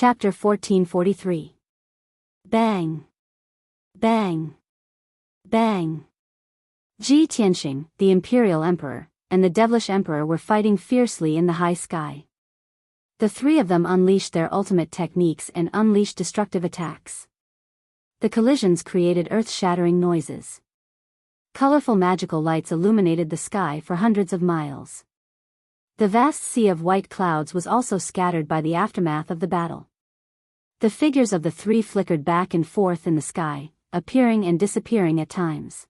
Chapter 1443. Bang! Bang! Bang! Ji Tianxing, the Imperial Emperor, and the Devilish Emperor were fighting fiercely in the high sky. The three of them unleashed their ultimate techniques and unleashed destructive attacks. The collisions created earth-shattering noises. Colorful magical lights illuminated the sky for hundreds of miles. The vast sea of white clouds was also scattered by the aftermath of the battle. The figures of the three flickered back and forth in the sky, appearing and disappearing at times.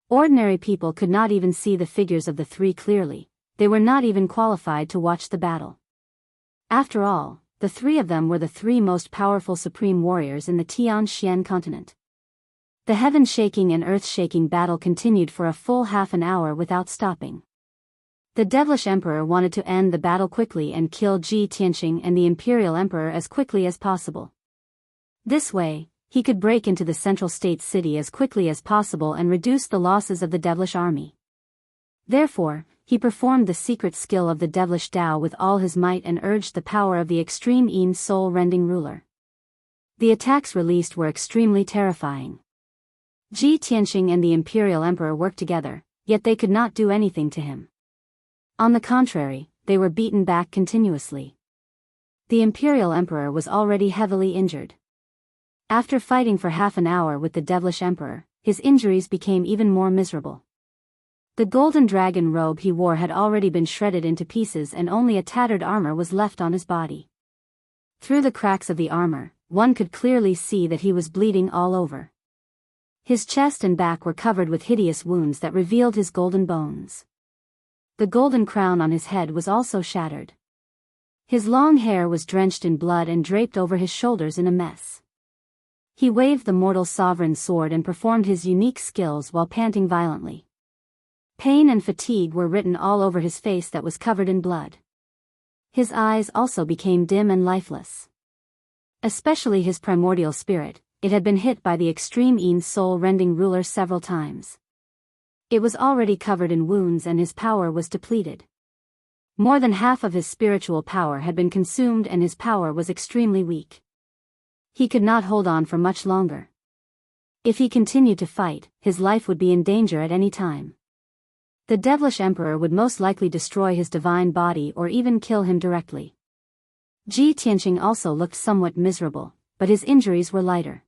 Ordinary people could not even see the figures of the three clearly. They were not even qualified to watch the battle. After all, the three of them were the three most powerful supreme warriors in the Tianxian continent. The heaven-shaking and earth-shaking battle continued for a full half an hour without stopping. The Devilish Emperor wanted to end the battle quickly and kill Ji Tianxing and the Imperial Emperor as quickly as possible. This way, he could break into the central state city as quickly as possible and reduce the losses of the Devilish army. Therefore, he performed the secret skill of the Devilish Tao with all his might and urged the power of the extreme Yin soul-rending ruler. The attacks released were extremely terrifying. Ji Tianxing and the Imperial Emperor worked together, yet they could not do anything to him. On the contrary, they were beaten back continuously. The Imperial Emperor was already heavily injured. After fighting for half an hour with the Devilish Emperor, his injuries became even more miserable. The golden dragon robe he wore had already been shredded into pieces and only a tattered armor was left on his body. Through the cracks of the armor, one could clearly see that he was bleeding all over. His chest and back were covered with hideous wounds that revealed his golden bones. The golden crown on his head was also shattered. His long hair was drenched in blood and draped over his shoulders in a mess. He waved the mortal sovereign sword and performed his unique skills while panting violently. Pain and fatigue were written all over his face that was covered in blood. His eyes also became dim and lifeless. Especially his primordial spirit, it had been hit by the extreme Yin soul-rending ruler several times. It was already covered in wounds and his power was depleted. More than half of his spiritual power had been consumed and his power was extremely weak. He could not hold on for much longer. If he continued to fight, his life would be in danger at any time. The Devilish Emperor would most likely destroy his divine body or even kill him directly. Ji Tianxing also looked somewhat miserable, but his injuries were lighter.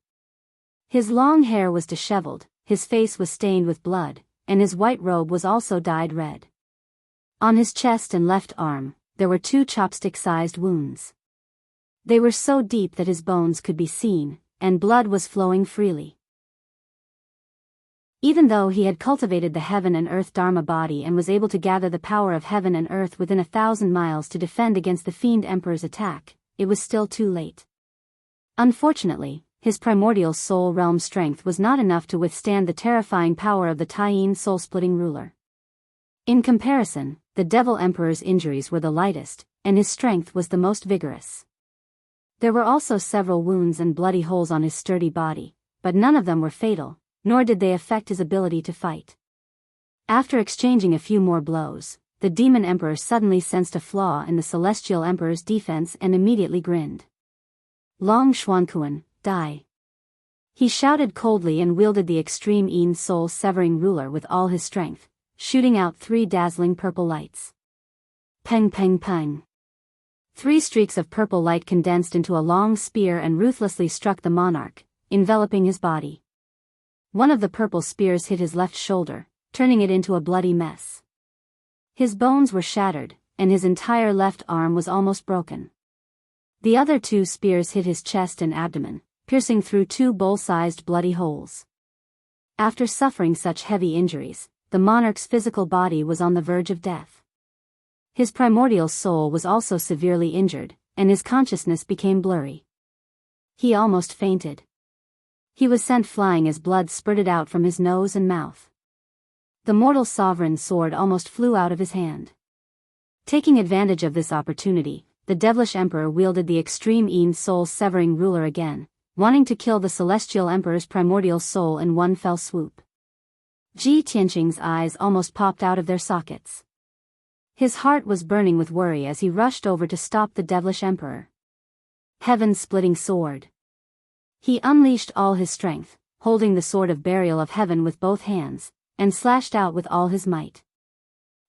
His long hair was disheveled, his face was stained with blood, and his white robe was also dyed red. On his chest and left arm, there were 2 chopstick-sized wounds. They were so deep that his bones could be seen, and blood was flowing freely. Even though he had cultivated the heaven and earth Dharma body and was able to gather the power of heaven and earth within 1,000 miles to defend against the Fiend Emperor's attack, it was still too late. Unfortunately, his primordial soul realm strength was not enough to withstand the terrifying power of the Taiyin soul-splitting ruler. In comparison, the Devil Emperor's injuries were the lightest, and his strength was the most vigorous. There were also several wounds and bloody holes on his sturdy body, but none of them were fatal, nor did they affect his ability to fight. After exchanging a few more blows, the Demon Emperor suddenly sensed a flaw in the Celestial Emperor's defense and immediately grinned. Long Xuankuan, die. He shouted coldly and wielded the extreme Yin soul-severing ruler with all his strength, shooting out 3 dazzling purple lights. Peng peng peng. 3 streaks of purple light condensed into a long spear and ruthlessly struck the monarch, enveloping his body. One of the purple spears hit his left shoulder, turning it into a bloody mess. His bones were shattered, and his entire left arm was almost broken. The other 2 spears hit his chest and abdomen, piercing through 2 bowl-sized bloody holes. After suffering such heavy injuries, the monarch's physical body was on the verge of death. His primordial soul was also severely injured, and his consciousness became blurry. He almost fainted. He was sent flying as blood spurted out from his nose and mouth. The mortal sovereign sword almost flew out of his hand. Taking advantage of this opportunity, the Devilish Emperor wielded the extreme Yin soul-severing ruler again, wanting to kill the Celestial Emperor's primordial soul in one fell swoop. Ji Tianxing's eyes almost popped out of their sockets. His heart was burning with worry as he rushed over to stop the Devilish Emperor. Heaven-splitting sword. He unleashed all his strength, holding the sword of burial of heaven with both hands, and slashed out with all his might.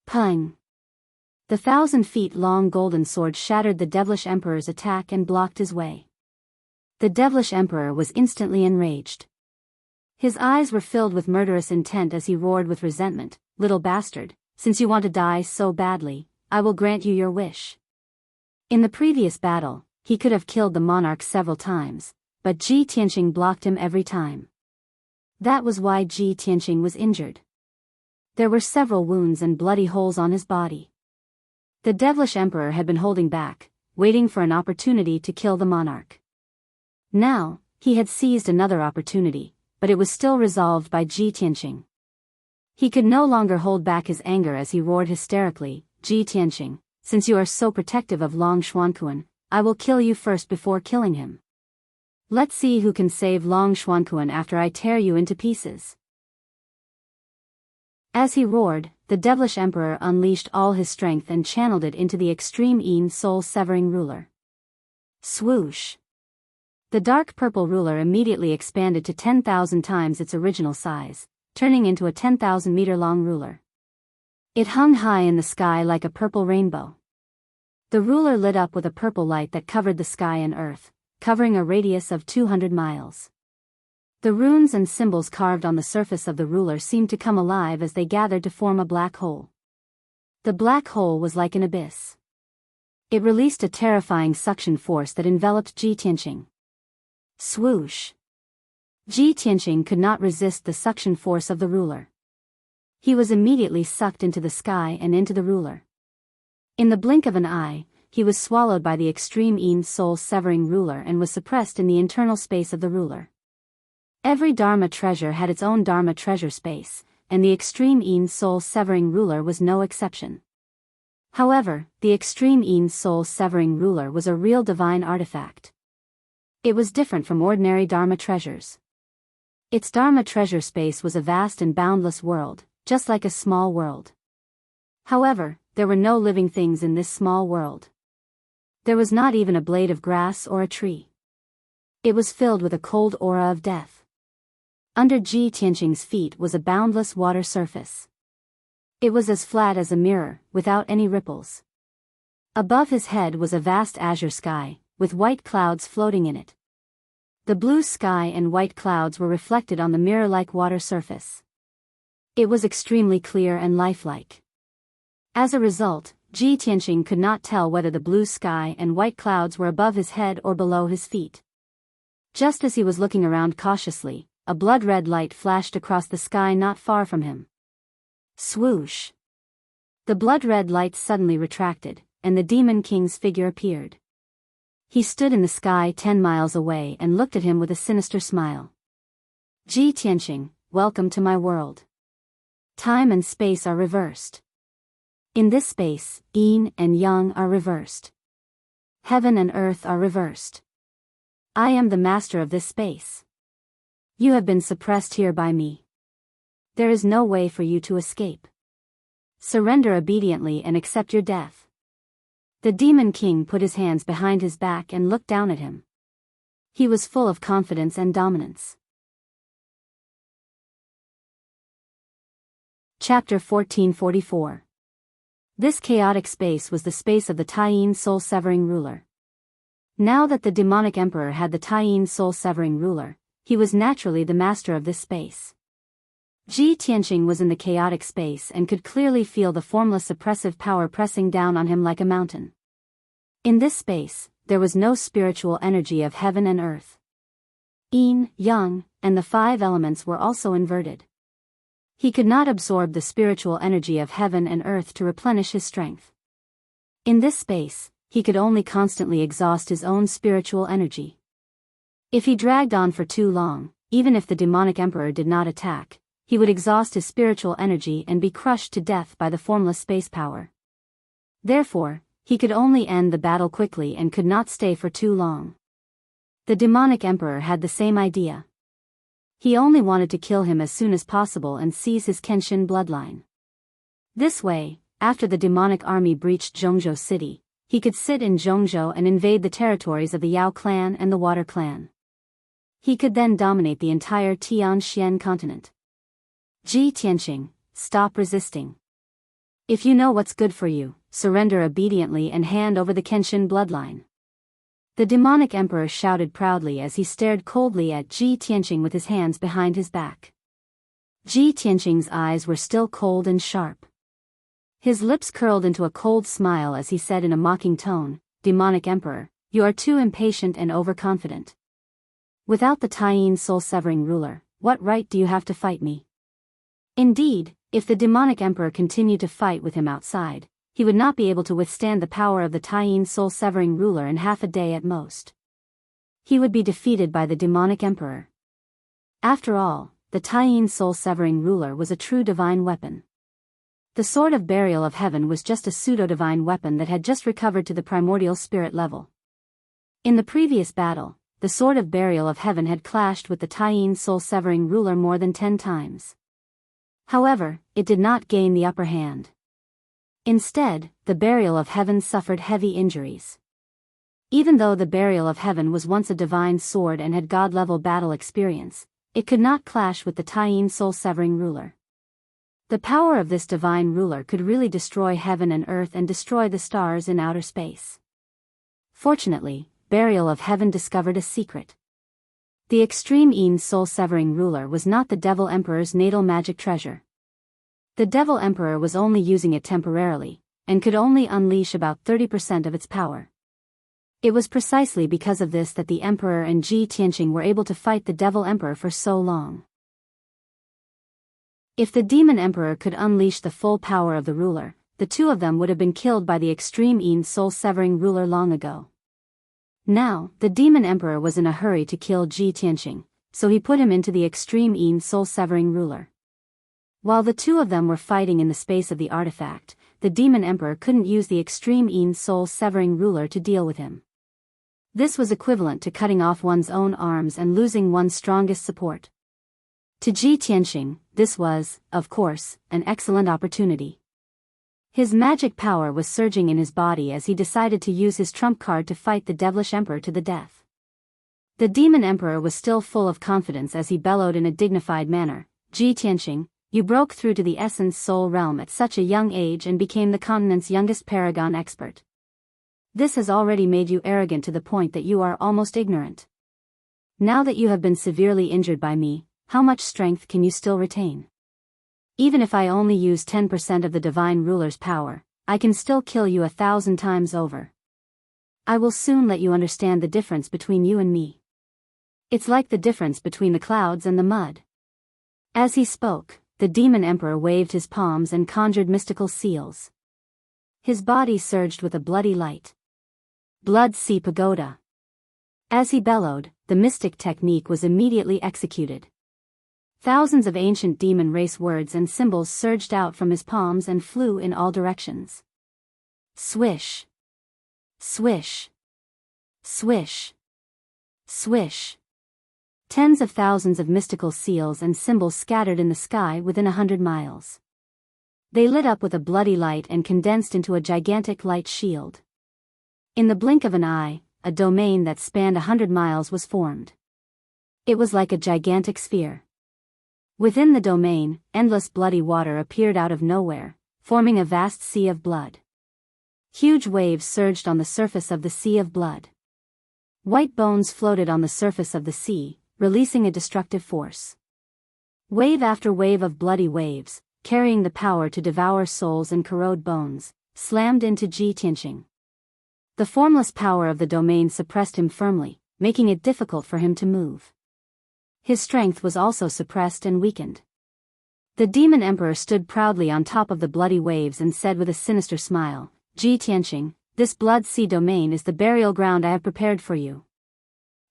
Pung! The 1,000-feet-long golden sword shattered the devilish emperor's attack and blocked his way. The devilish emperor was instantly enraged. His eyes were filled with murderous intent as he roared with resentment, "Little bastard, since you want to die so badly, I will grant you your wish." In the previous battle, he could have killed the monarch several times, but Ji Tianqing blocked him every time. That was why Ji Tianqing was injured. There were several wounds and bloody holes on his body. The devilish emperor had been holding back, waiting for an opportunity to kill the monarch. Now, he had seized another opportunity, but it was still resolved by Ji Tianqing. He could no longer hold back his anger as he roared hysterically, "Ji Tianqing, since you are so protective of Long Xuanquan, I will kill you first before killing him. Let's see who can save Long Xuanquan after I tear you into pieces." As he roared, the devilish emperor unleashed all his strength and channeled it into the extreme Yin soul-severing ruler. Swoosh! The dark purple ruler immediately expanded to 10,000 times its original size, turning into a 10,000-meter-long ruler. It hung high in the sky like a purple rainbow. The ruler lit up with a purple light that covered the sky and earth, covering a radius of 200 miles. The runes and symbols carved on the surface of the ruler seemed to come alive as they gathered to form a black hole. The black hole was like an abyss. It released a terrifying suction force that enveloped Ji Tianqing. Swoosh! Ji Tianqing could not resist the suction force of the ruler. He was immediately sucked into the sky and into the ruler. In the blink of an eye, he was swallowed by the extreme Yin soul-severing ruler and was suppressed in the internal space of the ruler. Every Dharma treasure had its own Dharma treasure space, and the extreme Yin soul-severing ruler was no exception. However, the extreme Yin soul-severing ruler was a real divine artifact. It was different from ordinary Dharma treasures. Its Dharma treasure space was a vast and boundless world, just like a small world. However, there were no living things in this small world. There was not even a blade of grass or a tree. It was filled with a cold aura of death. Under Ji Tianqing's feet was a boundless water surface. It was as flat as a mirror, without any ripples. Above his head was a vast azure sky, with white clouds floating in it. The blue sky and white clouds were reflected on the mirror-like water surface. It was extremely clear and lifelike. As a result, Ji Tianqing could not tell whether the blue sky and white clouds were above his head or below his feet. Just as he was looking around cautiously, a blood-red light flashed across the sky not far from him. Swoosh! The blood-red light suddenly retracted, and the Demon King's figure appeared. He stood in the sky 10 miles away and looked at him with a sinister smile. "Ji Tianqing, welcome to my world. Time and space are reversed. In this space, Yin and Yang are reversed. Heaven and earth are reversed. I am the master of this space. You have been suppressed here by me. There is no way for you to escape. Surrender obediently and accept your death." The Demon King put his hands behind his back and looked down at him. He was full of confidence and dominance. Chapter 1444. This chaotic space was the space of the Taiyin soul-severing ruler. Now that the demonic emperor had the Taiyin soul-severing ruler, he was naturally the master of this space. Ji Tianqing was in the chaotic space and could clearly feel the formless oppressive power pressing down on him like a mountain. In this space, there was no spiritual energy of heaven and earth. Yin, Yang, and the 5 elements were also inverted. He could not absorb the spiritual energy of heaven and earth to replenish his strength. In this space, he could only constantly exhaust his own spiritual energy. If he dragged on for too long, even if the demonic emperor did not attack, he would exhaust his spiritual energy and be crushed to death by the formless space power. Therefore, he could only end the battle quickly and could not stay for too long. The demonic emperor had the same idea. He only wanted to kill him as soon as possible and seize his Kenshin bloodline. This way, after the demonic army breached Zhongzhou city, he could sit in Zhongzhou and invade the territories of the Yao clan and the Water clan. He could then dominate the entire Tianxian continent. Ji Tianqing, stop resisting. If you know what's good for you, surrender obediently and hand over the Kenshin bloodline. The demonic emperor shouted proudly as he stared coldly at Ji Tianqing with his hands behind his back. Ji Tianqing's eyes were still cold and sharp. His lips curled into a cold smile as he said in a mocking tone, "Demonic emperor, you are too impatient and overconfident. Without the Taiyin soul-severing ruler, what right do you have to fight me?" Indeed, if the demonic emperor continued to fight with him outside, he would not be able to withstand the power of the Taiyin soul-severing ruler in half a day at most. He would be defeated by the demonic emperor. After all, the Taiyin soul-severing ruler was a true divine weapon. The Sword of Burial of Heaven was just a pseudo-divine weapon that had just recovered to the primordial spirit level. In the previous battle, the Sword of Burial of Heaven had clashed with the Taiyin soul-severing ruler more than 10 times. However, it did not gain the upper hand. Instead, the Burial of Heaven suffered heavy injuries. Even though the Burial of Heaven was once a divine sword and had god-level battle experience, it could not clash with the Taiyin soul-severing ruler. The power of this divine ruler could really destroy heaven and earth and destroy the stars in outer space. Fortunately, Burial of Heaven discovered a secret. The extreme Yin soul-severing ruler was not the Devil Emperor's natal magic treasure. The Devil Emperor was only using it temporarily, and could only unleash about 30% of its power. It was precisely because of this that the Emperor and Ji Tianqing were able to fight the Devil Emperor for so long. If the Demon Emperor could unleash the full power of the ruler, the two of them would have been killed by the extreme Yin soul-severing ruler long ago. Now, the Demon Emperor was in a hurry to kill Ji Tianqing, so he put him into the extreme Yin soul-severing ruler. While the two of them were fighting in the space of the artifact, the Demon Emperor couldn't use the extreme Yin soul-severing ruler to deal with him. This was equivalent to cutting off one's own arms and losing one's strongest support. To Ji Tianqing, this was, of course, an excellent opportunity. His magic power was surging in his body as he decided to use his trump card to fight the Devilish Emperor to the death. The Demon Emperor was still full of confidence as he bellowed in a dignified manner, "Ji Tianqing, you broke through to the Essence Soul realm at such a young age and became the continent's youngest paragon expert. This has already made you arrogant to the point that you are almost ignorant. Now that you have been severely injured by me, how much strength can you still retain? Even if I only use 10% of the divine ruler's power, I can still kill you 1,000 times over. I will soon let you understand the difference between you and me. It's like the difference between the clouds and the mud." As he spoke, the Demon Emperor waved his palms and conjured mystical seals. His body surged with a bloody light. "Blood Sea Pagoda." As he bellowed, the mystic technique was immediately executed. Thousands of ancient demon race words and symbols surged out from his palms and flew in all directions. Swish. Swish. Swish. Swish. Tens of thousands of mystical seals and symbols scattered in the sky within 100 miles. They lit up with a bloody light and condensed into a gigantic light shield. In the blink of an eye, a domain that spanned 100 miles was formed. It was like a gigantic sphere. Within the domain, endless bloody water appeared out of nowhere, forming a vast sea of blood. Huge waves surged on the surface of the sea of blood. White bones floated on the surface of the sea, releasing a destructive force. Wave after wave of bloody waves, carrying the power to devour souls and corrode bones, slammed into Ji Tianqing. The formless power of the domain suppressed him firmly, making it difficult for him to move. His strength was also suppressed and weakened. The Demon Emperor stood proudly on top of the bloody waves and said with a sinister smile, "Ji Tianqing, this blood sea domain is the burial ground I have prepared for you."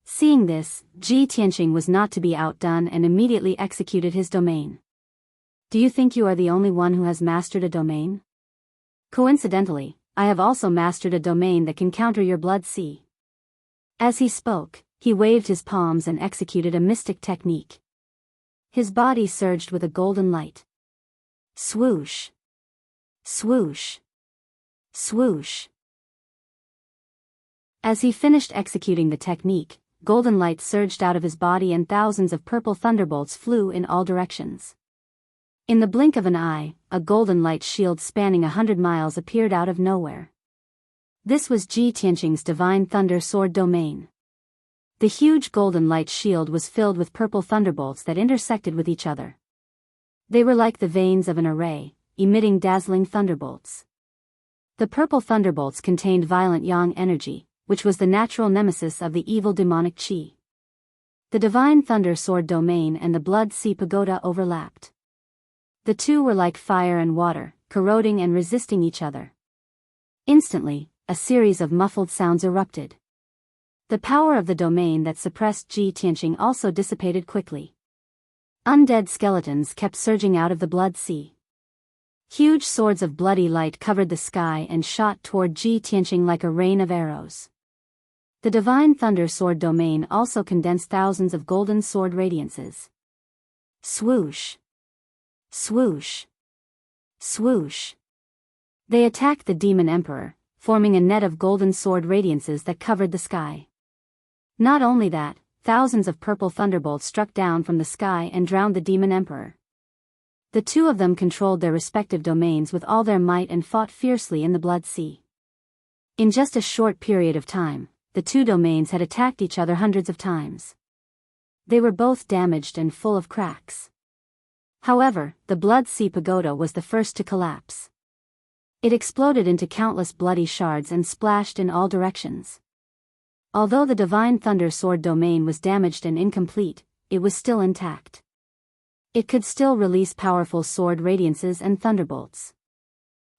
Seeing this, Ji Tianqing was not to be outdone and immediately executed his domain. "Do you think you are the only one who has mastered a domain? Coincidentally, I have also mastered a domain that can counter your blood sea." As he spoke, he waved his palms and executed a mystic technique. His body surged with a golden light. Swoosh. Swoosh. Swoosh. As he finished executing the technique, golden light surged out of his body and thousands of purple thunderbolts flew in all directions. In the blink of an eye, a golden light shield spanning 100 miles appeared out of nowhere. This was Ji Tianqing's divine thunder sword domain. The huge golden light shield was filled with purple thunderbolts that intersected with each other. They were like the veins of an array, emitting dazzling thunderbolts. The purple thunderbolts contained violent yang energy, which was the natural nemesis of the evil demonic qi. The divine thunder sword domain and the blood sea pagoda overlapped. The two were like fire and water, corroding and resisting each other. Instantly, a series of muffled sounds erupted. The power of the domain that suppressed Ji Tianqing also dissipated quickly. Undead skeletons kept surging out of the blood sea. Huge swords of bloody light covered the sky and shot toward Ji Tianqing like a rain of arrows. The divine thunder sword domain also condensed thousands of golden sword radiances. Swoosh! Swoosh! Swoosh! They attacked the demon emperor, forming a net of golden sword radiances that covered the sky. Not only that, thousands of purple thunderbolts struck down from the sky and drowned the demon emperor. The two of them controlled their respective domains with all their might and fought fiercely in the blood sea. In just a short period of time, the two domains had attacked each other hundreds of times. They were both damaged and full of cracks. However, the blood sea pagoda was the first to collapse. It exploded into countless bloody shards and splashed in all directions. Although the divine thunder sword domain was damaged and incomplete, it was still intact. It could still release powerful sword radiances and thunderbolts.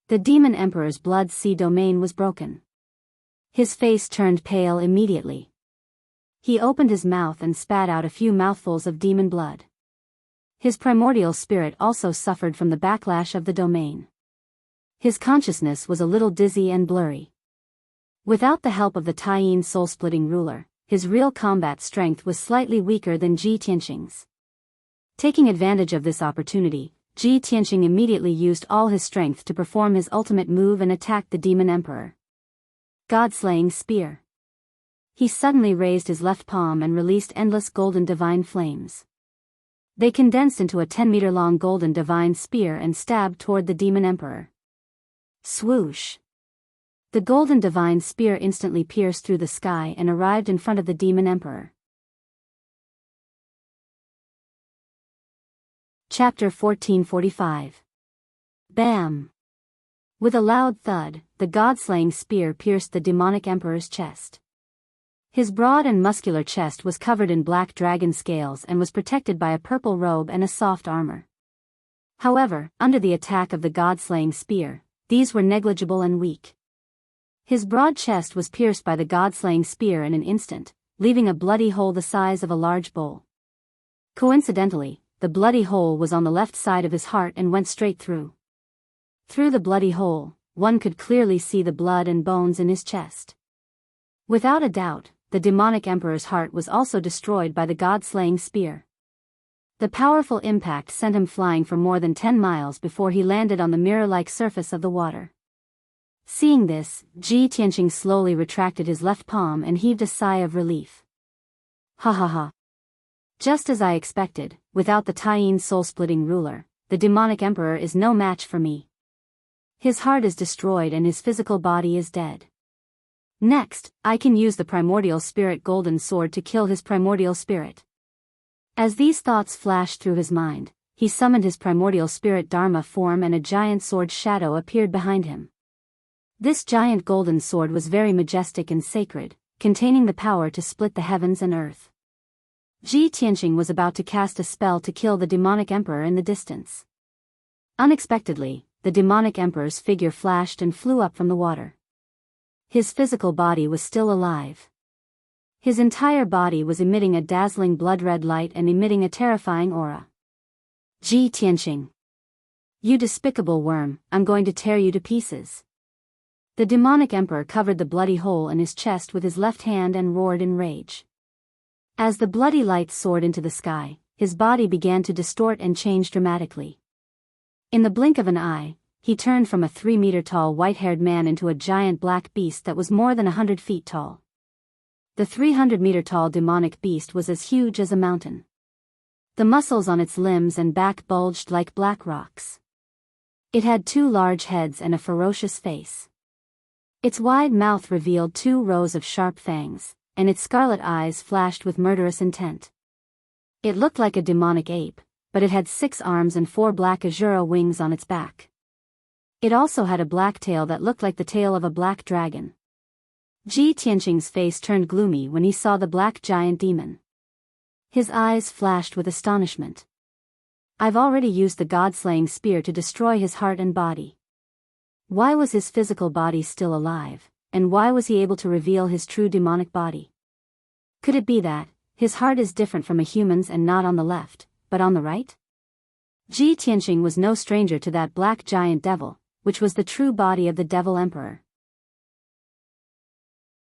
The demon emperor's blood sea domain was broken. His face turned pale immediately. He opened his mouth and spat out a few mouthfuls of demon blood. His primordial spirit also suffered from the backlash of the domain. His consciousness was a little dizzy and blurry. Without the help of the Taiyin soul-splitting ruler, his real combat strength was slightly weaker than Ji Tianqing's. Taking advantage of this opportunity, Ji Tianqing immediately used all his strength to perform his ultimate move and attack the demon emperor. God-slaying spear. He suddenly raised his left palm and released endless golden divine flames. They condensed into a 10-meter-long golden divine spear and stabbed toward the demon emperor. Swoosh! The golden divine spear instantly pierced through the sky and arrived in front of the demon emperor. Chapter 1445. Bam! With a loud thud, the god-slaying spear pierced the demonic emperor's chest. His broad and muscular chest was covered in black dragon scales and was protected by a purple robe and a soft armor. However, under the attack of the god-slaying spear, these were negligible and weak. His broad chest was pierced by the god-slaying spear in an instant, leaving a bloody hole the size of a large bowl. Coincidentally, the bloody hole was on the left side of his heart and went straight through. Through the bloody hole, one could clearly see the blood and bones in his chest. Without a doubt, the demonic emperor's heart was also destroyed by the god-slaying spear. The powerful impact sent him flying for more than 10 miles before he landed on the mirror-like surface of the water. Seeing this, Ji Tianqing slowly retracted his left palm and heaved a sigh of relief. Ha ha ha. Just as I expected, without the Taiyin soul-splitting ruler, the demonic emperor is no match for me. His heart is destroyed and his physical body is dead. Next, I can use the primordial spirit golden sword to kill his primordial spirit. As these thoughts flashed through his mind, he summoned his primordial spirit Dharma form and a giant sword shadow appeared behind him. This giant golden sword was very majestic and sacred, containing the power to split the heavens and earth. Ji Tianqing was about to cast a spell to kill the demonic emperor in the distance. Unexpectedly, the demonic emperor's figure flashed and flew up from the water. His physical body was still alive. His entire body was emitting a dazzling blood-red light and emitting a terrifying aura. Ji Tianqing. You despicable worm, I'm going to tear you to pieces. The demonic emperor covered the bloody hole in his chest with his left hand and roared in rage. As the bloody light soared into the sky, his body began to distort and change dramatically. In the blink of an eye, he turned from a 3-meter-tall white-haired man into a giant black beast that was more than 100 feet tall. The 300-meter-tall demonic beast was as huge as a mountain. The muscles on its limbs and back bulged like black rocks. It had 2 large heads and a ferocious face. Its wide mouth revealed 2 rows of sharp fangs, and its scarlet eyes flashed with murderous intent. It looked like a demonic ape, but it had 6 arms and 4 black azura wings on its back. It also had a black tail that looked like the tail of a black dragon. Ji Tianqing's face turned gloomy when he saw the black giant demon. His eyes flashed with astonishment. I've already used the god-slaying spear to destroy his heart and body. Why was his physical body still alive, and why was he able to reveal his true demonic body? Could it be that his heart is different from a human's and not on the left, but on the right? Ji Tianqing was no stranger to that black giant devil, which was the true body of the Devil Emperor.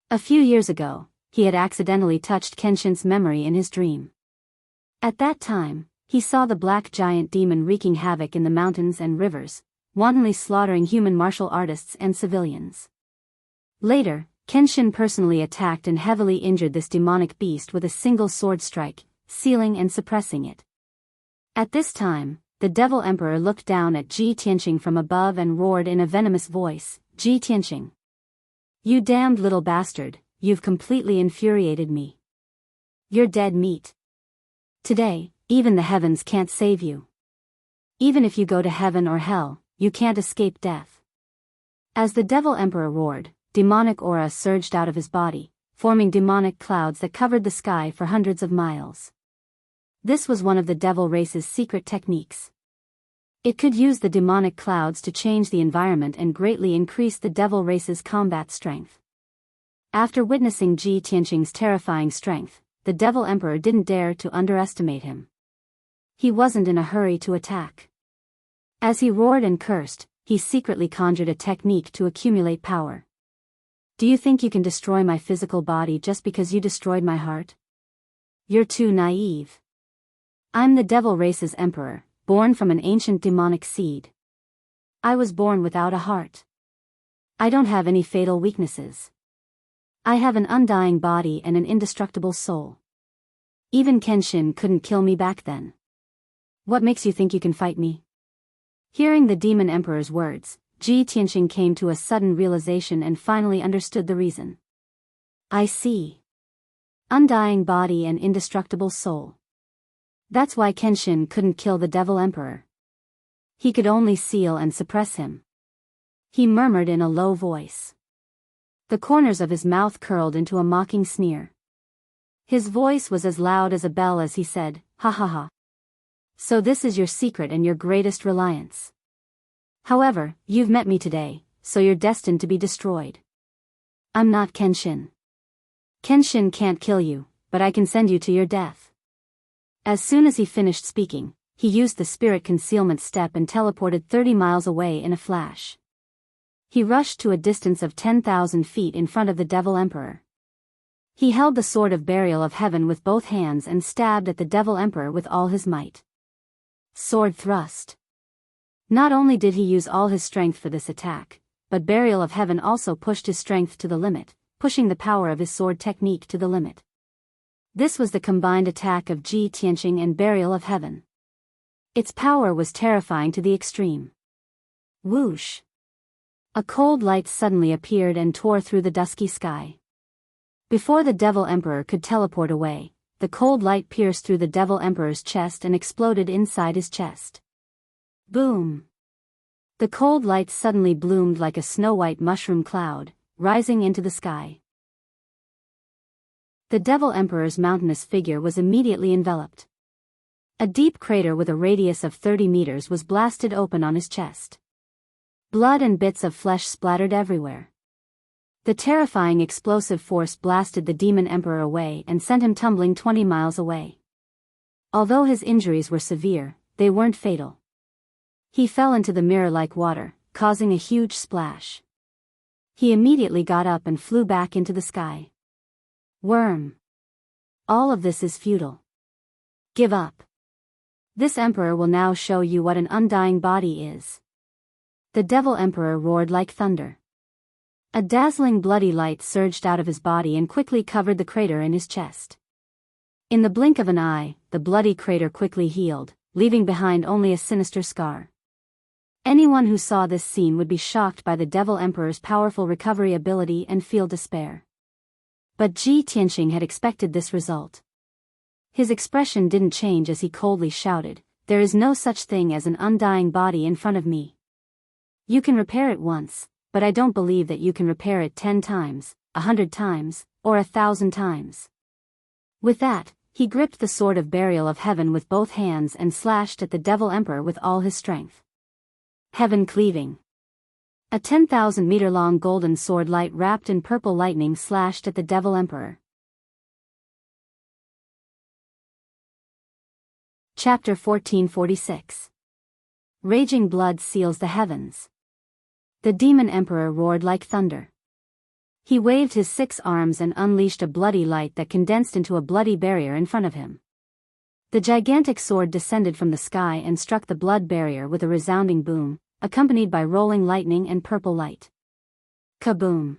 A few years ago, he had accidentally touched Kenshin's memory in his dream. At that time, he saw the black giant demon wreaking havoc in the mountains and rivers, wantonly slaughtering human martial artists and civilians. Later, Kenshin personally attacked and heavily injured this demonic beast with a single sword strike, sealing and suppressing it. At this time, the Devil Emperor looked down at Ji Tianqing from above and roared in a venomous voice, "Ji Tianqing! You damned little bastard, you've completely infuriated me. You're dead meat. Today, even the heavens can't save you. Even if you go to heaven or hell, you can't escape death." As the Devil Emperor roared, demonic aura surged out of his body, forming demonic clouds that covered the sky for hundreds of miles. This was one of the devil race's secret techniques. It could use the demonic clouds to change the environment and greatly increase the devil race's combat strength. After witnessing Ji Tianqing's terrifying strength, the Devil Emperor didn't dare to underestimate him. He wasn't in a hurry to attack. As he roared and cursed, he secretly conjured a technique to accumulate power. "Do you think you can destroy my physical body just because you destroyed my heart? You're too naive. I'm the devil race's emperor, born from an ancient demonic seed. I was born without a heart. I don't have any fatal weaknesses. I have an undying body and an indestructible soul. Even Kenshin couldn't kill me back then. What makes you think you can fight me?" Hearing the demon emperor's words, Ji Tianqing came to a sudden realization and finally understood the reason. "I see. Undying body and indestructible soul. That's why Kenshin couldn't kill the Devil Emperor. He could only seal and suppress him." He murmured in a low voice. The corners of his mouth curled into a mocking sneer. His voice was as loud as a bell as he said, "Ha ha ha. So this is your secret and your greatest reliance. However, you've met me today, so you're destined to be destroyed. I'm not Kenshin. Kenshin can't kill you, but I can send you to your death." As soon as he finished speaking, he used the spirit concealment step and teleported 30 miles away in a flash. He rushed to a distance of 10,000 feet in front of the Devil Emperor. He held the sword of burial of heaven with both hands and stabbed at the Devil Emperor with all his might. Sword thrust. Not only did he use all his strength for this attack, but Burial of Heaven also pushed his strength to the limit, pushing the power of his sword technique to the limit. This was the combined attack of Ji Tianqing and Burial of Heaven. Its power was terrifying to the extreme. Whoosh! A cold light suddenly appeared and tore through the dusky sky. Before the Devil Emperor could teleport away, the cold light pierced through the Devil Emperor's chest and exploded inside his chest. Boom! The cold light suddenly bloomed like a snow-white mushroom cloud, rising into the sky. The Devil Emperor's mountainous figure was immediately enveloped. A deep crater with a radius of 30 meters was blasted open on his chest. Blood and bits of flesh splattered everywhere. The terrifying explosive force blasted the Demon Emperor away and sent him tumbling 20 miles away. Although his injuries were severe, they weren't fatal. He fell into the mirror-like water, causing a huge splash. He immediately got up and flew back into the sky. Worm. All of this is futile. Give up. This emperor will now show you what an undying body is. The Devil Emperor roared like thunder. A dazzling bloody light surged out of his body and quickly covered the crater in his chest. In the blink of an eye, the bloody crater quickly healed, leaving behind only a sinister scar. Anyone who saw this scene would be shocked by the Devil Emperor's powerful recovery ability and feel despair. But Ji Tianqing had expected this result. His expression didn't change as he coldly shouted, "There is no such thing as an undying body in front of me. You can repair it once, but I don't believe that you can repair it 10 times, 100 times, or 1,000 times." With that, he gripped the sword of burial of heaven with both hands and slashed at the Devil Emperor with all his strength. Heaven cleaving. A 10,000-meter-long golden sword light wrapped in purple lightning slashed at the Devil Emperor. Chapter 1446. Raging blood seals the heavens. The Demon Emperor roared like thunder. He waved his 6 arms and unleashed a bloody light that condensed into a bloody barrier in front of him. The gigantic sword descended from the sky and struck the blood barrier with a resounding boom, accompanied by rolling lightning and purple light. Kaboom!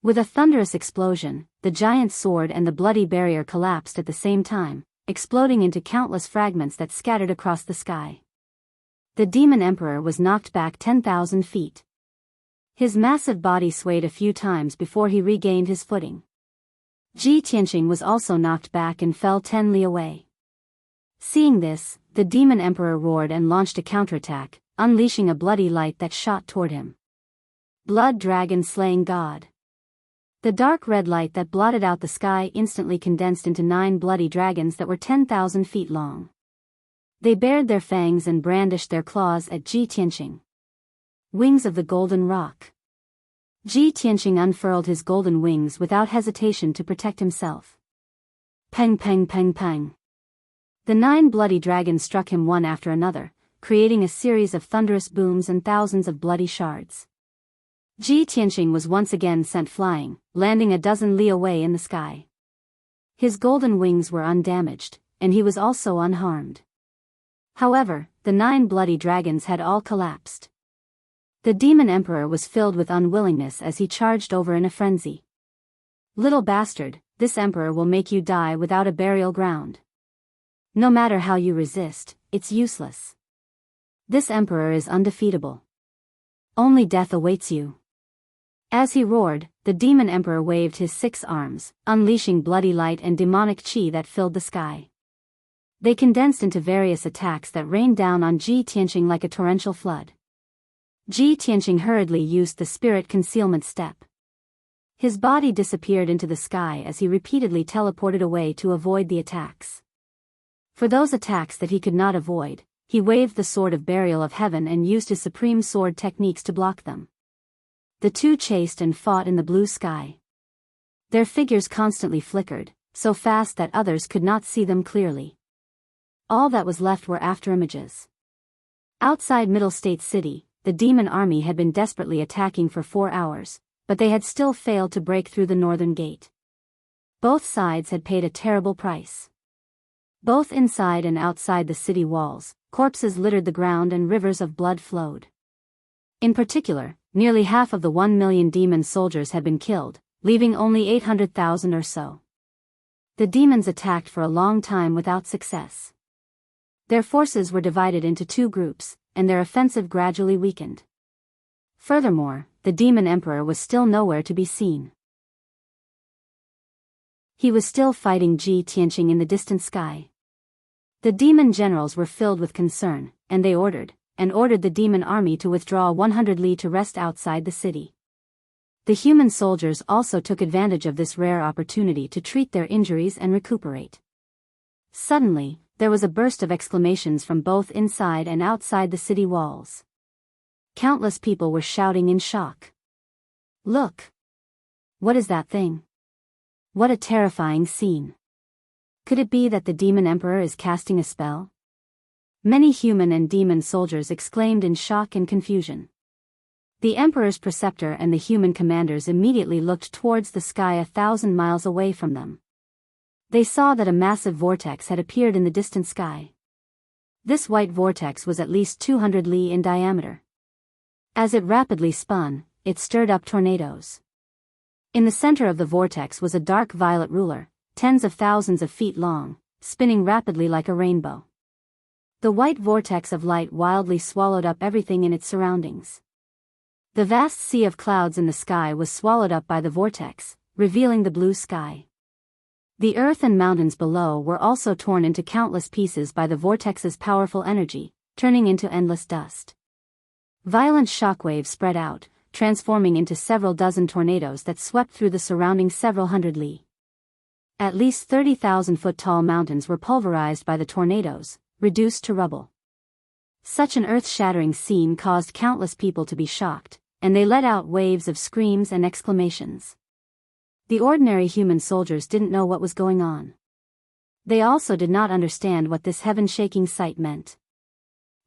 With a thunderous explosion, the giant sword and the bloody barrier collapsed at the same time, exploding into countless fragments that scattered across the sky. The Demon Emperor was knocked back 10,000 feet. His massive body swayed a few times before he regained his footing. Ji Tianqing was also knocked back and fell 10 li away. Seeing this, the Demon Emperor roared and launched a counterattack, unleashing a bloody light that shot toward him. Blood Dragon Slaying God. The dark red light that blotted out the sky instantly condensed into 9 bloody dragons that were 10,000 feet long. They bared their fangs and brandished their claws at Ji Tianqing. Wings of the Golden Rock. Ji Tianqing unfurled his golden wings without hesitation to protect himself. Peng peng peng peng. The 9 bloody dragons struck him one after another, creating a series of thunderous booms and thousands of bloody shards. Ji Tianqing was once again sent flying, landing a dozen li away in the sky. His golden wings were undamaged, and he was also unharmed. However, the 9 bloody dragons had all collapsed. The Demon Emperor was filled with unwillingness as he charged over in a frenzy. "Little bastard, this emperor will make you die without a burial ground. No matter how you resist, it's useless. This emperor is undefeatable. Only death awaits you." As he roared, the Demon Emperor waved his 6 arms, unleashing bloody light and demonic chi that filled the sky. They condensed into various attacks that rained down on Ji Tianqing like a torrential flood. Ji Tianqing hurriedly used the spirit concealment step. His body disappeared into the sky as he repeatedly teleported away to avoid the attacks. For those attacks that he could not avoid, he waved the sword of burial of heaven and used his supreme sword techniques to block them. The two chased and fought in the blue sky. Their figures constantly flickered, so fast that others could not see them clearly. All that was left were afterimages. Outside Middle State City, the demon army had been desperately attacking for 4 hours, but they had still failed to break through the northern gate. Both sides had paid a terrible price. Both inside and outside the city walls, corpses littered the ground and rivers of blood flowed. In particular, nearly half of the 1 million demon soldiers had been killed, leaving only 800,000 or so. The demons attacked for a long time without success. Their forces were divided into 2 groups, and their offensive gradually weakened. Furthermore, the Demon Emperor was still nowhere to be seen. He was still fighting Ji Tianqing in the distant sky. The demon generals were filled with concern, and they ordered the demon army to withdraw 100 li to rest outside the city. The human soldiers also took advantage of this rare opportunity to treat their injuries and recuperate. Suddenly, there was a burst of exclamations from both inside and outside the city walls. Countless people were shouting in shock. "Look! What is that thing? What a terrifying scene! Could it be that the Demon Emperor is casting a spell?" Many human and demon soldiers exclaimed in shock and confusion. The Emperor's preceptor and the human commanders immediately looked towards the sky 1,000 miles away from them. They saw that a massive vortex had appeared in the distant sky. This white vortex was at least 200 li in diameter. As it rapidly spun, it stirred up tornadoes. In the center of the vortex was a dark violet ruler, tens of thousands of feet long, spinning rapidly like a rainbow. The white vortex of light wildly swallowed up everything in its surroundings. The vast sea of clouds in the sky was swallowed up by the vortex, revealing the blue sky. The earth and mountains below were also torn into countless pieces by the vortex's powerful energy, turning into endless dust. Violent shockwaves spread out, transforming into several dozen tornadoes that swept through the surrounding several hundred li. At least 30,000-foot-tall mountains were pulverized by the tornadoes, reduced to rubble. Such an earth-shattering scene caused countless people to be shocked, and they let out waves of screams and exclamations. The ordinary human soldiers didn't know what was going on. They also did not understand what this heaven-shaking sight meant.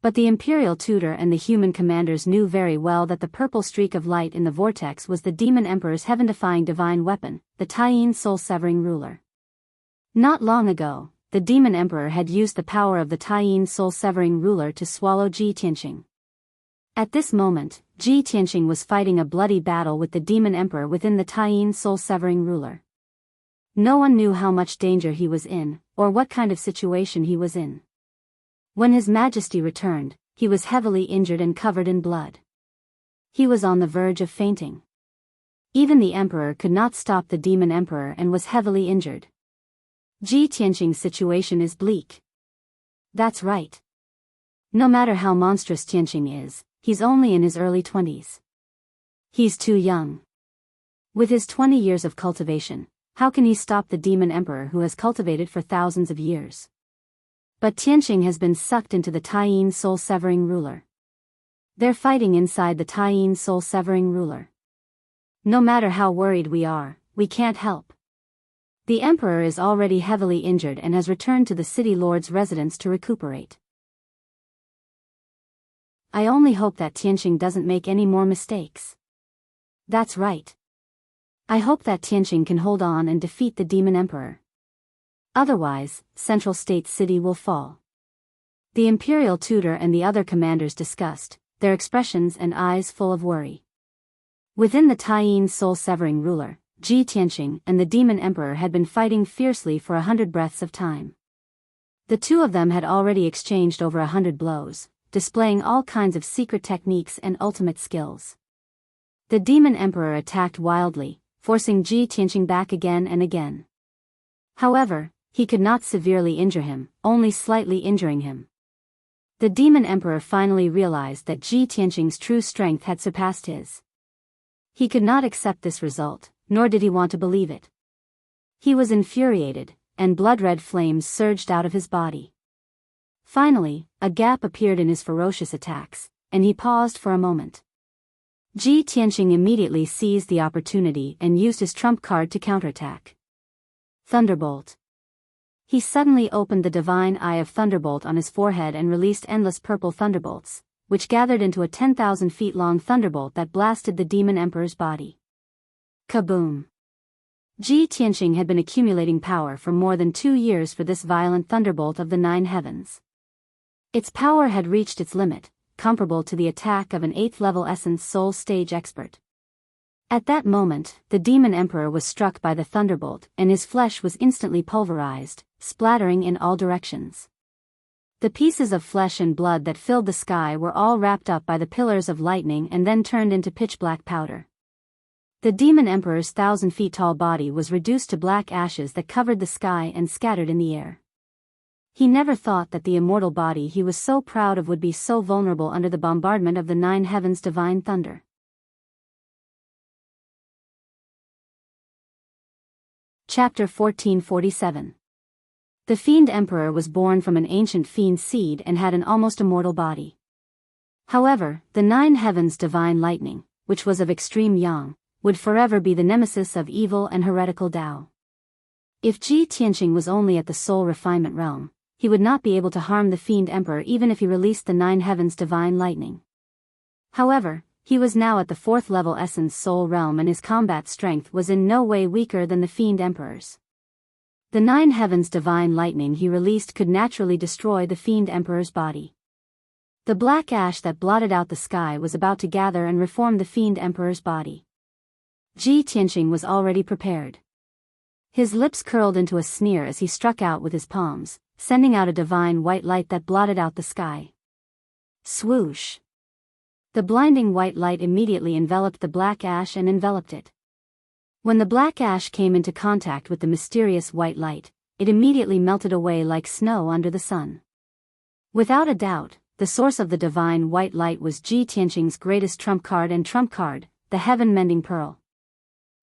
But the Imperial Tutor and the human commanders knew very well that the purple streak of light in the vortex was the Demon Emperor's heaven-defying divine weapon, the Taiyin soul-severing ruler. Not long ago, the Demon Emperor had used the power of the Taiyin soul-severing ruler to swallow Ji Tianqing. At this moment, Ji Tianqing was fighting a bloody battle with the Demon Emperor within the Taiyin soul-severing ruler. No one knew how much danger he was in, or what kind of situation he was in. When His Majesty returned, he was heavily injured and covered in blood. He was on the verge of fainting. Even the Emperor could not stop the Demon Emperor and was heavily injured. Ji Tianqing's situation is bleak. That's right. No matter how monstrous Tianqing is, he's only in his early 20s. He's too young. With his 20 years of cultivation, how can he stop the Demon Emperor who has cultivated for thousands of years? But Tianqing has been sucked into the Taiyin soul-severing ruler. They're fighting inside the Taiyin soul-severing ruler. No matter how worried we are, we can't help. The Emperor is already heavily injured and has returned to the city lord's residence to recuperate. I only hope that Tianqing doesn't make any more mistakes. That's right. I hope that Tianqing can hold on and defeat the Demon Emperor. Otherwise, Central State City will fall. The Imperial Tutor and the other commanders discussed, their expressions and eyes full of worry. Within the Taiyin soul-severing ruler, Ji Tianqing and the Demon Emperor had been fighting fiercely for 100 breaths of time. The two of them had already exchanged over 100 blows, displaying all kinds of secret techniques and ultimate skills. The Demon Emperor attacked wildly, forcing Ji Tianqing back again and again. However, he could not severely injure him, only slightly injuring him. The Demon Emperor finally realized that Ji Tianqing's true strength had surpassed his. He could not accept this result, nor did he want to believe it. He was infuriated, and blood-red flames surged out of his body. Finally, a gap appeared in his ferocious attacks, and he paused for a moment. Ji Tianqing immediately seized the opportunity and used his trump card to counterattack. Thunderbolt. He suddenly opened the divine eye of Thunderbolt on his forehead and released endless purple thunderbolts, which gathered into a 10,000 feet long thunderbolt that blasted the Demon Emperor's body. Kaboom! Ji Tianqing had been accumulating power for more than 2 years for this violent thunderbolt of the 9 heavens. Its power had reached its limit, comparable to the attack of an 8th-level Essence Soul Stage expert. At that moment, the Demon Emperor was struck by the thunderbolt and his flesh was instantly pulverized, splattering in all directions. The pieces of flesh and blood that filled the sky were all wrapped up by the pillars of lightning and then turned into pitch-black powder. The Demon Emperor's 1,000-feet-tall body was reduced to black ashes that covered the sky and scattered in the air. He never thought that the immortal body he was so proud of would be so vulnerable under the bombardment of the 9 heavens' divine thunder. Chapter 1447. The Fiend Emperor was born from an ancient fiend seed and had an almost immortal body. However, the 9 heavens' divine lightning, which was of extreme yang, would forever be the nemesis of evil and heretical Tao. If Ji Tianqing was only at the soul refinement realm, he would not be able to harm the Fiend Emperor even if he released the 9 heavens' divine lightning. However, he was now at the 4th level Essence Soul realm and his combat strength was in no way weaker than the Fiend Emperor's. The 9 heavens' divine lightning he released could naturally destroy the Fiend Emperor's body. The black ash that blotted out the sky was about to gather and reform the fiend emperor's body. Ji Tianqing was already prepared. His lips curled into a sneer as he struck out with his palms, sending out a divine white light that blotted out the sky. Swoosh! The blinding white light immediately enveloped the black ash and enveloped it. When the black ash came into contact with the mysterious white light, it immediately melted away like snow under the sun. Without a doubt, the source of the divine white light was Ji Tianqing's greatest trump card, the heaven-mending pearl.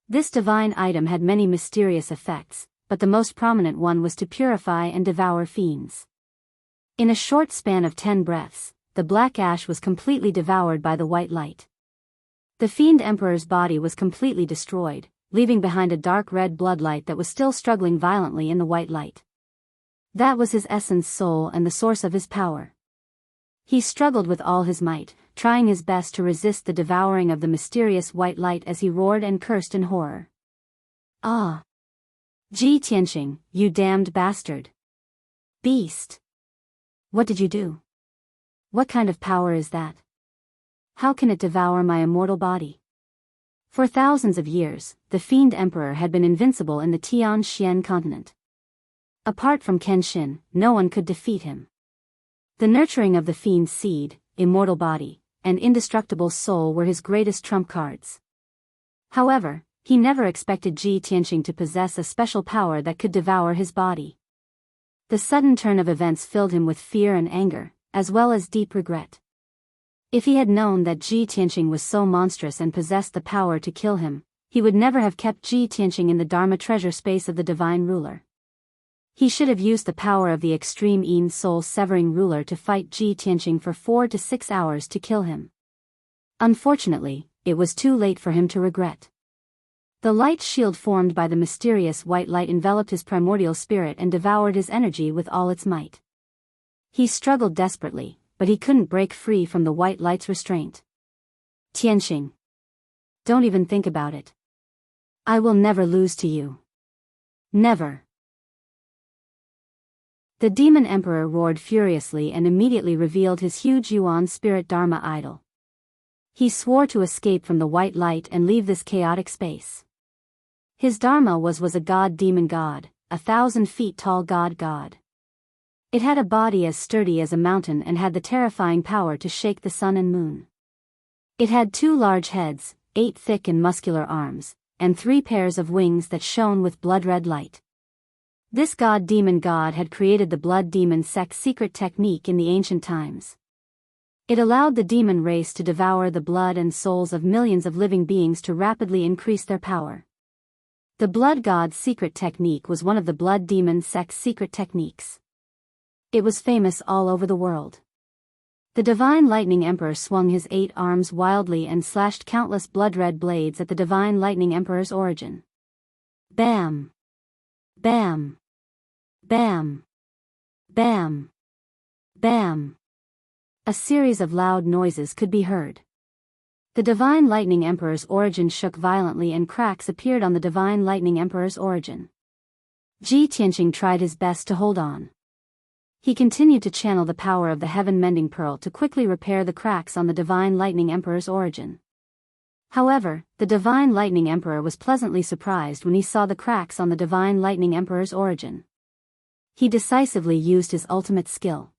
This divine item had many mysterious effects, but the most prominent one was to purify and devour fiends. In a short span of 10 breaths, the black ash was completely devoured by the white light. The fiend emperor's body was completely destroyed, leaving behind a dark red bloodlight that was still struggling violently in the white light. That was his essence, soul, and the source of his power. He struggled with all his might, trying his best to resist the devouring of the mysterious white light as he roared and cursed in horror. Ah! Ji Tianqing, you damned bastard! Beast! What did you do? What kind of power is that? How can it devour my immortal body? For thousands of years, the fiend emperor had been invincible in the Tianxian continent. Apart from Kenshin, no one could defeat him. The nurturing of the fiend's seed, immortal body, and indestructible soul were his greatest trump cards. However, he never expected Ji Tianqing to possess a special power that could devour his body. The sudden turn of events filled him with fear and anger, as well as deep regret. If he had known that Ji Tianqing was so monstrous and possessed the power to kill him, he would never have kept Ji Tianqing in the Dharma treasure space of the divine ruler. He should have used the power of the extreme Yin soul-severing ruler to fight Ji Tianqing for 4 to 6 hours to kill him. Unfortunately, it was too late for him to regret. The light shield formed by the mysterious white light enveloped his primordial spirit and devoured his energy with all its might. He struggled desperately, but he couldn't break free from the white light's restraint. Tianqing. Don't even think about it. I will never lose to you. Never. The demon emperor roared furiously and immediately revealed his huge Yuan spirit Dharma idol. He swore to escape from the white light and leave this chaotic space. His Dharma was a god-demon god, 1,000 feet tall god. It had a body as sturdy as a mountain and had the terrifying power to shake the sun and moon. It had 2 large heads, 8 thick and muscular arms, and 3 pairs of wings that shone with blood-red light. This god-demon god had created the blood demon sect's secret technique in the ancient times. It allowed the demon race to devour the blood and souls of millions of living beings to rapidly increase their power. The blood god's secret technique was one of the blood demon sect's secret techniques. It was famous all over the world. The divine lightning emperor swung his 8 arms wildly and slashed countless blood-red blades at the divine lightning emperor's origin. Bam! Bam! Bam! Bam! Bam! A series of loud noises could be heard. The divine lightning emperor's origin shook violently and cracks appeared on the divine lightning emperor's origin. Ji Tianqing tried his best to hold on. He continued to channel the power of the heaven-mending pearl to quickly repair the cracks on the divine lightning emperor's origin. However, the divine lightning emperor was pleasantly surprised when he saw the cracks on the divine lightning emperor's origin. He decisively used his ultimate skill.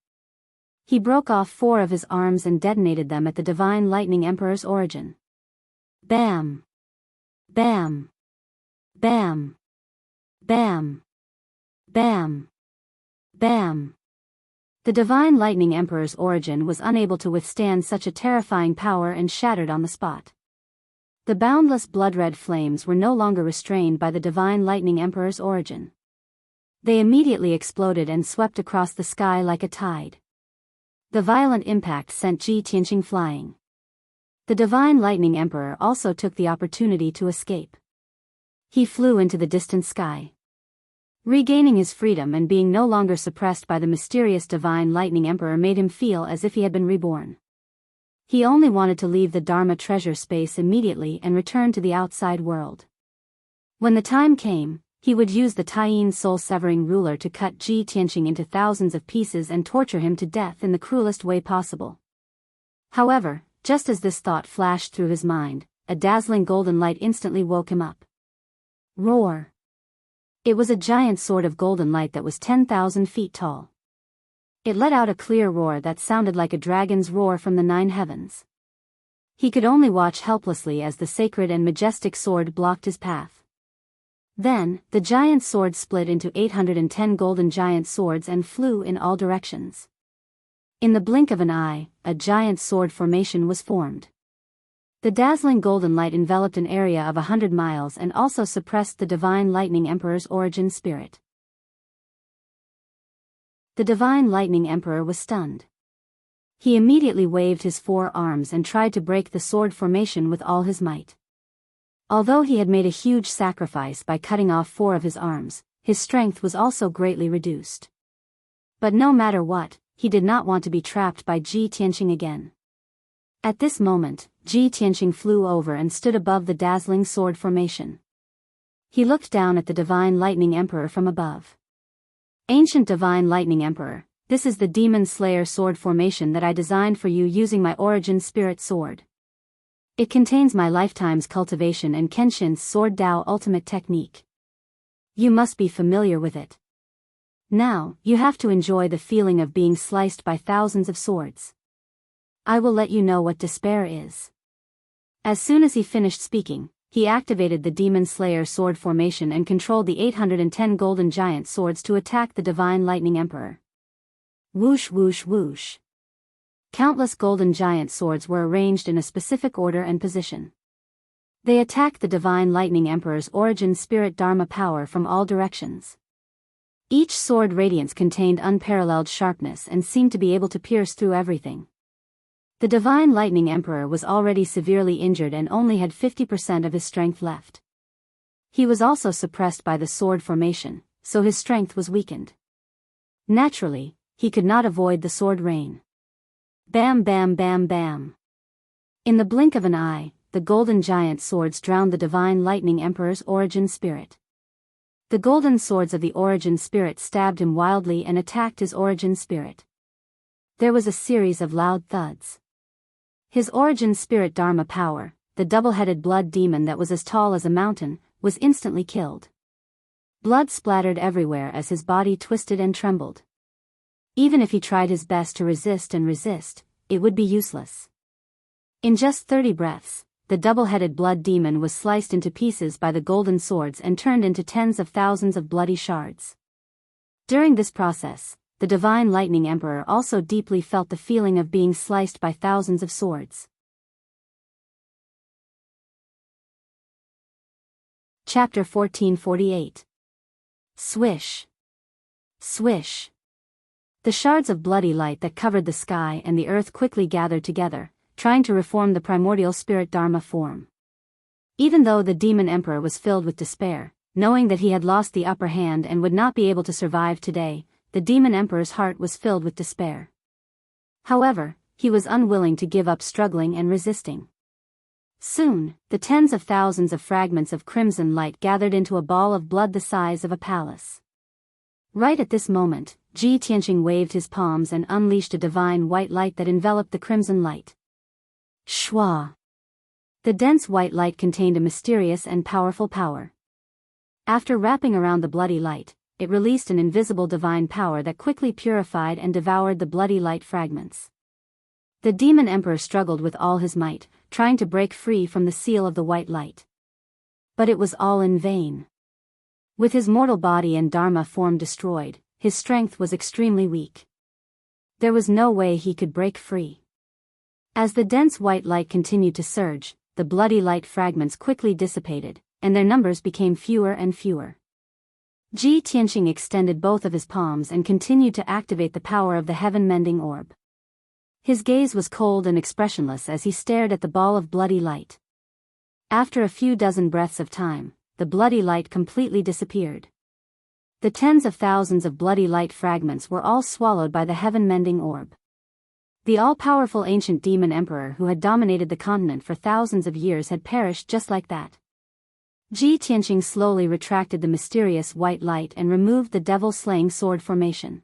He broke off 4 of his arms and detonated them at the divine lightning emperor's origin. Bam! Bam! Bam! Bam! Bam! Bam! The divine lightning emperor's origin was unable to withstand such a terrifying power and shattered on the spot. The boundless blood-red flames were no longer restrained by the divine lightning emperor's origin. They immediately exploded and swept across the sky like a tide. The violent impact sent Ji Tianqing flying. The divine lightning emperor also took the opportunity to escape. He flew into the distant sky. Regaining his freedom and being no longer suppressed by the mysterious divine lightning emperor made him feel as if he had been reborn. He only wanted to leave the Dharma treasure space immediately and return to the outside world. When the time came, he would use the Taiyin soul-severing ruler to cut Ji Tianqing into thousands of pieces and torture him to death in the cruelest way possible. However, just as this thought flashed through his mind, a dazzling golden light instantly woke him up. Roar! It was a giant sword of golden light that was 10,000 feet tall. It let out a clear roar that sounded like a dragon's roar from the 9 heavens. He could only watch helplessly as the sacred and majestic sword blocked his path. Then, the giant sword split into 810 golden giant swords and flew in all directions. In the blink of an eye, a giant sword formation was formed. The dazzling golden light enveloped an area of 100 miles and also suppressed the Divine Lightning Emperor's origin spirit. The Divine Lightning Emperor was stunned. He immediately waved his 4 arms and tried to break the sword formation with all his might. Although he had made a huge sacrifice by cutting off 4 of his arms, his strength was also greatly reduced. But no matter what, he did not want to be trapped by Ji Tianqing again. At this moment, Ji Tianqing flew over and stood above the dazzling sword formation. He looked down at the Divine Lightning Emperor from above. Ancient Divine Lightning Emperor, this is the Demon Slayer sword formation that I designed for you using my origin spirit sword. It contains my lifetime's cultivation and Kenshin's Sword Dao ultimate technique. You must be familiar with it. Now, you have to enjoy the feeling of being sliced by thousands of swords. I will let you know what despair is. As soon as he finished speaking, he activated the Demon Slayer sword formation and controlled the 810 golden giant swords to attack the Divine Lightning Emperor. Whoosh whoosh whoosh. Countless golden giant swords were arranged in a specific order and position. They attacked the Divine Lightning Emperor's origin spirit Dharma power from all directions. Each sword radiance contained unparalleled sharpness and seemed to be able to pierce through everything. The Divine Lightning Emperor was already severely injured and only had 50% of his strength left. He was also suppressed by the sword formation, so his strength was weakened. Naturally, he could not avoid the sword rain. Bam bam bam bam. In the blink of an eye, the golden giant swords drowned the Divine Lightning Emperor's origin spirit. The golden swords of the origin spirit stabbed him wildly and attacked his origin spirit. There was a series of loud thuds. His origin spirit Dharma power, the double-headed blood demon that was as tall as a mountain, was instantly killed. Blood splattered everywhere as his body twisted and trembled. Even if he tried his best to resist, it would be useless. In just 30 breaths, the double-headed blood demon was sliced into pieces by the golden swords and turned into tens of thousands of bloody shards. During this process, the Divine Lightning Emperor also deeply felt the feeling of being sliced by thousands of swords. Chapter 1448. Swish. Swish. The shards of bloody light that covered the sky and the earth quickly gathered together, trying to reform the primordial spirit Dharma form. Even though the Demon Emperor was filled with despair, knowing that he had lost the upper hand and would not be able to survive today, the Demon Emperor's heart was filled with despair. However, he was unwilling to give up struggling and resisting. Soon, the tens of thousands of fragments of crimson light gathered into a ball of blood the size of a palace. Right at this moment, Ji Tianqing waved his palms and unleashed a divine white light that enveloped the crimson light. Shwa! The dense white light contained a mysterious and powerful power. After wrapping around the bloody light, it released an invisible divine power that quickly purified and devoured the bloody light fragments. The Demon Emperor struggled with all his might, trying to break free from the seal of the white light. But it was all in vain. With his mortal body and Dharma form destroyed, his strength was extremely weak. There was no way he could break free. As the dense white light continued to surge, the bloody light fragments quickly dissipated, and their numbers became fewer and fewer. Ji Tianqing extended both of his palms and continued to activate the power of the heaven-mending orb. His gaze was cold and expressionless as he stared at the ball of bloody light. After a few dozen breaths of time, the bloody light completely disappeared. The tens of thousands of bloody light fragments were all swallowed by the heaven-mending orb. The all-powerful ancient demon emperor who had dominated the continent for thousands of years had perished just like that. Ji Tianqing slowly retracted the mysterious white light and removed the devil-slaying sword formation.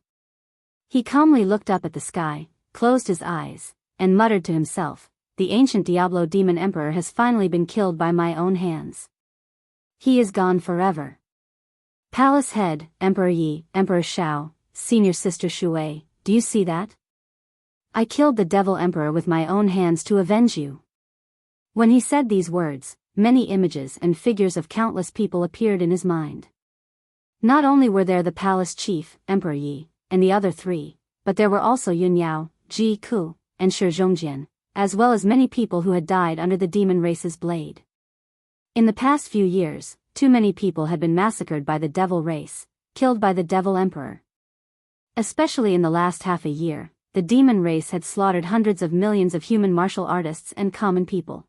He calmly looked up at the sky, closed his eyes, and muttered to himself, "The ancient Diablo demon emperor has finally been killed by my own hands. He is gone forever." Palace head, Emperor Yi, Emperor Shao, senior sister Shui, do you see that? I killed the devil emperor with my own hands to avenge you. When he said these words, many images and figures of countless people appeared in his mind. Not only were there the palace chief, Emperor Yi, and the other three, but there were also Yun Yao, Ji Ku, and Shi Zhongjian, as well as many people who had died under the demon race's blade. In the past few years, too many people had been massacred by the devil race, killed by the devil emperor. Especially in the last half a year, the demon race had slaughtered hundreds of millions of human martial artists and common people.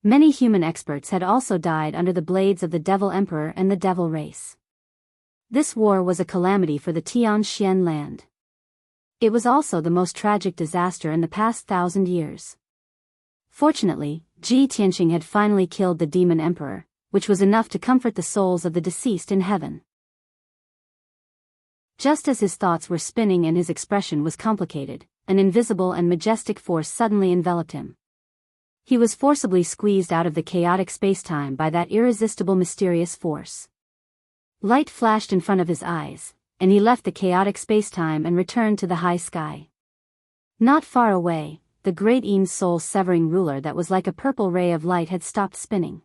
Many human experts had also died under the blades of the devil emperor and the devil race. This war was a calamity for the Tianxian land. It was also the most tragic disaster in the past 1,000 years. Fortunately, Ji Tianqing had finally killed the demon emperor, which was enough to comfort the souls of the deceased in heaven. Just as his thoughts were spinning and his expression was complicated, an invisible and majestic force suddenly enveloped him. He was forcibly squeezed out of the chaotic spacetime by that irresistible mysterious force. Light flashed in front of his eyes, and he left the chaotic spacetime and returned to the high sky. Not far away, the great Yin soul-severing ruler that was like a purple ray of light had stopped spinning.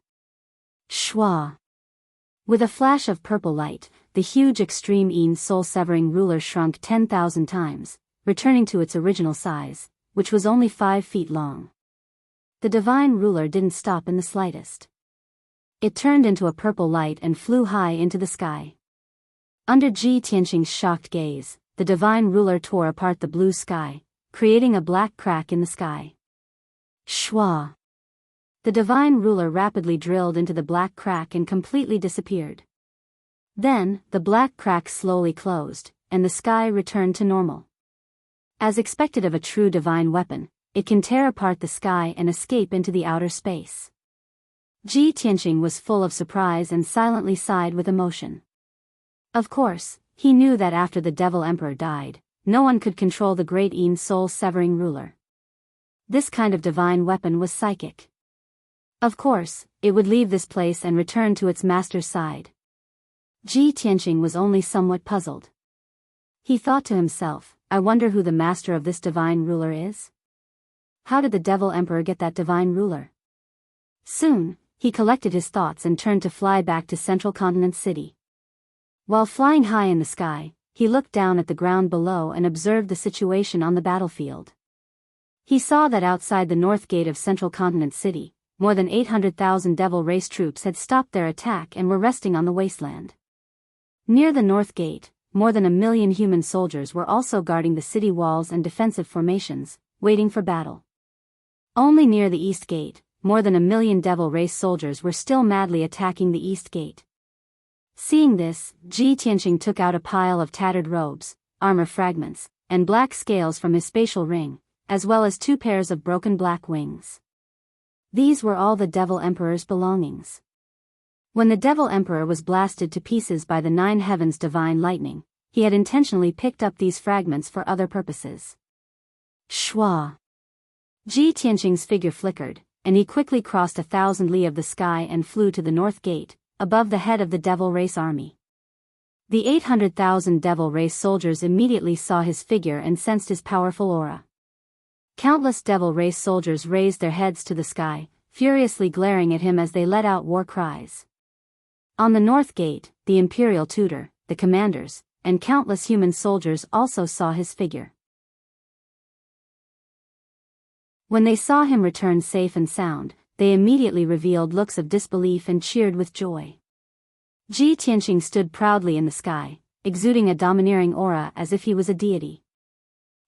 Shwa! With a flash of purple light, the huge extreme Yin soul-severing ruler shrunk 10,000 times, returning to its original size, which was only 5 feet long. The divine ruler didn't stop in the slightest. It turned into a purple light and flew high into the sky. Under Ji Tianqing's shocked gaze, the divine ruler tore apart the blue sky, creating a black crack in the sky. Shwa! The divine ruler rapidly drilled into the black crack and completely disappeared. Then, the black crack slowly closed, and the sky returned to normal. As expected of a true divine weapon, it can tear apart the sky and escape into the outer space. Ji Tianqing was full of surprise and silently sighed with emotion. Of course, he knew that after the devil emperor died, no one could control the great Yin soul-severing ruler. This kind of divine weapon was psychic. Of course, it would leave this place and return to its master's side. Ji Tianqing was only somewhat puzzled. He thought to himself, I wonder who the master of this divine ruler is? How did the devil emperor get that divine ruler? Soon, he collected his thoughts and turned to fly back to Central Continent City. While flying high in the sky, he looked down at the ground below and observed the situation on the battlefield. He saw that outside the north gate of Central Continent City, more than 800,000 devil race troops had stopped their attack and were resting on the wasteland. Near the north gate, more than 1 million human soldiers were also guarding the city walls and defensive formations, waiting for battle. Only near the east gate, more than 1 million devil race soldiers were still madly attacking the east gate. Seeing this, Ji Tianqing took out a pile of tattered robes, armor fragments, and black scales from his spatial ring, as well as 2 pairs of broken black wings. These were all the devil emperor's belongings. When the devil emperor was blasted to pieces by the 9 heavens' divine lightning, he had intentionally picked up these fragments for other purposes. Shwa! Ji Tianqing's figure flickered, and he quickly crossed 1,000 li of the sky and flew to the north gate, above the head of the devil race army. The 800,000 devil race soldiers immediately saw his figure and sensed his powerful aura. Countless devil race soldiers raised their heads to the sky, furiously glaring at him as they let out war cries. On the north gate, the imperial tutor, the commanders, and countless human soldiers also saw his figure. When they saw him return safe and sound, they immediately revealed looks of disbelief and cheered with joy. Ji Tianqing stood proudly in the sky, exuding a domineering aura as if he was a deity.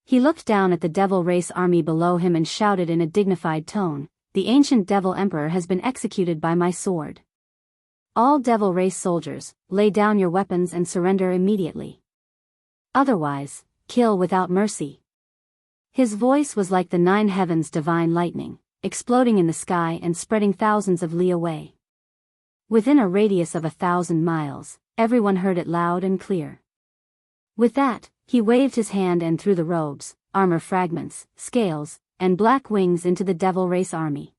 He looked down at the devil race army below him and shouted in a dignified tone, "The ancient devil emperor has been executed by my sword. All devil race soldiers, lay down your weapons and surrender immediately. Otherwise, kill without mercy." His voice was like the 9 heavens' divine lightning, exploding in the sky and spreading thousands of li away. Within a radius of 1,000 miles, everyone heard it loud and clear. With that, he waved his hand and threw the robes, armor fragments, scales, and black wings into the devil race army.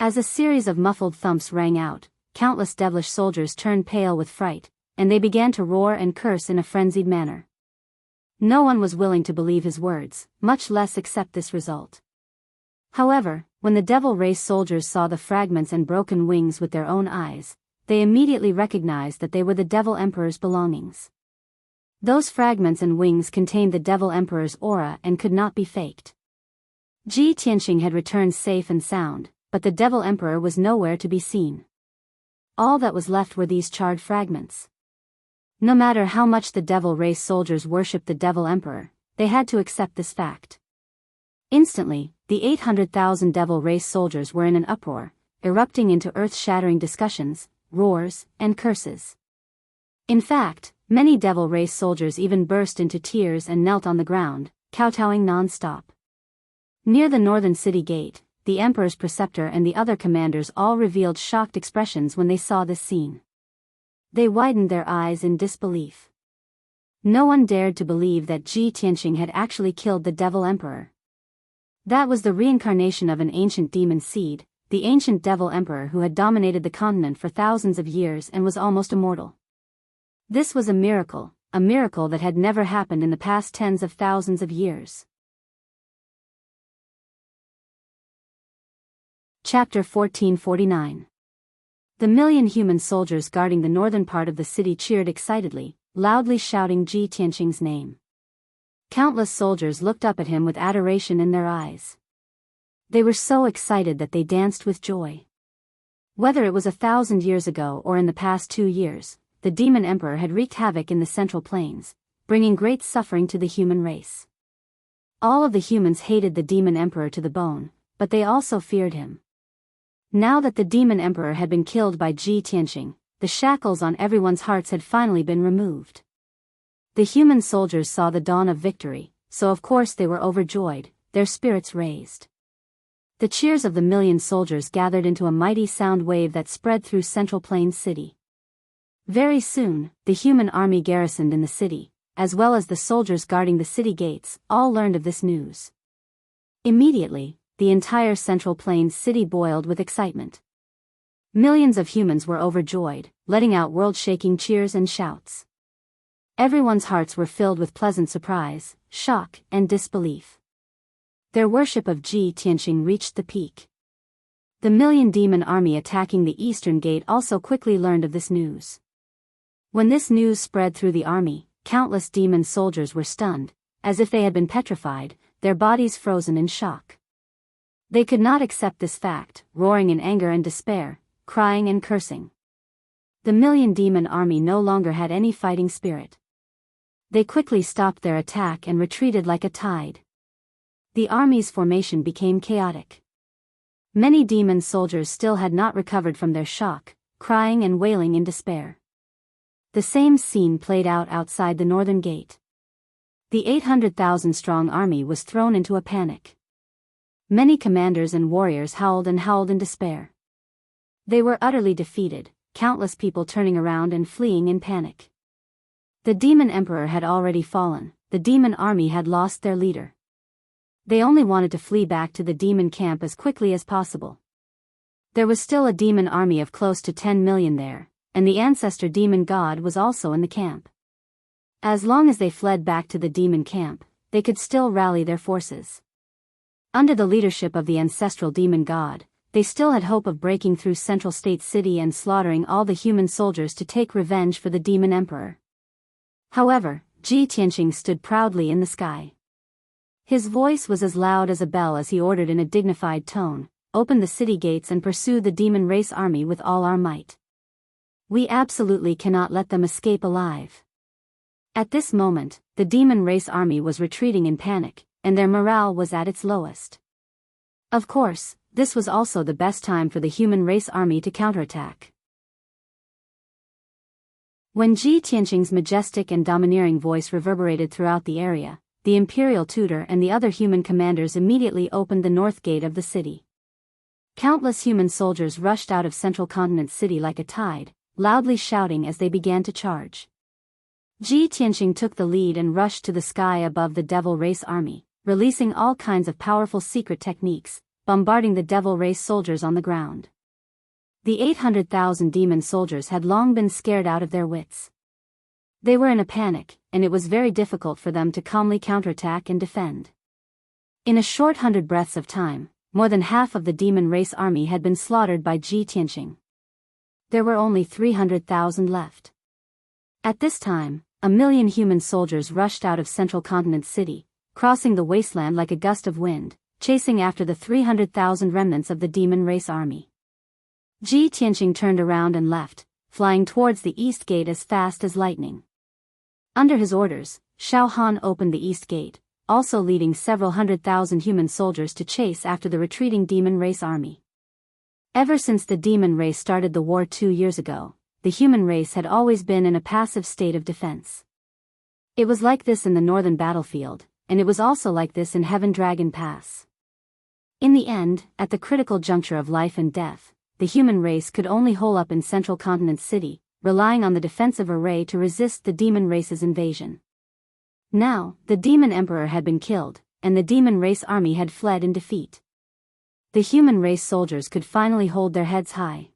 As a series of muffled thumps rang out, countless devilish soldiers turned pale with fright, and they began to roar and curse in a frenzied manner. No one was willing to believe his words, much less accept this result. However, when the devil race soldiers saw the fragments and broken wings with their own eyes, they immediately recognized that they were the Devil Emperor's belongings. Those fragments and wings contained the Devil Emperor's aura and could not be faked. Ji Tianxing had returned safe and sound, but the Devil Emperor was nowhere to be seen. All that was left were these charred fragments. No matter how much the devil race soldiers worshipped the Devil Emperor, they had to accept this fact. Instantly, the 800,000 devil race soldiers were in an uproar, erupting into earth-shattering discussions, roars, and curses. In fact, many devil race soldiers even burst into tears and knelt on the ground, kowtowing non-stop. Near the northern city gate, the Emperor's preceptor and the other commanders all revealed shocked expressions when they saw this scene. They widened their eyes in disbelief. No one dared to believe that Ji Tianxing had actually killed the Devil Emperor. That was the reincarnation of an ancient demon seed, the ancient Devil Emperor who had dominated the continent for thousands of years and was almost immortal. This was a miracle that had never happened in the past tens of thousands of years. Chapter 1449. The million human soldiers guarding the northern part of the city cheered excitedly, loudly shouting Ji Tianxing's name. Countless soldiers looked up at him with adoration in their eyes. They were so excited that they danced with joy. Whether it was 1,000 years ago or in the past 2 years, the Demon Emperor had wreaked havoc in the Central Plains, bringing great suffering to the human race. All of the humans hated the Demon Emperor to the bone, but they also feared him. Now that the Demon Emperor had been killed by Ji Tianxing, the shackles on everyone's hearts had finally been removed. The human soldiers saw the dawn of victory, so of course they were overjoyed, their spirits raised. The cheers of the million soldiers gathered into a mighty sound wave that spread through Central Plains City. Very soon, the human army garrisoned in the city, as well as the soldiers guarding the city gates, all learned of this news. Immediately, the entire Central Plains city boiled with excitement. Millions of humans were overjoyed, letting out world-shaking cheers and shouts. Everyone's hearts were filled with pleasant surprise, shock, and disbelief. Their worship of Ji Tianxing reached the peak. The million demon army attacking the eastern gate also quickly learned of this news. When this news spread through the army, countless demon soldiers were stunned, as if they had been petrified, their bodies frozen in shock. They could not accept this fact, roaring in anger and despair, crying and cursing. The million demon army no longer had any fighting spirit. They quickly stopped their attack and retreated like a tide. The army's formation became chaotic. Many demon soldiers still had not recovered from their shock, crying and wailing in despair. The same scene played out outside the northern gate. The 800,000-strong army was thrown into a panic. Many commanders and warriors howled in despair. They were utterly defeated, countless people turning around and fleeing in panic. The Demon Emperor had already fallen, the demon army had lost their leader. They only wanted to flee back to the demon camp as quickly as possible. There was still a demon army of close to 10 million there, and the ancestor demon god was also in the camp. As long as they fled back to the demon camp, they could still rally their forces. Under the leadership of the ancestral demon god, they still had hope of breaking through Central State City and slaughtering all the human soldiers to take revenge for the Demon Emperor. However, Ji Tianxing stood proudly in the sky. His voice was as loud as a bell as he ordered in a dignified tone, "Open the city gates and pursue the demon race army with all our might. We absolutely cannot let them escape alive." At this moment, the demon race army was retreating in panic, and their morale was at its lowest. Of course, this was also the best time for the human race army to counterattack. When Ji Tianxing's majestic and domineering voice reverberated throughout the area, the imperial tutor and the other human commanders immediately opened the north gate of the city. Countless human soldiers rushed out of Central Continent City like a tide, loudly shouting as they began to charge. Ji Tianxing took the lead and rushed to the sky above the devil race army, releasing all kinds of powerful secret techniques, bombarding the devil race soldiers on the ground. The 800,000 demon soldiers had long been scared out of their wits. They were in a panic, and it was very difficult for them to calmly counterattack and defend. In a short 100 breaths of time, more than half of the demon race army had been slaughtered by Ji Tianqing. There were only 300,000 left. At this time, 1,000,000 human soldiers rushed out of Central Continent City, crossing the wasteland like a gust of wind, chasing after the 300,000 remnants of the demon race army. Ji Tianqing turned around and left, flying towards the east gate as fast as lightning. Under his orders, Xiao Han opened the east gate, also leading several 100,000 human soldiers to chase after the retreating demon race army. Ever since the demon race started the war 2 years ago, the human race had always been in a passive state of defense. It was like this in the northern battlefield, and it was also like this in Heaven Dragon Pass. In the end, at the critical juncture of life and death, the human race could only hole up in Central Continent City, relying on the defensive array to resist the demon race's invasion. Now, the demon emperor had been killed, and the demon race army had fled in defeat. The human race soldiers could finally hold their heads high.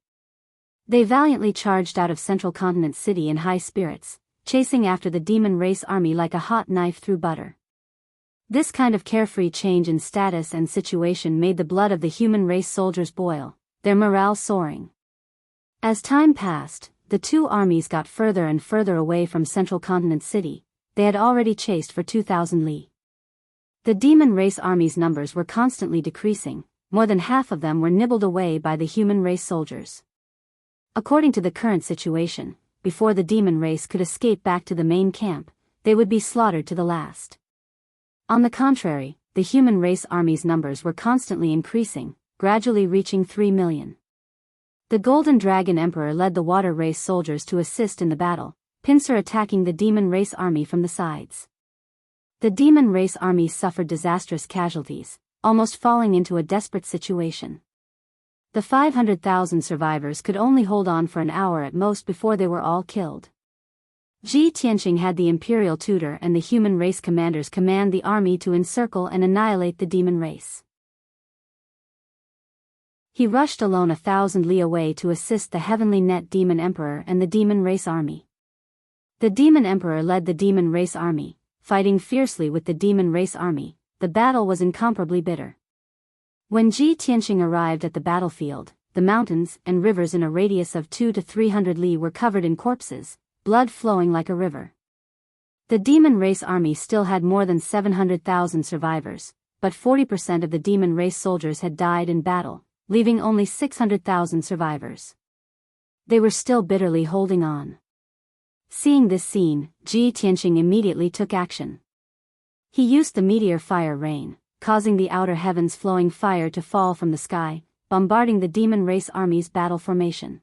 They valiantly charged out of Central Continent City in high spirits, chasing after the demon race army like a hot knife through butter. This kind of carefree change in status and situation made the blood of the human race soldiers boil, their morale soaring. As time passed, the two armies got further and further away from Central Continent City. They had already chased for 2,000 li. The demon race army's numbers were constantly decreasing, more than half of them were nibbled away by the human race soldiers. According to the current situation, before the demon race could escape back to the main camp, they would be slaughtered to the last. On the contrary, the human race army's numbers were constantly increasing, gradually reaching 3 million. The Golden Dragon Emperor led the water race soldiers to assist in the battle, pincer attacking the demon race army from the sides. The demon race army suffered disastrous casualties, almost falling into a desperate situation. The 500,000 survivors could only hold on for an hour at most before they were all killed. Ji Tianqing had the imperial tutor and the human race commanders command the army to encircle and annihilate the demon race. He rushed alone 1,000 li away to assist the heavenly net demon emperor and the demon race army. The demon emperor led the demon race army, fighting fiercely with the demon race army. The battle was incomparably bitter. When Ji Tianqing arrived at the battlefield, the mountains and rivers in a radius of 200 to 300 li were covered in corpses, blood flowing like a river. The demon race army still had more than 700,000 survivors, but 40% of the demon race soldiers had died in battle, leaving only 600,000 survivors. They were still bitterly holding on. Seeing this scene, Ji Tianqing immediately took action. He used the meteor fire rain, causing the outer heavens flowing fire to fall from the sky, bombarding the demon race army's battle formation.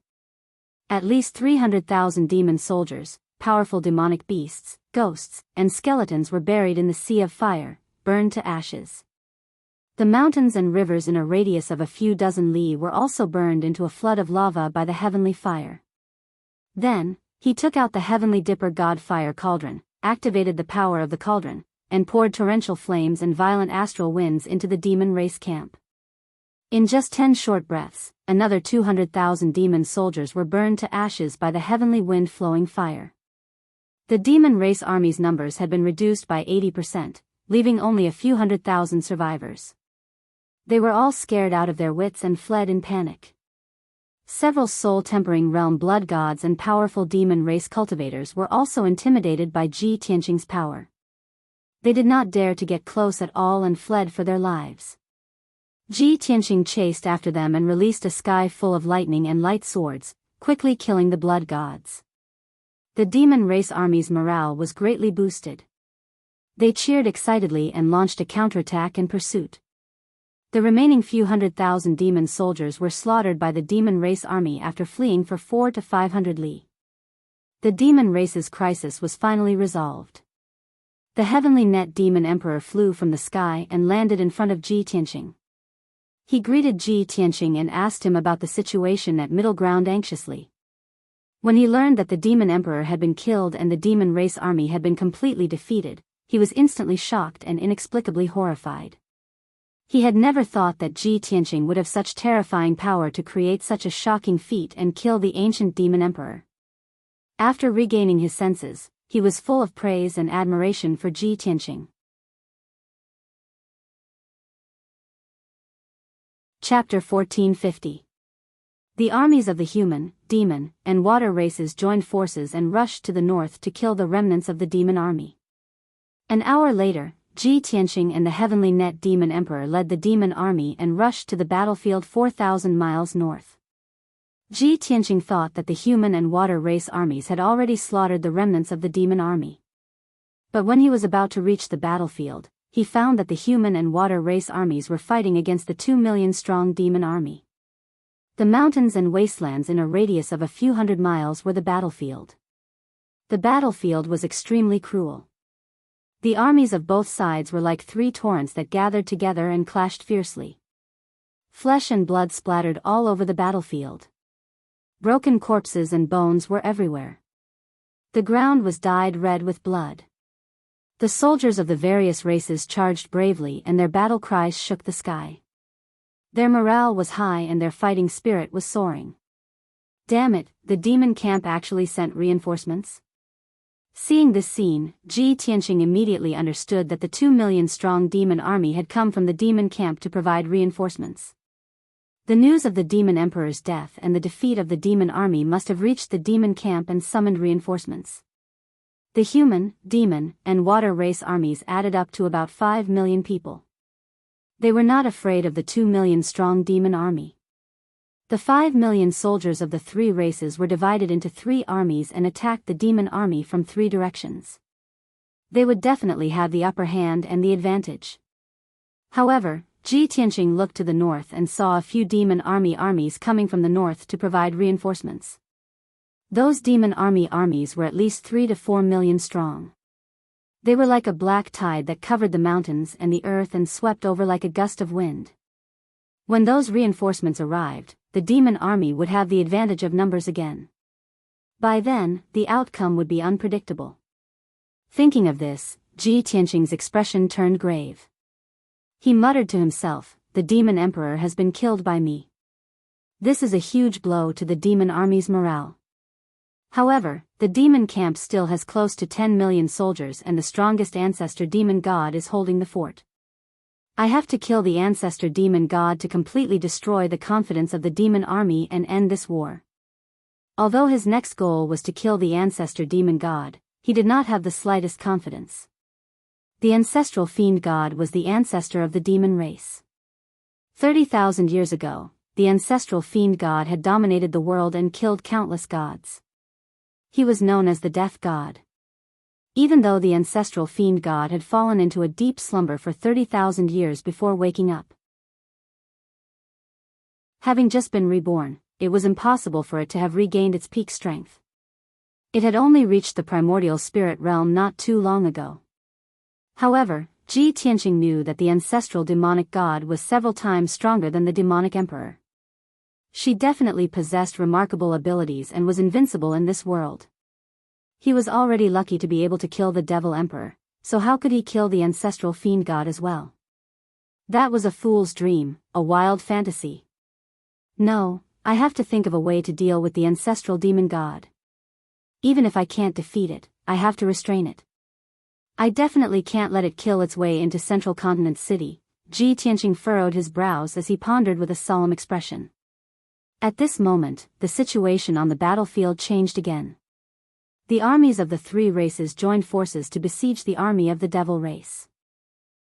At least 300,000 demon soldiers, powerful demonic beasts, ghosts, and skeletons were buried in the sea of fire, burned to ashes. The mountains and rivers in a radius of a few dozen li were also burned into a flood of lava by the heavenly fire. Then, he took out the heavenly dipper god fire cauldron, activated the power of the cauldron, and poured torrential flames and violent astral winds into the demon race camp. In just 10 short breaths, another 200,000 demon soldiers were burned to ashes by the heavenly wind-flowing fire. The demon race army's numbers had been reduced by 80%, leaving only a few 100,000 survivors. They were all scared out of their wits and fled in panic. Several soul-tempering realm blood gods and powerful demon race cultivators were also intimidated by Ji Tianqing's power. They did not dare to get close at all and fled for their lives. Ji Tianqing chased after them and released a sky full of lightning and light swords, quickly killing the blood gods. The demon race army's morale was greatly boosted. They cheered excitedly and launched a counterattack and pursuit. The remaining few 100,000 demon soldiers were slaughtered by the demon race army after fleeing for 400 to 500 li. The demon race's crisis was finally resolved. The heavenly net demon emperor flew from the sky and landed in front of Ji Tianqing. He greeted Ji Tianqing and asked him about the situation at middle ground anxiously. When he learned that the demon emperor had been killed and the demon race army had been completely defeated, he was instantly shocked and inexplicably horrified. He had never thought that Ji Tianqing would have such terrifying power to create such a shocking feat and kill the ancient demon emperor. After regaining his senses, he was full of praise and admiration for Ji Tianqing. Chapter 1450. The armies of the human, demon, and water races joined forces and rushed to the north to kill the remnants of the demon army. An hour later, Ji Tianqing and the heavenly net demon emperor led the demon army and rushed to the battlefield 4,000 miles north. Ji Tianqing thought that the human and water race armies had already slaughtered the remnants of the demon army. But when he was about to reach the battlefield, he found that the human and water race armies were fighting against the 2 million strong demon army. The mountains and wastelands in a radius of a few hundred miles were the battlefield. The battlefield was extremely cruel. The armies of both sides were like three torrents that gathered together and clashed fiercely. Flesh and blood splattered all over the battlefield. Broken corpses and bones were everywhere. The ground was dyed red with blood. The soldiers of the various races charged bravely and their battle cries shook the sky. Their morale was high and their fighting spirit was soaring. Damn it, the demon camp actually sent reinforcements? Seeing this scene, Ji Tianqing immediately understood that the 2 million strong demon army had come from the demon camp to provide reinforcements. The news of the demon emperor's death and the defeat of the demon army must have reached the demon camp and summoned reinforcements. The human, demon, and water race armies added up to about 5 million people. They were not afraid of the 2 million strong demon army. The 5 million soldiers of the three races were divided into 3 armies and attacked the demon army from 3 directions. They would definitely have the upper hand and the advantage. However, Ji Tianqing looked to the north and saw a few demon armies coming from the north to provide reinforcements. Those demon armies were at least 3 to 4 million strong. They were like a black tide that covered the mountains and the earth and swept over like a gust of wind. When those reinforcements arrived, the demon army would have the advantage of numbers again. By then, the outcome would be unpredictable. Thinking of this, Ji Tianqing's expression turned grave. He muttered to himself, "The demon emperor has been killed by me. This is a huge blow to the demon army's morale." However, the demon camp still has close to 10 million soldiers and the strongest ancestor demon god is holding the fort. I have to kill the ancestor demon god to completely destroy the confidence of the demon army and end this war. Although his next goal was to kill the ancestor demon god, he did not have the slightest confidence. The ancestral fiend god was the ancestor of the demon race. 30,000 years ago, the ancestral fiend god had dominated the world and killed countless gods. He was known as the death god. Even though the ancestral fiend god had fallen into a deep slumber for 30,000 years before waking up. Having just been reborn, it was impossible for it to have regained its peak strength. It had only reached the primordial spirit realm not too long ago. However, Ji Tianqing knew that the ancestral demonic god was several times stronger than the demonic emperor. She definitely possessed remarkable abilities and was invincible in this world. He was already lucky to be able to kill the devil emperor, so how could he kill the ancestral fiend god as well? That was a fool's dream, a wild fantasy. No, I have to think of a way to deal with the ancestral demon god. Even if I can't defeat it, I have to restrain it. I definitely can't let it kill its way into Central Continent City. Ji Tianqing furrowed his brows as he pondered with a solemn expression. At this moment, the situation on the battlefield changed again. The armies of the three races joined forces to besiege the army of the devil race.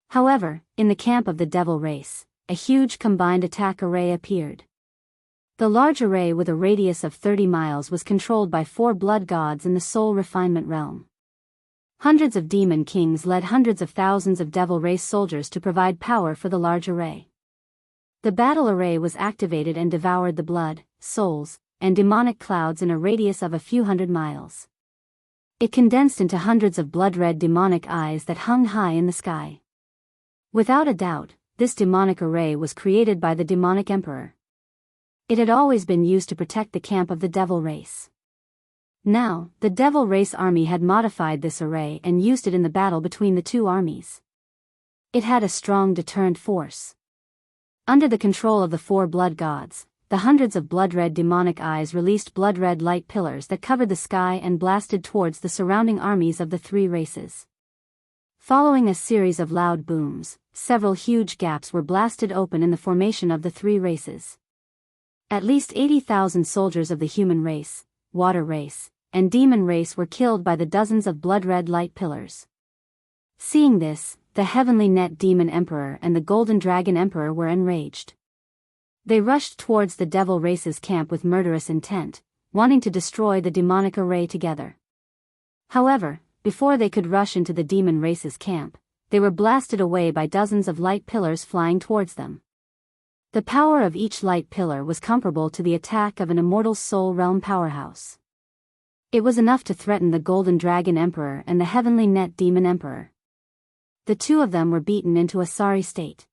However, in the camp of the devil race, a huge combined attack array appeared. The large array with a radius of 30 miles was controlled by 4 blood gods in the soul refinement realm. Hundreds of demon kings led hundreds of thousands of devil race soldiers to provide power for the large array. The battle array was activated and devoured the blood, souls, and demonic clouds in a radius of a few hundred miles. It condensed into hundreds of blood-red demonic eyes that hung high in the sky. Without a doubt, this demonic array was created by the demonic emperor. It had always been used to protect the camp of the devil race. Now, the Devil Race army had modified this array and used it in the battle between the two armies. It had a strong deterrent force. Under the control of the four blood gods, the hundreds of blood-red demonic eyes released blood-red light pillars that covered the sky and blasted towards the surrounding armies of the three races. Following a series of loud booms, several huge gaps were blasted open in the formation of the three races. At least 80,000 soldiers of the human race, water race, and demon race were killed by the dozens of blood-red light pillars. Seeing this, the Heavenly Net Demon Emperor and the Golden Dragon Emperor were enraged. They rushed towards the Devil Race's camp with murderous intent, wanting to destroy the demonic array together. However, before they could rush into the Demon Race's camp, they were blasted away by dozens of light pillars flying towards them. The power of each light pillar was comparable to the attack of an immortal soul realm powerhouse. It was enough to threaten the Golden Dragon Emperor and the Heavenly Net Demon Emperor. The two of them were beaten into a sorry state.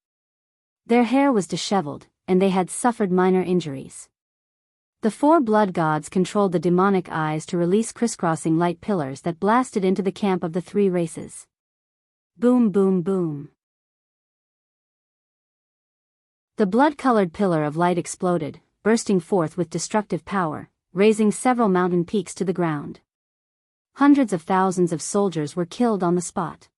Their hair was disheveled, and they had suffered minor injuries. The four blood gods controlled the demonic eyes to release crisscrossing light pillars that blasted into the camp of the three races. Boom, boom, boom. The blood-colored pillar of light exploded, bursting forth with destructive power, raising several mountain peaks to the ground. Hundreds of thousands of soldiers were killed on the spot.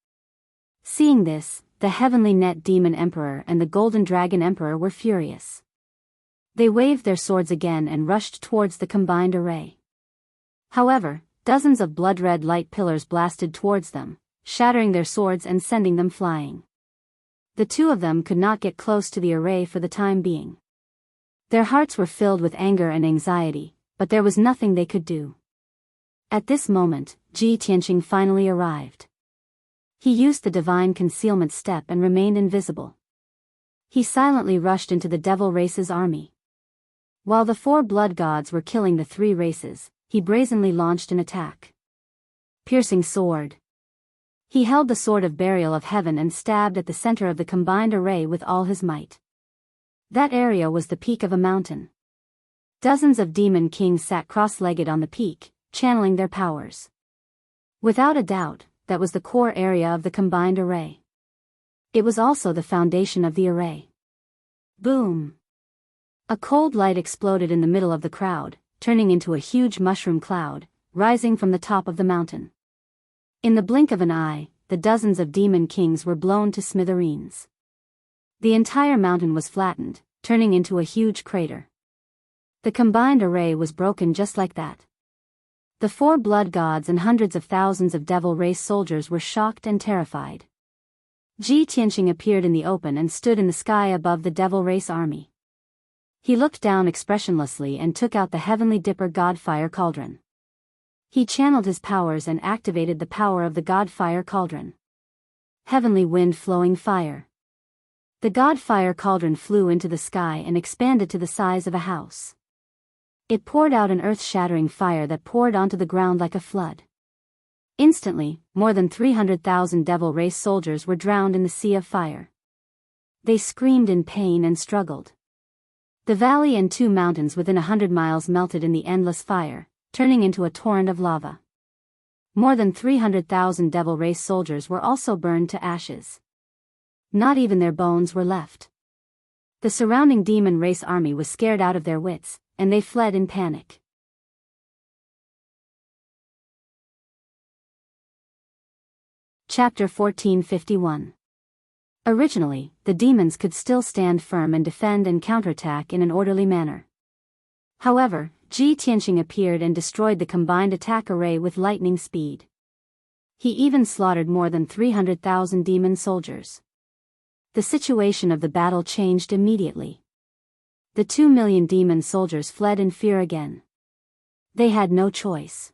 Seeing this, the Heavenly Net Demon Emperor and the Golden Dragon Emperor were furious. They waved their swords again and rushed towards the combined array. However, dozens of blood-red light pillars blasted towards them, shattering their swords and sending them flying. The two of them could not get close to the array for the time being. Their hearts were filled with anger and anxiety, but there was nothing they could do. At this moment, Ji Tianqing finally arrived. He used the divine concealment step and remained invisible. He silently rushed into the Devil Race's army. While the four blood gods were killing the three races, he brazenly launched an attack. Piercing sword. He held the sword of burial of heaven and stabbed at the center of the combined array with all his might. That area was the peak of a mountain. Dozens of demon kings sat cross-legged on the peak, channeling their powers. Without a doubt, that was the core area of the combined array. It was also the foundation of the array. Boom! A cold light exploded in the middle of the crowd, turning into a huge mushroom cloud, rising from the top of the mountain. In the blink of an eye, the dozens of demon kings were blown to smithereens. The entire mountain was flattened, turning into a huge crater. The combined array was broken just like that. The four blood gods and hundreds of thousands of Devil Race soldiers were shocked and terrified. Ji Tianqing appeared in the open and stood in the sky above the Devil Race army. He looked down expressionlessly and took out the Heavenly Dipper God Fire Cauldron. He channeled his powers and activated the power of the God Fire Cauldron. Heavenly Wind Flowing Fire. The God Fire Cauldron flew into the sky and expanded to the size of a house. It poured out an earth-shattering fire that poured onto the ground like a flood. Instantly, more than 300,000 Devil Race soldiers were drowned in the sea of fire. They screamed in pain and struggled. The valley and 2 mountains within 100 miles melted in the endless fire, turning into a torrent of lava. More than 300,000 Devil Race soldiers were also burned to ashes. Not even their bones were left. The surrounding Demon Race army was scared out of their wits, and they fled in panic. Chapter 1451. Originally, the demons could still stand firm and defend and counterattack in an orderly manner. However, Ji Tianqing appeared and destroyed the combined attack array with lightning speed. He even slaughtered more than 300,000 demon soldiers. The situation of the battle changed immediately. The 2 million demon soldiers fled in fear again. They had no choice.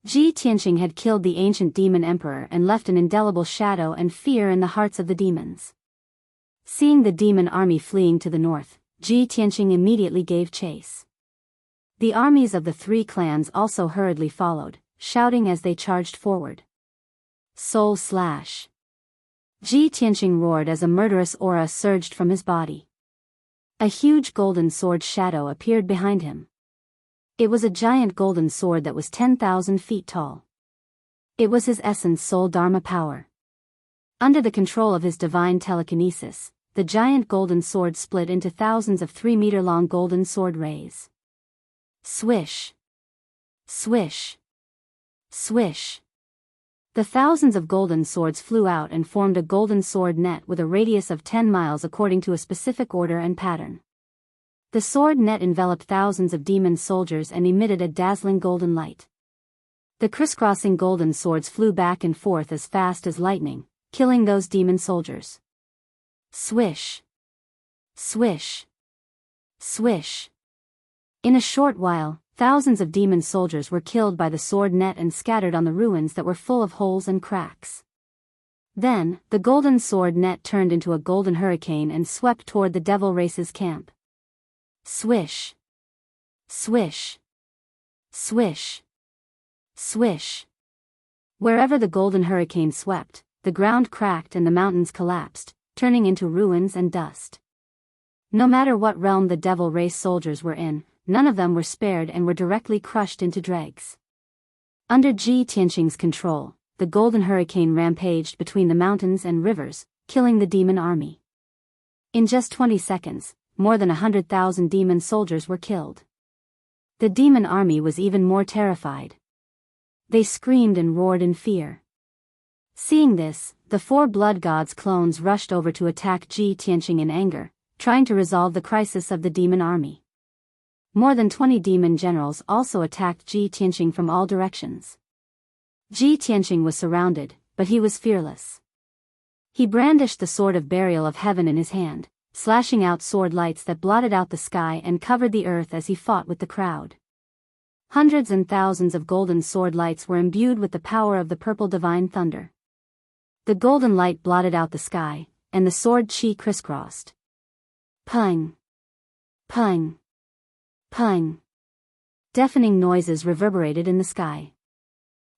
Ji Tianqing had killed the ancient demon emperor and left an indelible shadow and fear in the hearts of the demons. Seeing the demon army fleeing to the north, Ji Tianqing immediately gave chase. The armies of the 3 clans also hurriedly followed, shouting as they charged forward. Soul Slash! Ji Tianqing roared as a murderous aura surged from his body. A huge golden sword shadow appeared behind him. It was a giant golden sword that was 10,000 feet tall. It was his essence soul Dharma power. Under the control of his divine telekinesis, the giant golden sword split into thousands of 3-meter-long golden sword rays. Swish. Swish. Swish. The thousands of golden swords flew out and formed a golden sword net with a radius of 10 miles according to a specific order and pattern. The sword net enveloped thousands of demon soldiers and emitted a dazzling golden light. The crisscrossing golden swords flew back and forth as fast as lightning, killing those demon soldiers. Swish. Swish. Swish. In a short while, thousands of demon soldiers were killed by the sword net and scattered on the ruins that were full of holes and cracks. Then, the golden sword net turned into a golden hurricane and swept toward the devil race's camp. Swish. Swish. Swish. Swish. Wherever the golden hurricane swept, the ground cracked and the mountains collapsed, turning into ruins and dust. No matter what realm the devil race soldiers were in, none of them were spared and were directly crushed into dregs. Under Ji Tianqing's control, the golden hurricane rampaged between the mountains and rivers, killing the demon army. In just 20 seconds, more than 100,000 demon soldiers were killed. The demon army was even more terrified. They screamed and roared in fear. Seeing this, the 4 blood gods clones rushed over to attack Ji Tianqing in anger, trying to resolve the crisis of the demon army. More than 20 demon generals also attacked Ji Tianqing from all directions. Ji Tianqing was surrounded, but he was fearless. He brandished the sword of burial of heaven in his hand, slashing out sword lights that blotted out the sky and covered the earth as he fought with the crowd. Hundreds and thousands of golden sword lights were imbued with the power of the purple divine thunder. The golden light blotted out the sky, and the sword chi crisscrossed. Pung! Pung! Pung! Deafening noises reverberated in the sky.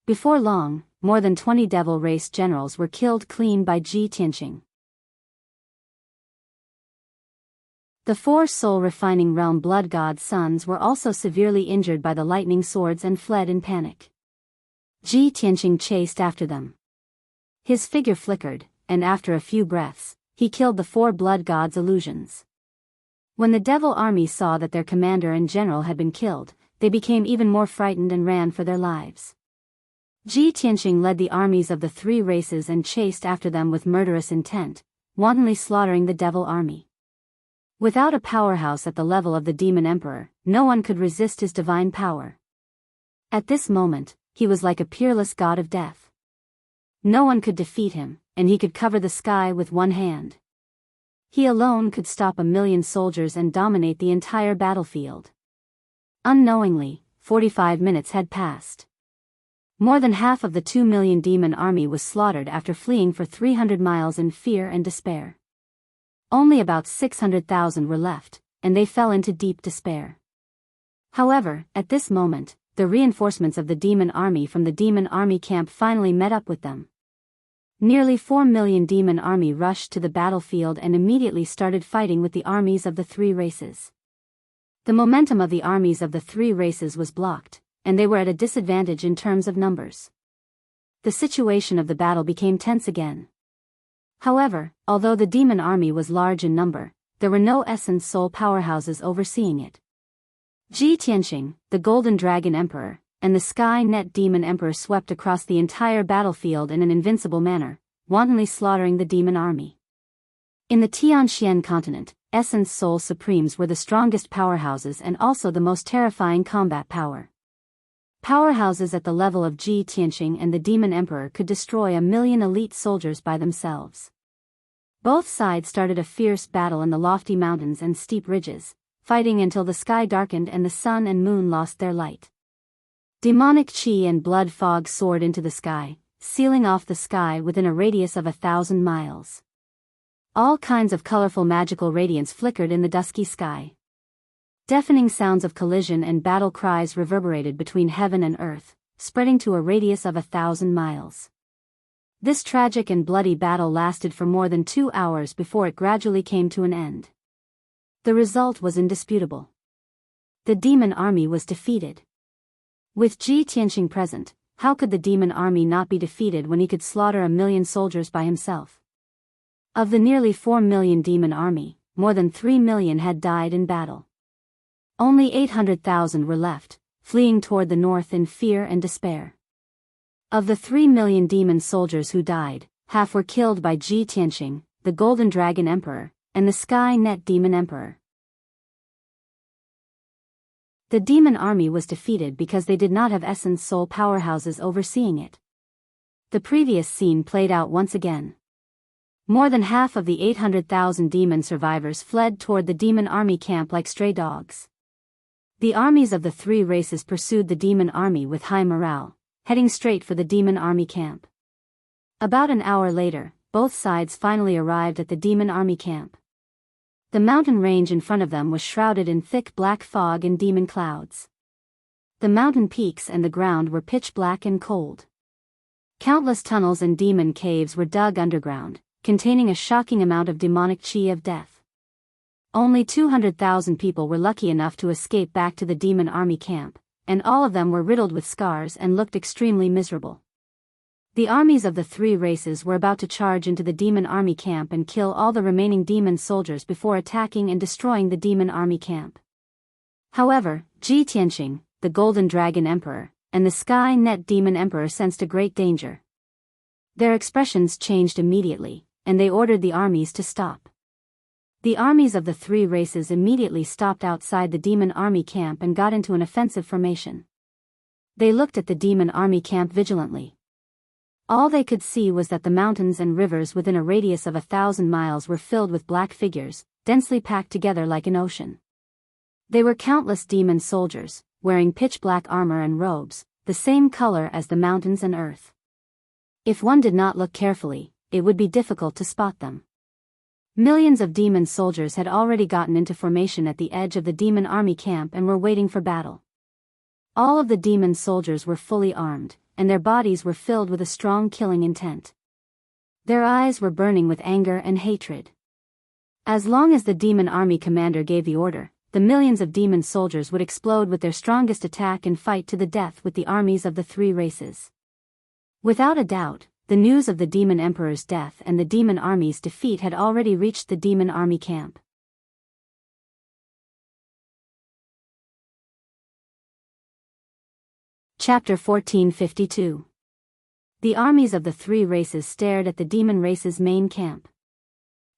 Before long, more than 20 devil race generals were killed clean by Ji Tianqing. The 4 soul-refining realm blood god sons were also severely injured by the lightning swords and fled in panic. Ji Tianqing chased after them. His figure flickered, and after a few breaths, he killed the 4 blood gods' illusions. When the devil army saw that their commander and general had been killed, they became even more frightened and ran for their lives. Ji Tianqing led the armies of the 3 races and chased after them with murderous intent, wantonly slaughtering the devil army. Without a powerhouse at the level of the demon emperor, no one could resist his divine power. At this moment, he was like a peerless god of death. No one could defeat him, and he could cover the sky with one hand. He alone could stop 1,000,000 soldiers and dominate the entire battlefield. Unknowingly, 45 minutes had passed. More than half of the 2 million demon army was slaughtered after fleeing for 300 miles in fear and despair. Only about 600,000 were left, and they fell into deep despair. However, at this moment, the reinforcements of the demon army from the demon army camp finally met up with them. Nearly 4 million demon army rushed to the battlefield and immediately started fighting with the armies of the 3 races. The momentum of the armies of the 3 races was blocked, and they were at a disadvantage in terms of numbers. The situation of the battle became tense again. However, although the demon army was large in number, there were no essence soul powerhouses overseeing it. Ji Tianqing, the Golden Dragon Emperor, and the Sky Net Demon Emperor swept across the entire battlefield in an invincible manner, wantonly slaughtering the demon army. In the Tianxian continent, Essence Soul Supremes were the strongest powerhouses and also the most terrifying combat power. Powerhouses at the level of Ji Tianqing and the Demon Emperor could destroy 1,000,000 elite soldiers by themselves. Both sides started a fierce battle in the lofty mountains and steep ridges, fighting until the sky darkened and the sun and moon lost their light. Demonic chi and blood fog soared into the sky, sealing off the sky within a radius of 1,000 miles. All kinds of colorful magical radiance flickered in the dusky sky. Deafening sounds of collision and battle cries reverberated between heaven and earth, spreading to a radius of 1,000 miles. This tragic and bloody battle lasted for more than 2 hours before it gradually came to an end. The result was indisputable. The demon army was defeated. With Ji Tianqing present, how could the demon army not be defeated when he could slaughter 1,000,000 soldiers by himself? Of the nearly 4 million demon army, more than 3 million had died in battle. Only 800,000 were left, fleeing toward the north in fear and despair. Of the 3 million demon soldiers who died, half were killed by Ji Tianqing, the Golden Dragon Emperor, and the Sky Net Demon Emperor. The demon army was defeated because they did not have essence soul powerhouses overseeing it. The previous scene played out once again. More than half of the 800,000 demon survivors fled toward the demon army camp like stray dogs. The armies of the three races pursued the demon army with high morale, heading straight for the demon army camp. About an hour later, both sides finally arrived at the demon army camp. The mountain range in front of them was shrouded in thick black fog and demon clouds. The mountain peaks and the ground were pitch black and cold. Countless tunnels and demon caves were dug underground, containing a shocking amount of demonic chi of death. Only 200,000 people were lucky enough to escape back to the demon army camp, and all of them were riddled with scars and looked extremely miserable. The armies of the three races were about to charge into the demon army camp and kill all the remaining demon soldiers before attacking and destroying the demon army camp. However, Ji Tianqing, the Golden Dragon Emperor, and the Sky Net Demon Emperor sensed a great danger. Their expressions changed immediately, and they ordered the armies to stop. The armies of the three races immediately stopped outside the demon army camp and got into an offensive formation. They looked at the demon army camp vigilantly. All they could see was that the mountains and rivers within a radius of 1,000 miles were filled with black figures, densely packed together like an ocean. They were countless demon soldiers, wearing pitch-black armor and robes, the same color as the mountains and earth. If one did not look carefully, it would be difficult to spot them. Millions of demon soldiers had already gotten into formation at the edge of the demon army camp and were waiting for battle. All of the demon soldiers were fully armed, and their bodies were filled with a strong killing intent. Their eyes were burning with anger and hatred. As long as the demon army commander gave the order, the millions of demon soldiers would explode with their strongest attack and fight to the death with the armies of the three races. Without a doubt, the news of the demon emperor's death and the demon army's defeat had already reached the demon army camp. Chapter 1452. The armies of the three races stared at the demon race's main camp.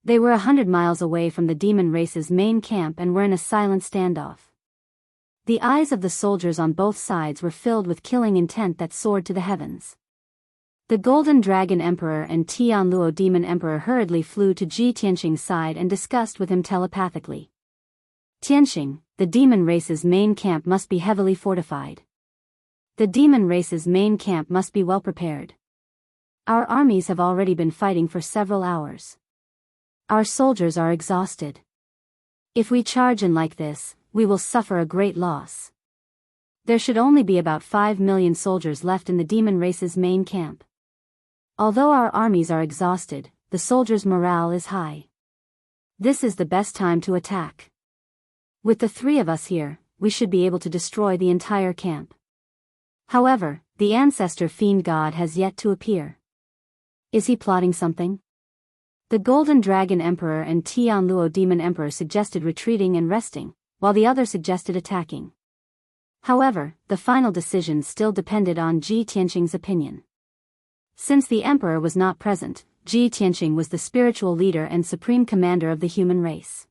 They were 100 miles away from the demon race's main camp and were in a silent standoff. The eyes of the soldiers on both sides were filled with killing intent that soared to the heavens. The Golden Dragon Emperor and Tianluo Demon Emperor hurriedly flew to Ji Tianqing's side and discussed with him telepathically. Tianqing, the demon race's main camp must be heavily fortified. The demon race's main camp must be well prepared. Our armies have already been fighting for several hours. Our soldiers are exhausted. If we charge in like this, we will suffer a great loss. There should only be about 5 million soldiers left in the demon race's main camp. Although our armies are exhausted, the soldiers' morale is high. This is the best time to attack. With the three of us here, we should be able to destroy the entire camp. However, the ancestor fiend god has yet to appear. Is he plotting something? The Golden Dragon Emperor and Tianluo Demon Emperor suggested retreating and resting, while the other suggested attacking. However, the final decision still depended on Ji Tianqing's opinion. Since the emperor was not present, Ji Tianqing was the spiritual leader and supreme commander of the human race.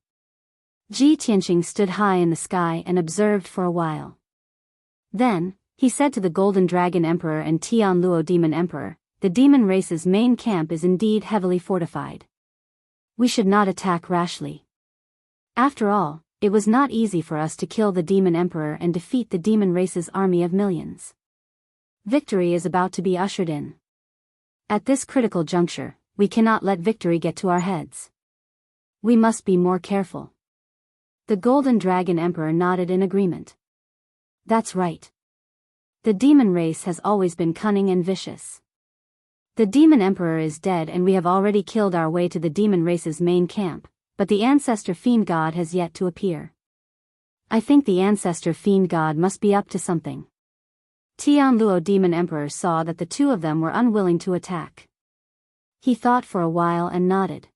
Ji Tianqing stood high in the sky and observed for a while. Then, he said to the Golden Dragon Emperor and Tianluo Demon Emperor, "The demon race's main camp is indeed heavily fortified. We should not attack rashly. After all, it was not easy for us to kill the demon emperor and defeat the demon race's army of millions. Victory is about to be ushered in. At this critical juncture, we cannot let victory get to our heads. We must be more careful." The Golden Dragon Emperor nodded in agreement. That's right. The demon race has always been cunning and vicious. The demon emperor is dead and we have already killed our way to the demon race's main camp, but the ancestor fiend god has yet to appear. I think the ancestor fiend god must be up to something. Tianluo Demon Emperor saw that the two of them were unwilling to attack. He thought for a while and nodded.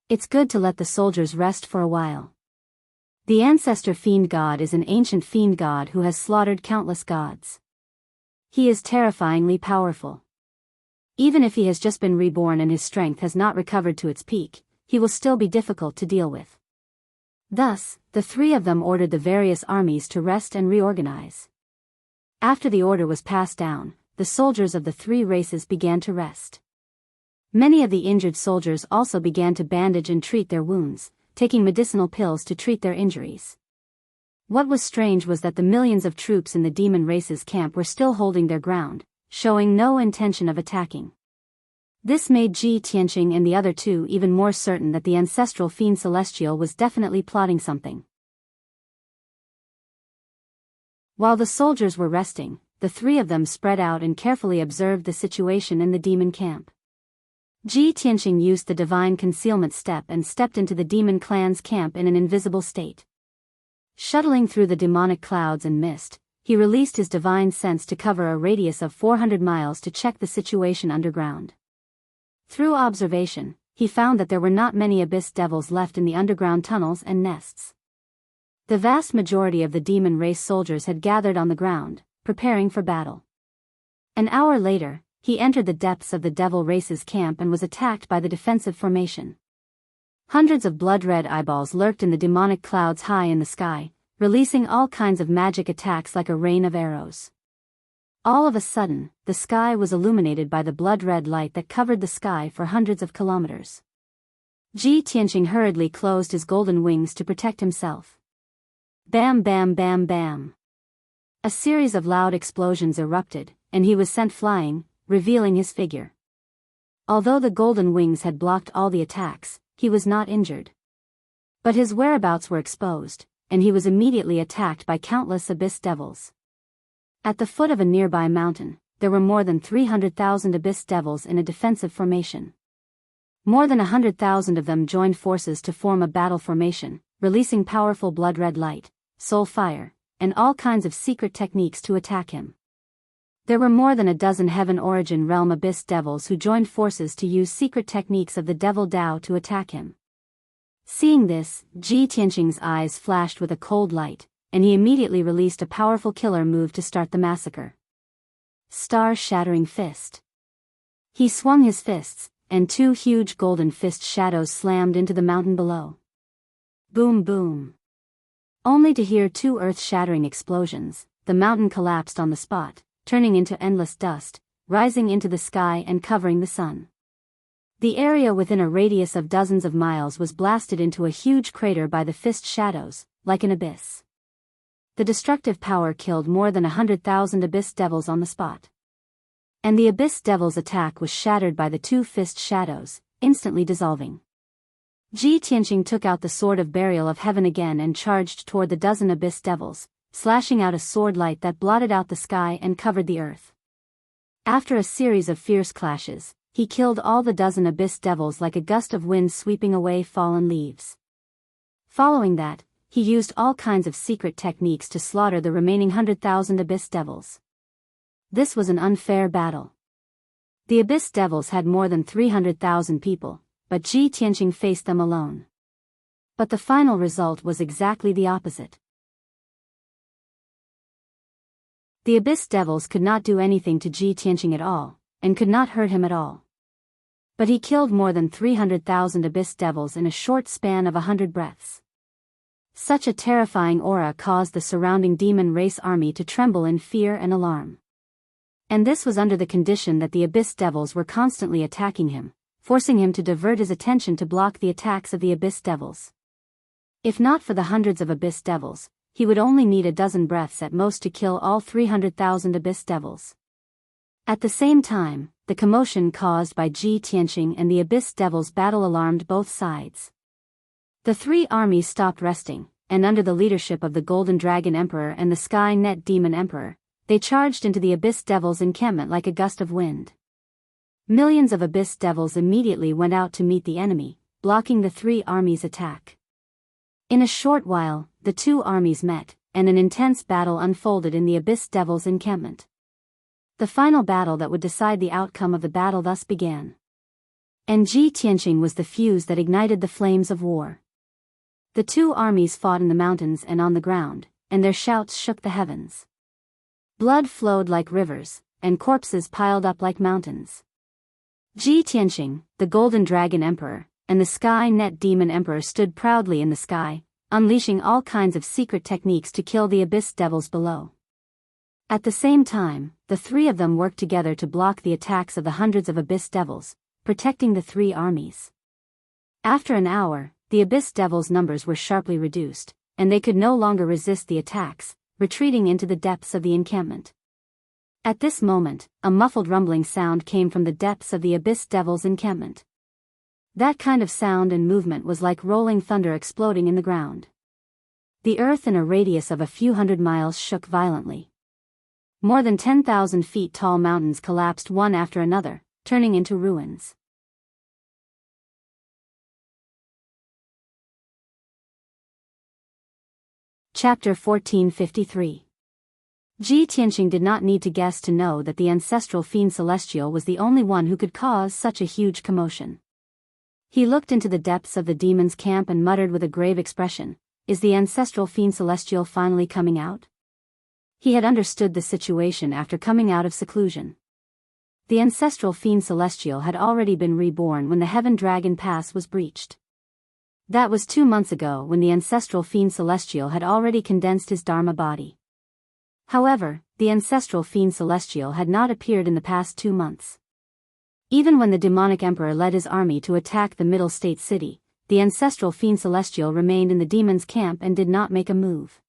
It's good to let the soldiers rest for a while. The ancestor fiend god is an ancient fiend god who has slaughtered countless gods. He is terrifyingly powerful. Even if he has just been reborn and his strength has not recovered to its peak, he will still be difficult to deal with. Thus, the three of them ordered the various armies to rest and reorganize. After the order was passed down, the soldiers of the three races began to rest. Many of the injured soldiers also began to bandage and treat their wounds, taking medicinal pills to treat their injuries. What was strange was that the millions of troops in the demon race's camp were still holding their ground, showing no intention of attacking. This made Ji Tianqing and the other two even more certain that the ancestral fiend celestial was definitely plotting something. While the soldiers were resting, the three of them spread out and carefully observed the situation in the demon camp. Ji Tianqing used the divine concealment step and stepped into the demon clan's camp in an invisible state. Shuttling through the demonic clouds and mist, he released his divine sense to cover a radius of 400 miles to check the situation underground. Through observation, he found that there were not many abyss devils left in the underground tunnels and nests. The vast majority of the demon race soldiers had gathered on the ground, preparing for battle. An hour later, he entered the depths of the devil race's camp and was attacked by the defensive formation. Hundreds of blood-red eyeballs lurked in the demonic clouds high in the sky, releasing all kinds of magic attacks like a rain of arrows. All of a sudden, the sky was illuminated by the blood-red light that covered the sky for hundreds of kilometers. Ji Tianqing hurriedly closed his golden wings to protect himself. Bam bam bam bam. A series of loud explosions erupted, and he was sent flying, revealing his figure. Although the golden wings had blocked all the attacks, he was not injured. But his whereabouts were exposed, and he was immediately attacked by countless abyss devils. At the foot of a nearby mountain, there were more than 300,000 abyss devils in a defensive formation. More than 100,000 of them joined forces to form a battle formation, releasing powerful blood-red light, soul fire, and all kinds of secret techniques to attack him. There were more than a dozen Heaven Origin Realm abyss devils who joined forces to use secret techniques of the Devil Dao to attack him. Seeing this, Ji Tianqing's eyes flashed with a cold light, and he immediately released a powerful killer move to start the massacre. Star-shattering fist. He swung his fists, and two huge golden fist shadows slammed into the mountain below. Boom boom. Only to hear two earth-shattering explosions, the mountain collapsed on the spot, turning into endless dust, rising into the sky and covering the sun. The area within a radius of dozens of miles was blasted into a huge crater by the fist shadows, like an abyss. The destructive power killed more than 100,000 abyss devils on the spot. And the abyss devil's attack was shattered by the two fist shadows, instantly dissolving. Ji Tianqing took out the sword of burial of heaven again and charged toward the dozen abyss devils, slashing out a sword light that blotted out the sky and covered the earth. After a series of fierce clashes, he killed all the dozen abyss devils like a gust of wind sweeping away fallen leaves. Following that, he used all kinds of secret techniques to slaughter the remaining 100,000 abyss devils. This was an unfair battle. The abyss devils had more than 300,000 people, but Ji Tianqing faced them alone. But the final result was exactly the opposite. The abyss devils could not do anything to Ji Tianqing at all, and could not hurt him at all. But he killed more than 300,000 abyss devils in a short span of 100 breaths. Such a terrifying aura caused the surrounding demon race army to tremble in fear and alarm. And this was under the condition that the abyss devils were constantly attacking him, forcing him to divert his attention to block the attacks of the abyss devils. If not for the hundreds of abyss devils, he would only need a dozen breaths at most to kill all 300,000 abyss devils. At the same time, the commotion caused by Ji Tianqing and the abyss devils' battle alarmed both sides. The three armies stopped resting, and under the leadership of the Golden Dragon Emperor and the Sky Net Demon Emperor, they charged into the abyss devils' encampment like a gust of wind. Millions of abyss devils immediately went out to meet the enemy, blocking the three armies' attack. In a short while, the two armies met, and an intense battle unfolded in the Abyss Devil's encampment. The final battle that would decide the outcome of the battle thus began. And Ji Tianqing was the fuse that ignited the flames of war. The two armies fought in the mountains and on the ground, and their shouts shook the heavens. Blood flowed like rivers, and corpses piled up like mountains. Ji Tianqing, the Golden Dragon Emperor, and the Sky Net Demon Emperor stood proudly in the sky, unleashing all kinds of secret techniques to kill the Abyss Devils below. At the same time, the three of them worked together to block the attacks of the hundreds of Abyss Devils, protecting the three armies. After an hour, the Abyss Devils' numbers were sharply reduced, and they could no longer resist the attacks, retreating into the depths of the encampment. At this moment, a muffled rumbling sound came from the depths of the Abyss Devils' encampment. That kind of sound and movement was like rolling thunder exploding in the ground. The earth in a radius of a few hundred miles shook violently. More than 10,000 feet tall mountains collapsed one after another, turning into ruins. Chapter 1453. Ji Tianqing did not need to guess to know that the ancestral fiend celestial was the only one who could cause such a huge commotion. He looked into the depths of the demon's camp and muttered with a grave expression, "Is the ancestral fiend celestial finally coming out?" He had understood the situation after coming out of seclusion. The ancestral fiend celestial had already been reborn when the Heaven Dragon Pass was breached. That was 2 months ago when the ancestral fiend celestial had already condensed his Dharma body. However, the ancestral fiend celestial had not appeared in the past 2 months. Even when the demonic emperor led his army to attack the Middle State City, the ancestral fiend celestial remained in the demon's camp and did not make a move.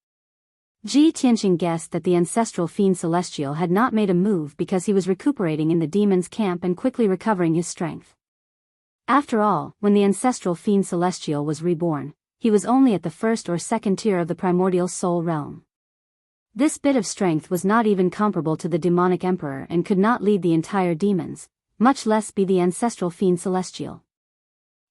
Ji Tianqing guessed that the ancestral fiend celestial had not made a move because he was recuperating in the demon's camp and quickly recovering his strength. After all, when the ancestral fiend celestial was reborn, he was only at the first or second tier of the primordial soul realm. This bit of strength was not even comparable to the demonic emperor and could not lead the entire demons, much less be the ancestral fiend celestial.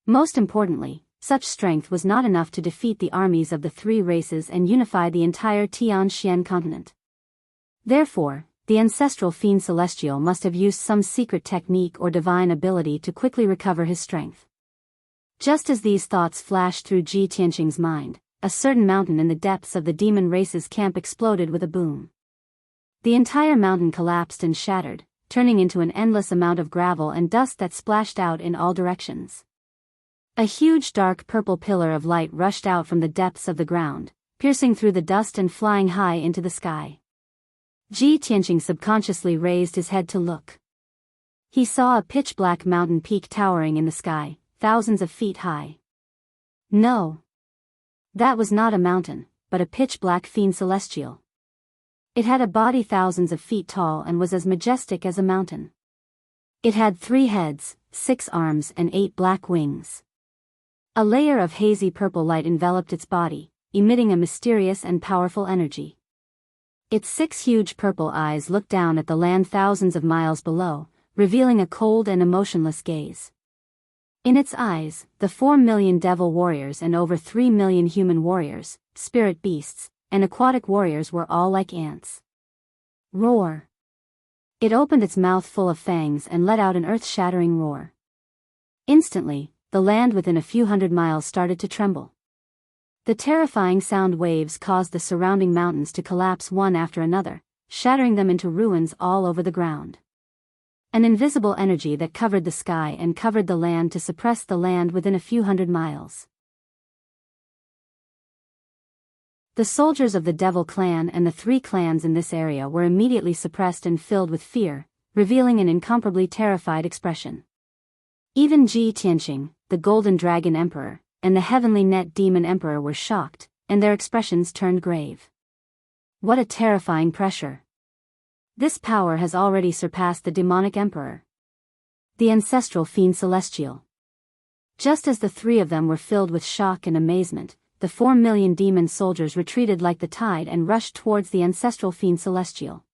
Most importantly, such strength was not enough to defeat the armies of the three races and unify the entire Tianxian continent. Therefore, the ancestral fiend celestial must have used some secret technique or divine ability to quickly recover his strength. Just as these thoughts flashed through Ji Tianqing's mind, a certain mountain in the depths of the demon race's camp exploded with a boom. The entire mountain collapsed and shattered, turning into an endless amount of gravel and dust that splashed out in all directions. A huge dark purple pillar of light rushed out from the depths of the ground, piercing through the dust and flying high into the sky. Ji Tianqing subconsciously raised his head to look. He saw a pitch-black mountain peak towering in the sky, thousands of feet high. No. That was not a mountain, but a pitch-black fiend celestial. It had a body thousands of feet tall and was as majestic as a mountain. It had 3 heads, 6 arms and 8 black wings. A layer of hazy purple light enveloped its body, emitting a mysterious and powerful energy. Its 6 huge purple eyes looked down at the land thousands of miles below, revealing a cold and emotionless gaze. In its eyes, the 4 million devil warriors and over 3 million human warriors, spirit beasts, and aquatic warriors were all like ants. Roar! It opened its mouth full of fangs and let out an earth-shattering roar. Instantly, the land within a few hundred miles started to tremble. The terrifying sound waves caused the surrounding mountains to collapse one after another, shattering them into ruins all over the ground. An invisible energy that covered the sky and covered the land to suppress the land within a few hundred miles. The soldiers of the Devil Clan and the 3 clans in this area were immediately suppressed and filled with fear, revealing an incomparably terrified expression. Even Ji Tianqing, the Golden Dragon Emperor, and the Heavenly Net Demon Emperor were shocked, and their expressions turned grave. What a terrifying pressure! This power has already surpassed the demonic emperor. The ancestral fiend celestial. Just as the 3 of them were filled with shock and amazement, the 4 million demon soldiers retreated like the tide and rushed towards the ancestral fiend celestial.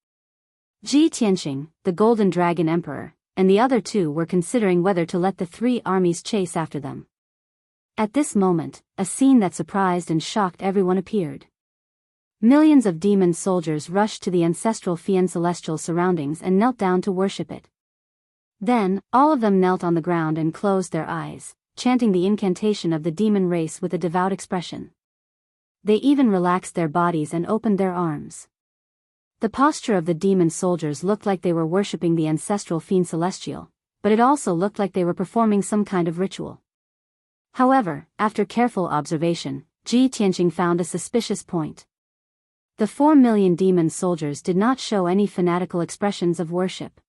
Ji Tianqing, the Golden Dragon Emperor, and the other 2 were considering whether to let the 3 armies chase after them. At this moment, a scene that surprised and shocked everyone appeared. Millions of demon soldiers rushed to the ancestral Fian celestial surroundings and knelt down to worship it. Then, all of them knelt on the ground and closed their eyes, chanting the incantation of the demon race with a devout expression. They even relaxed their bodies and opened their arms. The posture of the demon soldiers looked like they were worshipping the ancestral Fian celestial, but it also looked like they were performing some kind of ritual. However, after careful observation, Ji Tianqing found a suspicious point. The 4 million demon soldiers did not show any fanatical expressions of worship.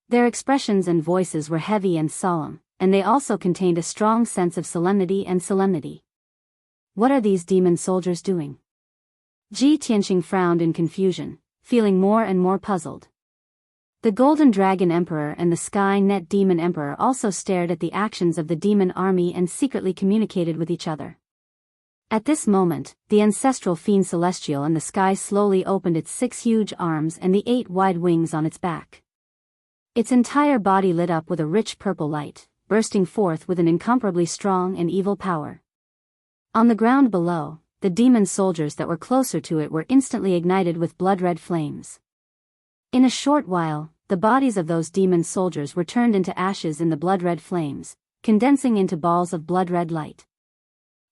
Their expressions and voices were heavy and solemn, and they also contained a strong sense of solemnity and solemnity. What are these demon soldiers doing? Ji Tianqing frowned in confusion, feeling more and more puzzled. The Golden Dragon Emperor and the Sky Net Demon Emperor also stared at the actions of the demon army and secretly communicated with each other. At this moment, the ancestral Fian celestial in the sky slowly opened its 6 huge arms and the 8 wide wings on its back. Its entire body lit up with a rich purple light, bursting forth with an incomparably strong and evil power. On the ground below, the demon soldiers that were closer to it were instantly ignited with blood-red flames. In a short while, the bodies of those demon soldiers were turned into ashes in the blood-red flames, condensing into balls of blood-red light.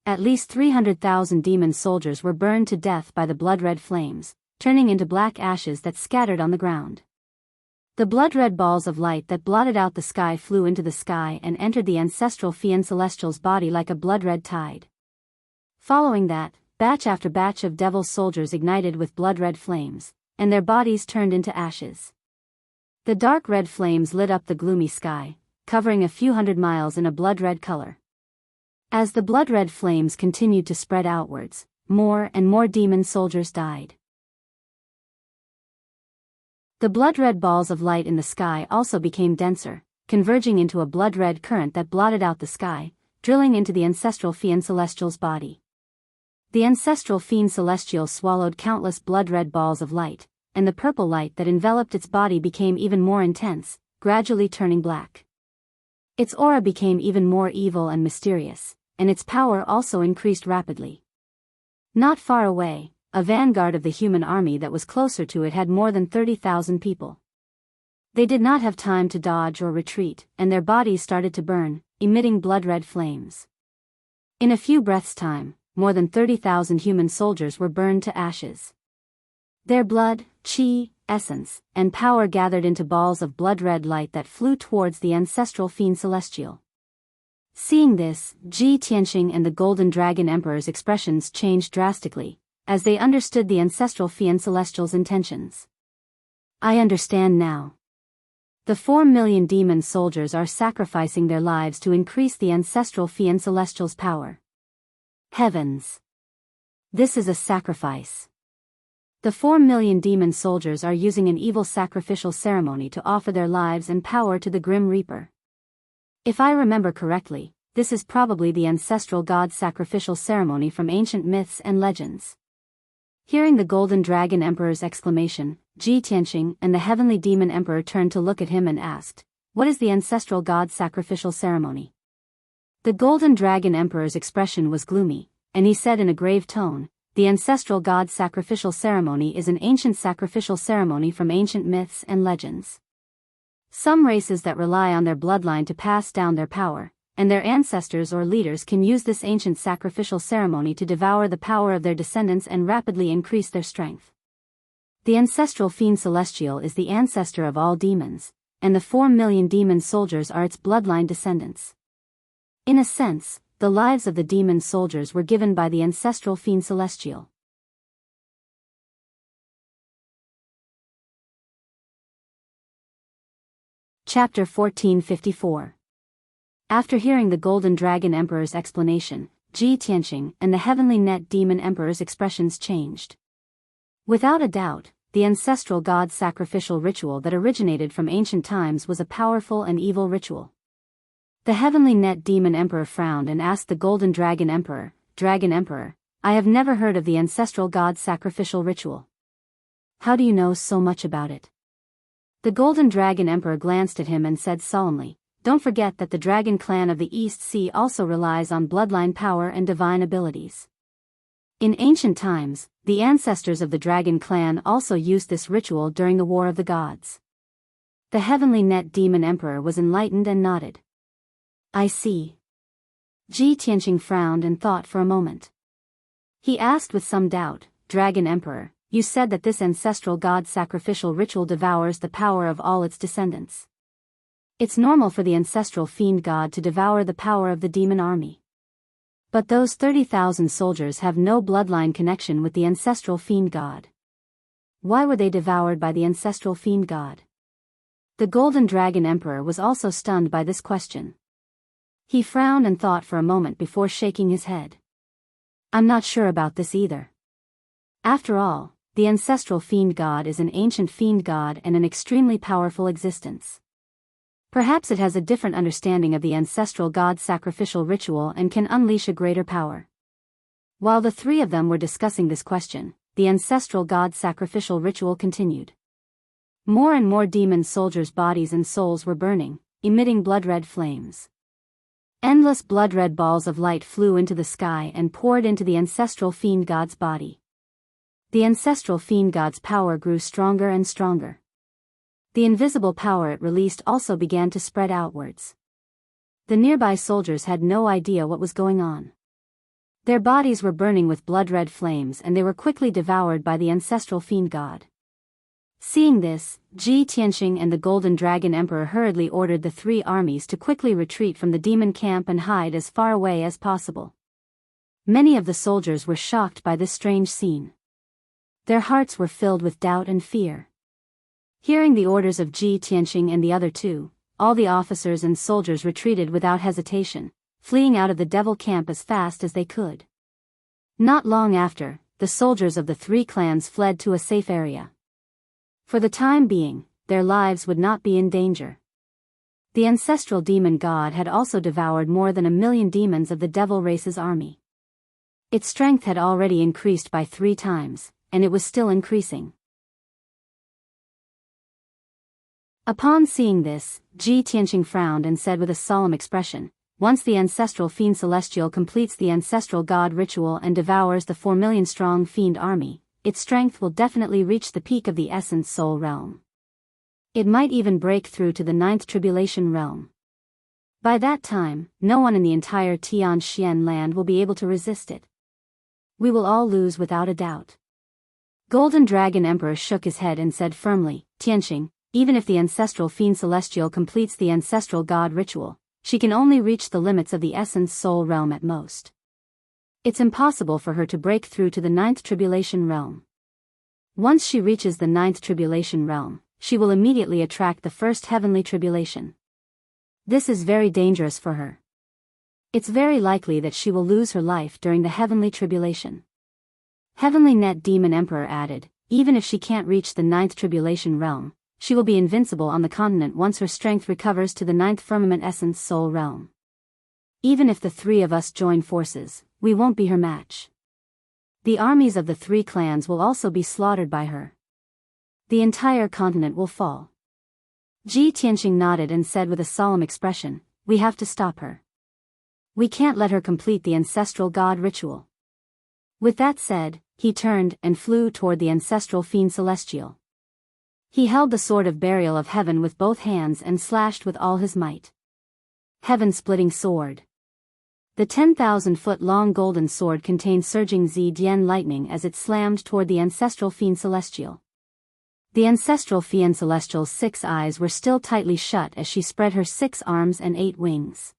At least 300,000 demon soldiers were burned to death by the blood-red flames, turning into black ashes that scattered on the ground. The blood-red balls of light that blotted out the sky flew into the sky and entered the ancestral Fian celestial's body like a blood-red tide. Following that, batch after batch of devil soldiers ignited with blood-red flames, and their bodies turned into ashes. The dark red flames lit up the gloomy sky, covering a few hundred miles in a blood-red color. As the blood-red flames continued to spread outwards, more and more demon soldiers died. The blood-red balls of light in the sky also became denser, converging into a blood-red current that blotted out the sky, drilling into the ancestral Fian celestial's body. The ancestral Fian celestial swallowed countless blood-red balls of light, and the purple light that enveloped its body became even more intense, gradually turning black. Its aura became even more evil and mysterious, and its power also increased rapidly. Not far away, a vanguard of the human army that was closer to it had more than 30,000 people. They did not have time to dodge or retreat, and their bodies started to burn, emitting blood-red flames. In a few breaths' time, more than 30,000 human soldiers were burned to ashes. Their blood, qi, essence, and power gathered into balls of blood-red light that flew towards the ancestral Fian celestial. Seeing this, Ji Tianqing and the Golden Dragon Emperor's expressions changed drastically, as they understood the ancestral Fian celestial's intentions. I understand now. The 4 million demon soldiers are sacrificing their lives to increase the ancestral Fian celestial's power. Heavens! This is a sacrifice. The 4 million demon soldiers are using an evil sacrificial ceremony to offer their lives and power to the Grim Reaper. If I remember correctly, this is probably the ancestral god sacrificial ceremony from ancient myths and legends. Hearing the Golden Dragon Emperor's exclamation, Ji Tianqing and the Heavenly Demon Emperor turned to look at him and asked, "What is the ancestral god sacrificial ceremony?" The Golden Dragon Emperor's expression was gloomy, and he said in a grave tone, "The ancestral god sacrificial ceremony is an ancient sacrificial ceremony from ancient myths and legends. Some races that rely on their bloodline to pass down their power, and their ancestors or leaders can use this ancient sacrificial ceremony to devour the power of their descendants and rapidly increase their strength. The ancestral Fian celestial is the ancestor of all demons, and the 4 million demon soldiers are its bloodline descendants. In a sense, the lives of the demon soldiers were given by the ancestral Fian celestial." Chapter 1454. After hearing the Golden Dragon Emperor's explanation, Ji Tianqing and the Heavenly Net Demon Emperor's expressions changed. Without a doubt, the ancestral god sacrificial ritual that originated from ancient times was a powerful and evil ritual. The Heavenly Net Demon Emperor frowned and asked the Golden Dragon Emperor, "Dragon Emperor, I have never heard of the ancestral god sacrificial ritual. How do you know so much about it?" The Golden Dragon Emperor glanced at him and said solemnly, don't forget that the dragon clan of the East Sea also relies on bloodline power and divine abilities. In ancient times, the ancestors of the dragon clan also used this ritual during the War of the Gods. The heavenly net demon emperor was enlightened and nodded. I see. Ji Tianqing frowned and thought for a moment. He asked with some doubt, Dragon Emperor, you said that this ancestral god sacrificial ritual devours the power of all its descendants. It's normal for the ancestral fiend god to devour the power of the demon army. But those 30,000 soldiers have no bloodline connection with the ancestral fiend god. Why were they devoured by the ancestral fiend god? The Golden Dragon Emperor was also stunned by this question. He frowned and thought for a moment before shaking his head. I'm not sure about this either. After all, the ancestral fiend god is an ancient fiend god and an extremely powerful existence. Perhaps it has a different understanding of the ancestral god's sacrificial ritual and can unleash a greater power. While the three of them were discussing this question, the ancestral god's sacrificial ritual continued. More and more demon soldiers' bodies and souls were burning, emitting blood-red flames. Endless blood-red balls of light flew into the sky and poured into the ancestral fiend god's body. The ancestral fiend god's power grew stronger and stronger. The invisible power it released also began to spread outwards. The nearby soldiers had no idea what was going on. Their bodies were burning with blood-red flames and they were quickly devoured by the ancestral fiend god. Seeing this, Ji Tianqing and the Golden Dragon Emperor hurriedly ordered the three armies to quickly retreat from the demon camp and hide as far away as possible. Many of the soldiers were shocked by this strange scene. Their hearts were filled with doubt and fear. Hearing the orders of Ji Tianqing and the other two, all the officers and soldiers retreated without hesitation, fleeing out of the devil camp as fast as they could. Not long after, the soldiers of the three clans fled to a safe area. For the time being, their lives would not be in danger. The ancestral demon god had also devoured more than 1 million demons of the devil race's army. Its strength had already increased by 3 times, and it was still increasing. Upon seeing this, Ji Tianqing frowned and said with a solemn expression, once the ancestral fiend celestial completes the ancestral god ritual and devours the 4 million strong fiend army, its strength will definitely reach the peak of the essence soul realm. It might even break through to the 9th tribulation realm. By that time, no one in the entire Tianxian land will be able to resist it. We will all lose without a doubt. Golden Dragon Emperor shook his head and said firmly, Tianqing, even if the ancestral fiend celestial completes the ancestral god ritual, she can only reach the limits of the essence soul realm at most. It's impossible for her to break through to the 9th tribulation realm. Once she reaches the 9th tribulation realm, she will immediately attract the first heavenly tribulation. This is very dangerous for her. It's very likely that she will lose her life during the heavenly tribulation. Heavenly Net Demon Emperor added, even if she can't reach the 9th tribulation realm, she will be invincible on the continent once her strength recovers to the 9th firmament essence soul realm. Even if the 3 of us join forces, we won't be her match. The armies of the 3 clans will also be slaughtered by her. The entire continent will fall. Ji Tianqing nodded and said with a solemn expression, we have to stop her. We can't let her complete the ancestral god ritual. With that said, he turned and flew toward the ancestral fiend celestial. He held the sword of burial of heaven with both hands and slashed with all his might. Heaven-splitting sword. The 10,000-foot-long golden sword contained surging Zedian lightning as it slammed toward the ancestral fiend celestial. The ancestral fiend celestial's 6 eyes were still tightly shut as she spread her 6 arms and 8 wings.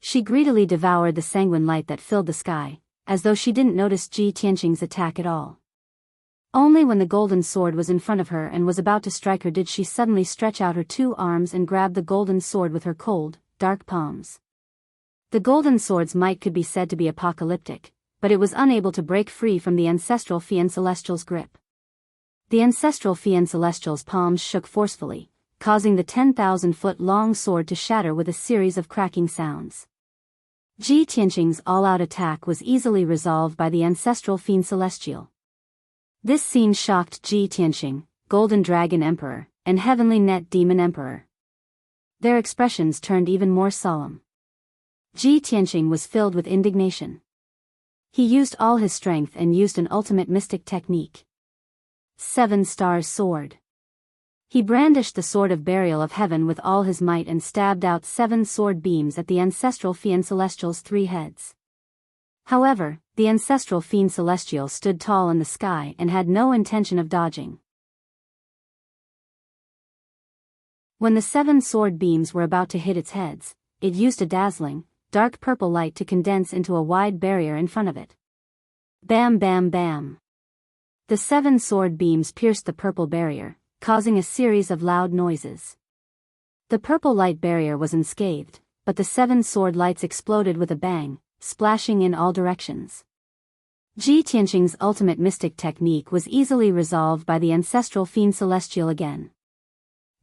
She greedily devoured the sanguine light that filled the sky, as though she didn't notice Ji Tianqing's attack at all. Only when the golden sword was in front of her and was about to strike her did she suddenly stretch out her 2 arms and grab the golden sword with her cold, dark palms. The golden sword's might could be said to be apocalyptic, but it was unable to break free from the ancestral fiend celestial's grip. The ancestral fiend celestial's palms shook forcefully, causing the 10,000-foot-long sword to shatter with a series of cracking sounds. Ji Tianqing's all-out attack was easily resolved by the ancestral fiend celestial. This scene shocked Ji Tianqing, Golden Dragon Emperor, and Heavenly Net Demon Emperor. Their expressions turned even more solemn. Ji Tianqing was filled with indignation. He used all his strength and used an ultimate mystic technique. 7 Stars Sword. He brandished the sword of burial of heaven with all his might and stabbed out 7 sword beams at the ancestral Fiend Celestial's 3 heads. However, the ancestral Fiend Celestial stood tall in the sky and had no intention of dodging. When the 7 sword beams were about to hit its heads, it used a dazzling, dark purple light to condense into a wide barrier in front of it. Bam bam bam. The 7 sword beams pierced the purple barrier, causing a series of loud noises. The purple light barrier was unscathed, but the 7 sword lights exploded with a bang, splashing in all directions. Ji Tianqing's ultimate mystic technique was easily resolved by the ancestral Fiend Celestial again.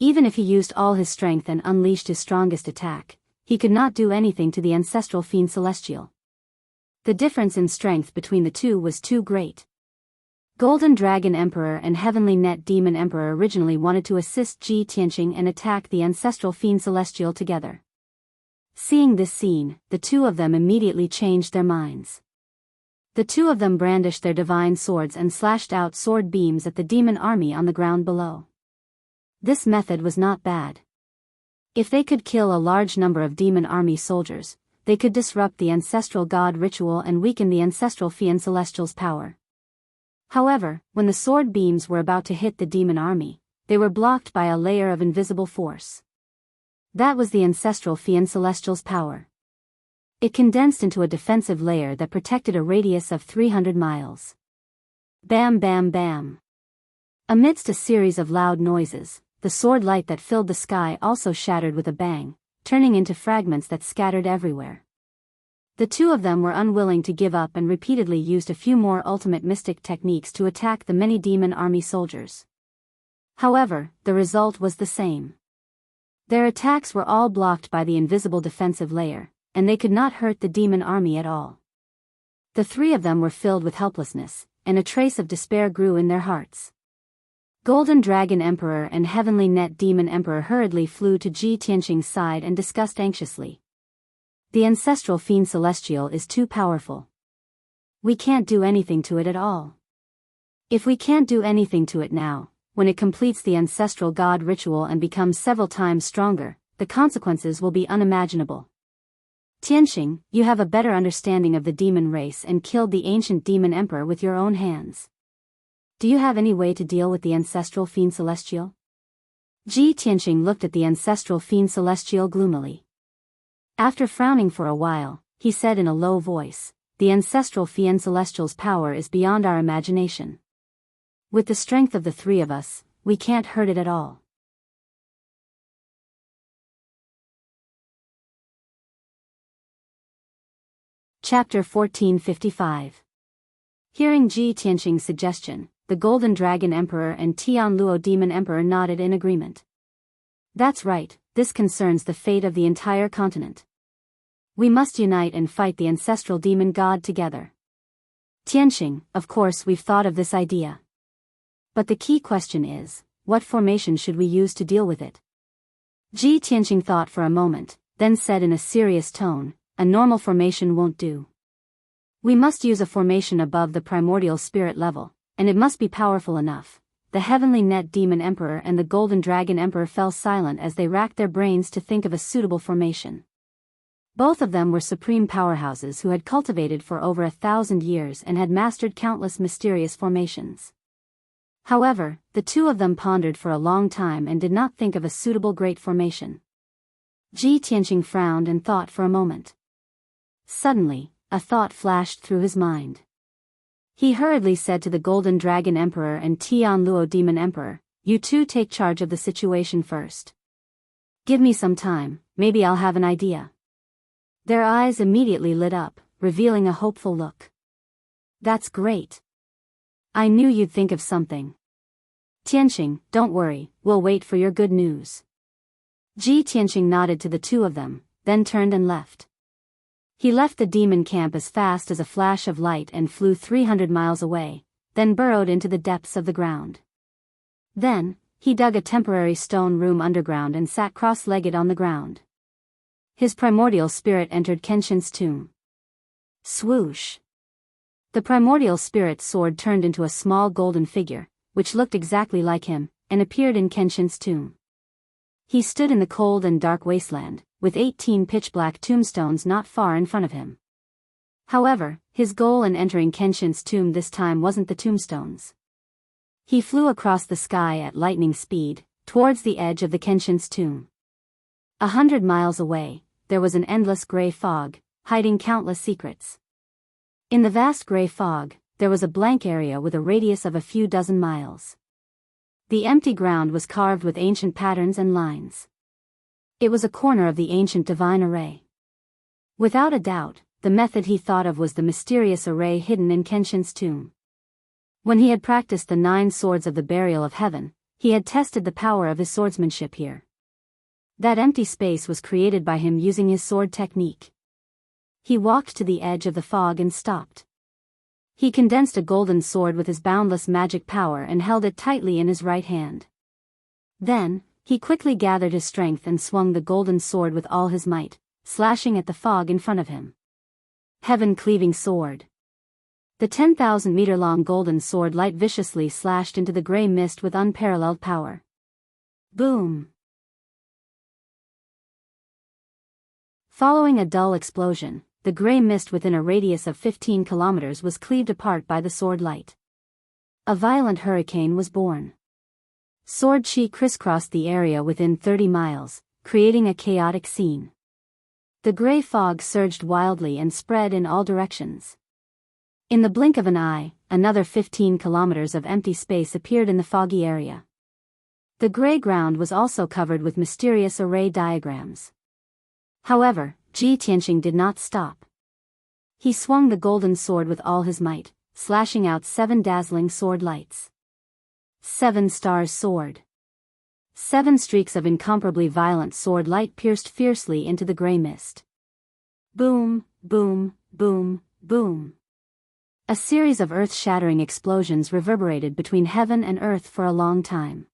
Even if he used all his strength and unleashed his strongest attack, he could not do anything to the ancestral Fiend Celestial. The difference in strength between the two was too great. Golden Dragon Emperor and Heavenly Net Demon Emperor originally wanted to assist Ji Tianqing and attack the ancestral Fiend Celestial together. Seeing this scene, the two of them immediately changed their minds. The two of them brandished their divine swords and slashed out sword beams at the demon army on the ground below. This method was not bad. If they could kill a large number of demon army soldiers, they could disrupt the ancestral god ritual and weaken the ancestral Fiend Celestial's power. However, when the sword beams were about to hit the demon army, they were blocked by a layer of invisible force. That was the ancestral Fiend Celestial's power. It condensed into a defensive layer that protected a radius of 300 miles. Bam bam bam. Amidst a series of loud noises, the sword light that filled the sky also shattered with a bang, turning into fragments that scattered everywhere. The two of them were unwilling to give up and repeatedly used a few more ultimate mystic techniques to attack the many demon army soldiers. However, the result was the same. Their attacks were all blocked by the invisible defensive layer, and they could not hurt the demon army at all. The three of them were filled with helplessness, and a trace of despair grew in their hearts. Golden Dragon Emperor and Heavenly Net Demon Emperor hurriedly flew to Ji Tianqing's side and discussed anxiously. The ancestral Fiend Celestial is too powerful. We can't do anything to it at all. If we can't do anything to it now, when it completes the ancestral god ritual and becomes several times stronger, the consequences will be unimaginable. Tianqing, you have a better understanding of the demon race and killed the ancient demon emperor with your own hands. Do you have any way to deal with the ancestral Fiend Celestial? Ji Tianqing looked at the ancestral Fiend Celestial gloomily. After frowning for a while, he said in a low voice, "The ancestral Fiend Celestial's power is beyond our imagination. With the strength of the three of us, we can't hurt it at all." Chapter 1455. Hearing Ji Tianqing's suggestion, the Golden Dragon Emperor and Tianluo Demon Emperor nodded in agreement. That's right, this concerns the fate of the entire continent. We must unite and fight the ancestral demon god together. Tianqing, of course we've thought of this idea. But the key question is, what formation should we use to deal with it? Ji Tianqing thought for a moment, then said in a serious tone, "A normal formation won't do. We must use a formation above the primordial spirit level, and it must be powerful enough." The Heavenly Net Demon Emperor and the Golden Dragon Emperor fell silent as they racked their brains to think of a suitable formation. Both of them were supreme powerhouses who had cultivated for over 1,000 years and had mastered countless mysterious formations. However, the two of them pondered for a long time and did not think of a suitable great formation. Ji Tianqing frowned and thought for a moment. Suddenly, a thought flashed through his mind. He hurriedly said to the Golden Dragon Emperor and Tianluo Demon Emperor, "You two take charge of the situation first. Give me some time, maybe I'll have an idea." Their eyes immediately lit up, revealing a hopeful look. "That's great. I knew you'd think of something. Tianqing, don't worry, we'll wait for your good news." Ji Tianqing nodded to the two of them, then turned and left. He left the demon camp as fast as a flash of light and flew 300 miles away, then burrowed into the depths of the ground. Then, He dug a temporary stone room underground and sat cross-legged on the ground. His primordial spirit entered Kenshin's tomb. Swoosh! The primordial spirit's sword turned into a small golden figure, which looked exactly like him, and appeared in Kenshin's tomb. He stood in the cold and dark wasteland, with 18 pitch-black tombstones not far in front of him. However, his goal in entering Kenshin's tomb this time wasn't the tombstones. He flew across the sky at lightning speed, towards the edge of the Kenshin's tomb. 100 miles away, there was an endless gray fog, hiding countless secrets. In the vast gray fog, there was a blank area with a radius of a few dozen miles. The empty ground was carved with ancient patterns and lines. It was a corner of the ancient divine array. Without a doubt, the method he thought of was the mysterious array hidden in Kenshin's tomb. When he had practiced the 9 swords of the burial of heaven, he had tested the power of his swordsmanship here. That empty space was created by him using his sword technique. He walked to the edge of the fog and stopped. He condensed a golden sword with his boundless magic power and held it tightly in his right hand. Then, he quickly gathered his strength and swung the golden sword with all his might, slashing at the fog in front of him. Heaven-cleaving sword. The 10,000-meter-long golden sword light viciously slashed into the gray mist with unparalleled power. Boom! Following a dull explosion, the gray mist within a radius of 15 kilometers was cleaved apart by the sword light. A violent hurricane was born. Sword chi crisscrossed the area within 30 miles, creating a chaotic scene. The gray fog surged wildly and spread in all directions. In the blink of an eye, another 15 kilometers of empty space appeared in the foggy area. The gray ground was also covered with mysterious array diagrams. However, Ji Tianxing did not stop. He swung the golden sword with all his might, slashing out 7 dazzling sword lights. 7 stars sword. 7 streaks of incomparably violent sword light pierced fiercely into the gray mist. Boom, boom, boom, boom. A series of earth-shattering explosions reverberated between heaven and earth for a long time.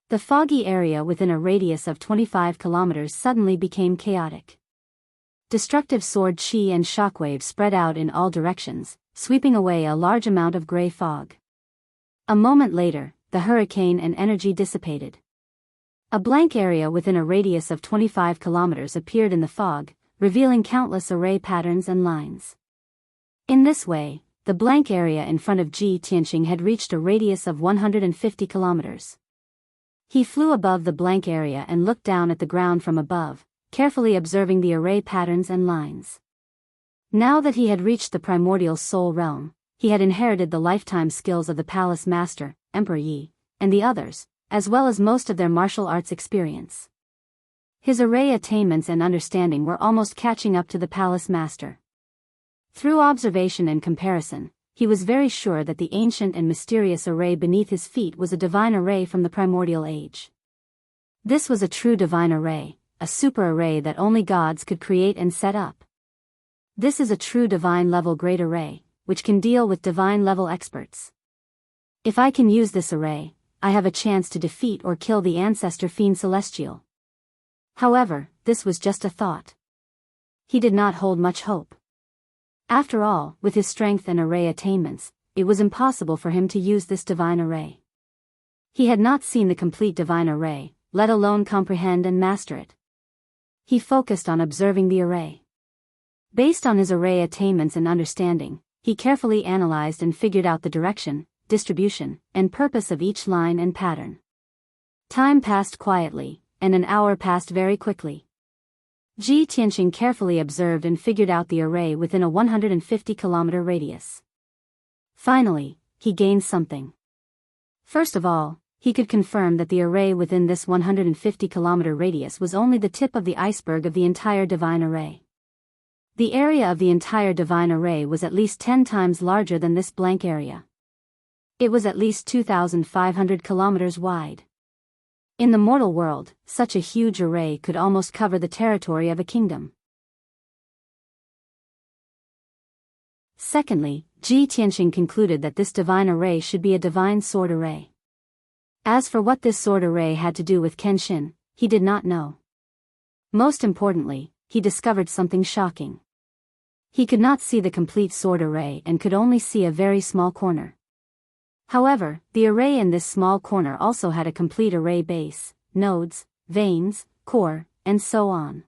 The foggy area within a radius of 25 kilometers suddenly became chaotic. Destructive sword chi and shockwaves spread out in all directions, sweeping away a large amount of gray fog. A moment later, the hurricane and energy dissipated. A blank area within a radius of 25 kilometers appeared in the fog, revealing countless array patterns and lines. In this way, the blank area in front of Ji Tianxing had reached a radius of 150 kilometers. He flew above the blank area and looked down at the ground from above, carefully observing the array patterns and lines. Now that he had reached the primordial soul realm, he had inherited the lifetime skills of the palace master, Emperor Yi, and the others, as well as most of their martial arts experience. His array attainments and understanding were almost catching up to the palace master. Through observation and comparison, he was very sure that the ancient and mysterious array beneath his feet was a divine array from the primordial age. This was a true divine array, a super array that only gods could create and set up. This is a true divine level great array, which can deal with divine level experts. If I can use this array, I have a chance to defeat or kill the ancestor fiend celestial. However, this was just a thought. He did not hold much hope. After all, with his strength and array attainments, it was impossible for him to use this divine array. He had not seen the complete divine array, let alone comprehend and master it. He focused on observing the array. Based on his array attainments and understanding, he carefully analyzed and figured out the direction, distribution, and purpose of each line and pattern. Time passed quietly, and an hour passed very quickly. Ji Tianxing carefully observed and figured out the array within a 150-kilometer radius. Finally, he gained something. First of all, he could confirm that the array within this 150-kilometer radius was only the tip of the iceberg of the entire divine array. The area of the entire divine array was at least 10 times larger than this blank area. It was at least 2,500 kilometers wide. In the mortal world, such a huge array could almost cover the territory of a kingdom. Secondly, Ji Tianxing concluded that this divine array should be a divine sword array. As for what this sword array had to do with Kenshin, he did not know. Most importantly, he discovered something shocking. He could not see the complete sword array and could only see a very small corner. However, the array in this small corner also had a complete array base, nodes, veins, core, and so on.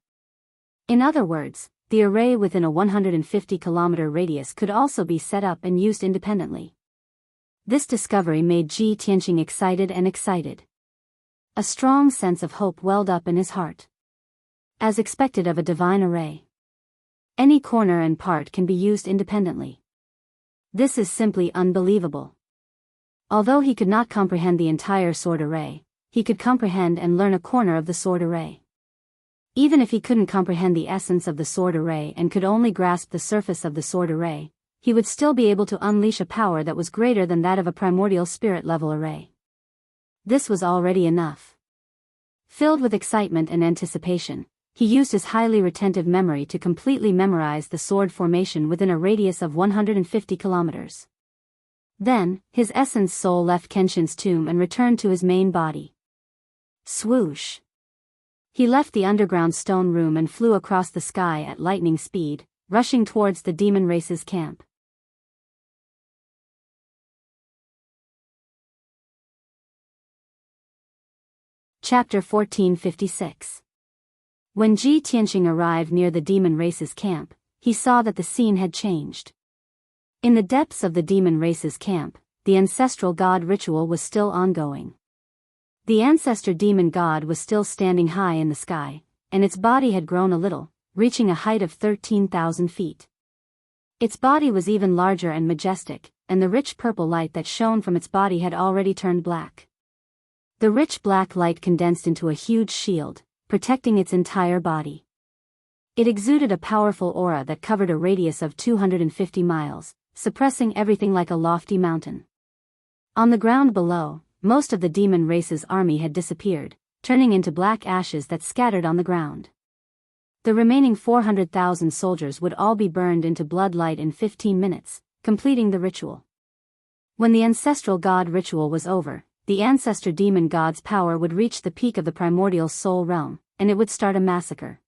In other words, the array within a 150-kilometer radius could also be set up and used independently. This discovery made Ji Tianqing excited. A strong sense of hope welled up in his heart. As expected of a divine array, any corner and part can be used independently. This is simply unbelievable. Although he could not comprehend the entire sword array, he could comprehend and learn a corner of the sword array. Even if he couldn't comprehend the essence of the sword array and could only grasp the surface of the sword array, he would still be able to unleash a power that was greater than that of a primordial spirit-level array. This was already enough. Filled with excitement and anticipation, he used his highly retentive memory to completely memorize the sword formation within a radius of 150 kilometers. Then, his essence soul left Kenshin's tomb and returned to his main body. Swoosh! He left the underground stone room and flew across the sky at lightning speed, rushing towards the demon race's camp. Chapter 1456. When Ji Tianqing arrived near the demon race's camp, he saw that the scene had changed. In the depths of the demon race's camp, the ancestral god ritual was still ongoing. The ancestor demon god was still standing high in the sky, and its body had grown a little, reaching a height of 13,000 feet. Its body was even larger and majestic, and the rich purple light that shone from its body had already turned black. The rich black light condensed into a huge shield, protecting its entire body. It exuded a powerful aura that covered a radius of 250 miles, suppressing everything like a lofty mountain. On the ground below, most of the demon race's army had disappeared, turning into black ashes that scattered on the ground. The remaining 400,000 soldiers would all be burned into blood light in 15 minutes, completing the ritual. When the ancestral god ritual was over, the ancestor demon god's power would reach the peak of the primordial soul realm, and it would start a massacre.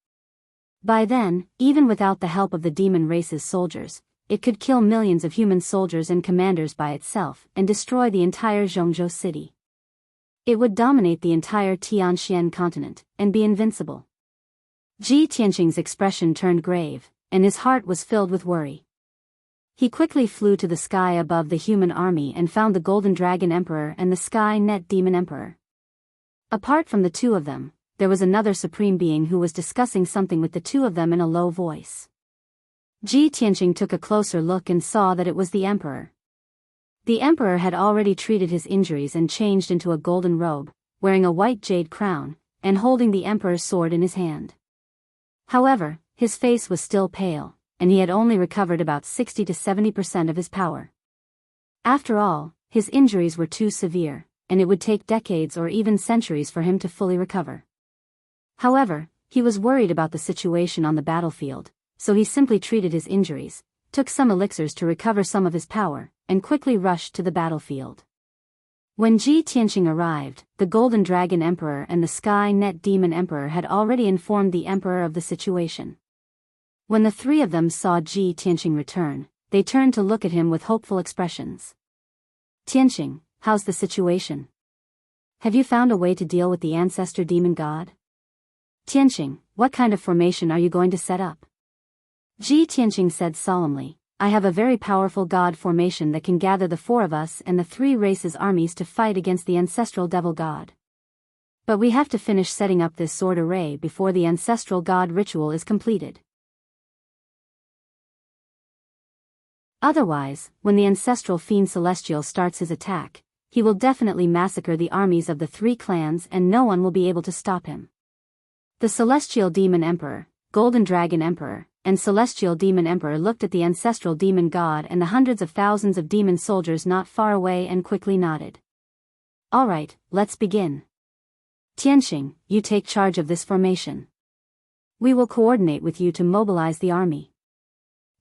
By then, even without the help of the demon race's soldiers, it could kill millions of human soldiers and commanders by itself and destroy the entire Zhongzhou city. It would dominate the entire Tianxian continent, and be invincible. Ji Tianqing's expression turned grave, and his heart was filled with worry. He quickly flew to the sky above the human army and found the Golden Dragon Emperor and the Sky Net Demon Emperor. Apart from the two of them, there was another supreme being who was discussing something with the two of them in a low voice. Ji Tianqing took a closer look and saw that it was the Emperor. The Emperor had already treated his injuries and changed into a golden robe, wearing a white jade crown, and holding the Emperor's sword in his hand. However, his face was still pale, and he had only recovered about 60 to 70% of his power. After all, his injuries were too severe, and it would take decades or even centuries for him to fully recover. However, he was worried about the situation on the battlefield, so he simply treated his injuries, took some elixirs to recover some of his power, and quickly rushed to the battlefield. When Ji Tianqing arrived, the Golden Dragon Emperor and the Sky Net Demon Emperor had already informed the Emperor of the situation. When the three of them saw Ji Tianqing return, they turned to look at him with hopeful expressions. Tianqing, how's the situation? Have you found a way to deal with the ancestor demon god? Tianqing, what kind of formation are you going to set up? Ji Tianqing said solemnly, I have a very powerful god formation that can gather the four of us and the three races' armies to fight against the ancestral devil god. But we have to finish setting up this sword array before the ancestral god ritual is completed. Otherwise, when the ancestral fiend celestial starts his attack, he will definitely massacre the armies of the three clans and no one will be able to stop him. The Celestial Demon Emperor, Golden Dragon Emperor, and Celestial Demon Emperor looked at the ancestral demon god and the hundreds of thousands of demon soldiers not far away and quickly nodded. Alright, let's begin. Tianqing, you take charge of this formation. We will coordinate with you to mobilize the army.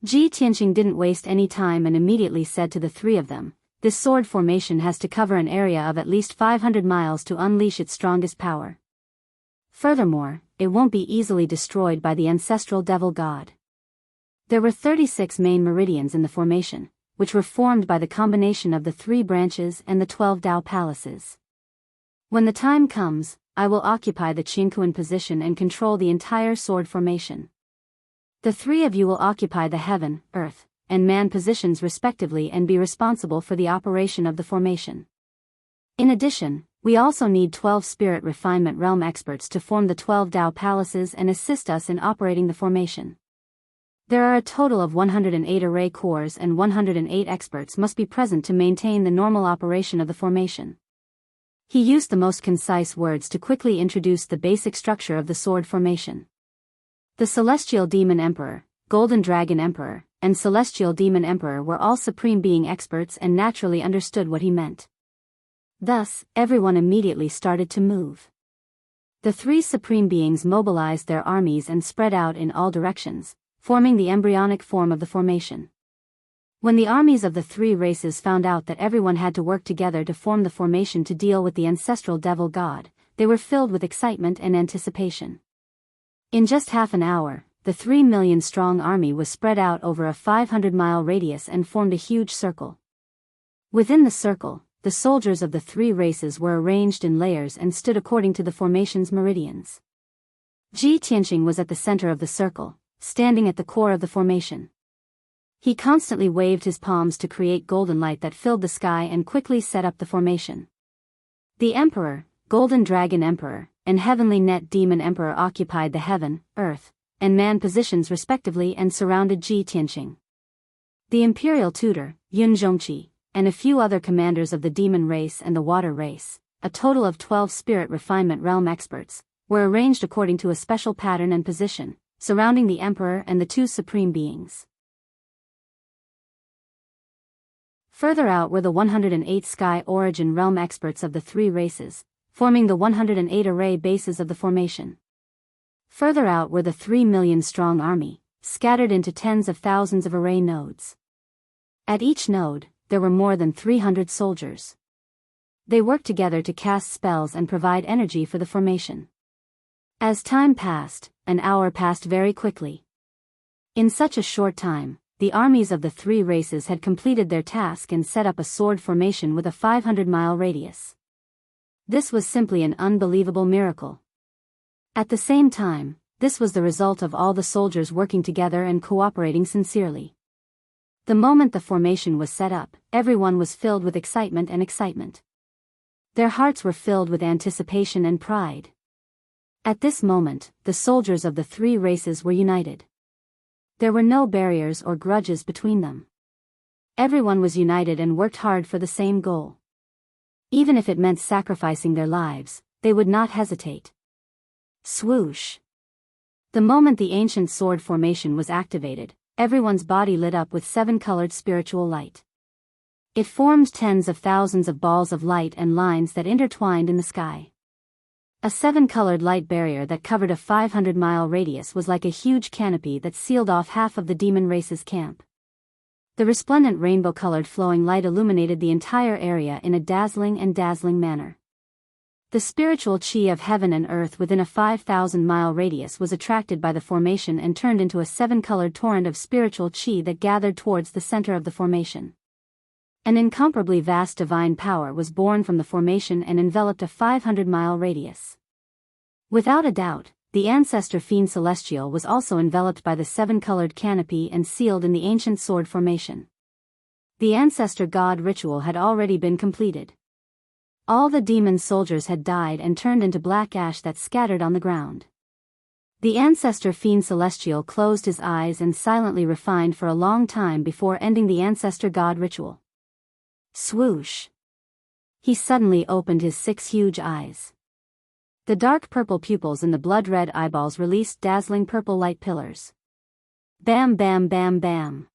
Ji Tianqing didn't waste any time and immediately said to the three of them, this sword formation has to cover an area of at least 500 miles to unleash its strongest power. Furthermore, it won't be easily destroyed by the ancestral devil god. There were 36 main meridians in the formation, which were formed by the combination of the 3 branches and the 12 Dao palaces. When the time comes, I will occupy the Qingkuan position and control the entire sword formation. The 3 of you will occupy the heaven, earth, and man positions respectively and be responsible for the operation of the formation. In addition, we also need 12 spirit refinement realm experts to form the 12 Dao palaces and assist us in operating the formation. There are a total of 108 array cores and 108 experts must be present to maintain the normal operation of the formation. He used the most concise words to quickly introduce the basic structure of the sword formation. The Celestial Demon Emperor, Golden Dragon Emperor, and Celestial Demon Emperor were all Supreme Being experts and naturally understood what he meant. Thus, everyone immediately started to move. The 3 Supreme Beings mobilized their armies and spread out in all directions, forming the embryonic form of the formation. When the armies of the 3 races found out that everyone had to work together to form the formation to deal with the ancestral devil god, they were filled with excitement and anticipation. In just half an hour, the 3 million strong army was spread out over a 500-mile radius and formed a huge circle. Within the circle, the soldiers of the 3 races were arranged in layers and stood according to the formation's meridians. Ji Tianqing was at the center of the circle, standing at the core of the formation. He constantly waved his palms to create golden light that filled the sky and quickly set up the formation. The Emperor, Golden Dragon Emperor, and Heavenly Net Demon Emperor occupied the heaven, earth, and man positions respectively and surrounded Ji Tianqing. The Imperial Tutor, Yun Zhongqi, and a few other commanders of the demon race and the water race, a total of 12 spirit refinement realm experts, were arranged according to a special pattern and position, surrounding the Emperor and the 2 Supreme Beings. Further out were the 108 Sky Origin realm experts of the 3 races, forming the 108 array bases of the formation. Further out were the 3 million strong army, scattered into tens of thousands of array nodes. At each node, there were more than 300 soldiers. They worked together to cast spells and provide energy for the formation. As time passed, an hour passed very quickly. In such a short time, the armies of the 3 races had completed their task and set up a sword formation with a 500-mile radius. This was simply an unbelievable miracle. At the same time, this was the result of all the soldiers working together and cooperating sincerely. The moment the formation was set up, everyone was filled with excitement and excitement. Their hearts were filled with anticipation and pride. At this moment, the soldiers of the 3 races were united. There were no barriers or grudges between them. Everyone was united and worked hard for the same goal. Even if it meant sacrificing their lives, they would not hesitate. Swoosh! The moment the ancient sword formation was activated, everyone's body lit up with 7-colored spiritual light. It formed tens of thousands of balls of light and lines that intertwined in the sky. A 7-colored light barrier that covered a 500-mile radius was like a huge canopy that sealed off half of the demon race's camp. The resplendent rainbow-colored flowing light illuminated the entire area in a dazzling manner. The spiritual chi of heaven and earth within a 5,000-mile radius was attracted by the formation and turned into a 7-colored torrent of spiritual chi that gathered towards the center of the formation. An incomparably vast divine power was born from the formation and enveloped a 500-mile radius. Without a doubt, the ancestor Fiend Celestial was also enveloped by the 7-colored canopy and sealed in the ancient sword formation. The ancestor god ritual had already been completed. All the demon soldiers had died and turned into black ash that scattered on the ground. The ancestor Fiend Celestial closed his eyes and silently refined for a long time before ending the ancestor god ritual. Swoosh! He suddenly opened his 6 huge eyes. The dark purple pupils in the blood-red eyeballs released dazzling purple light pillars. Bam bam bam bam.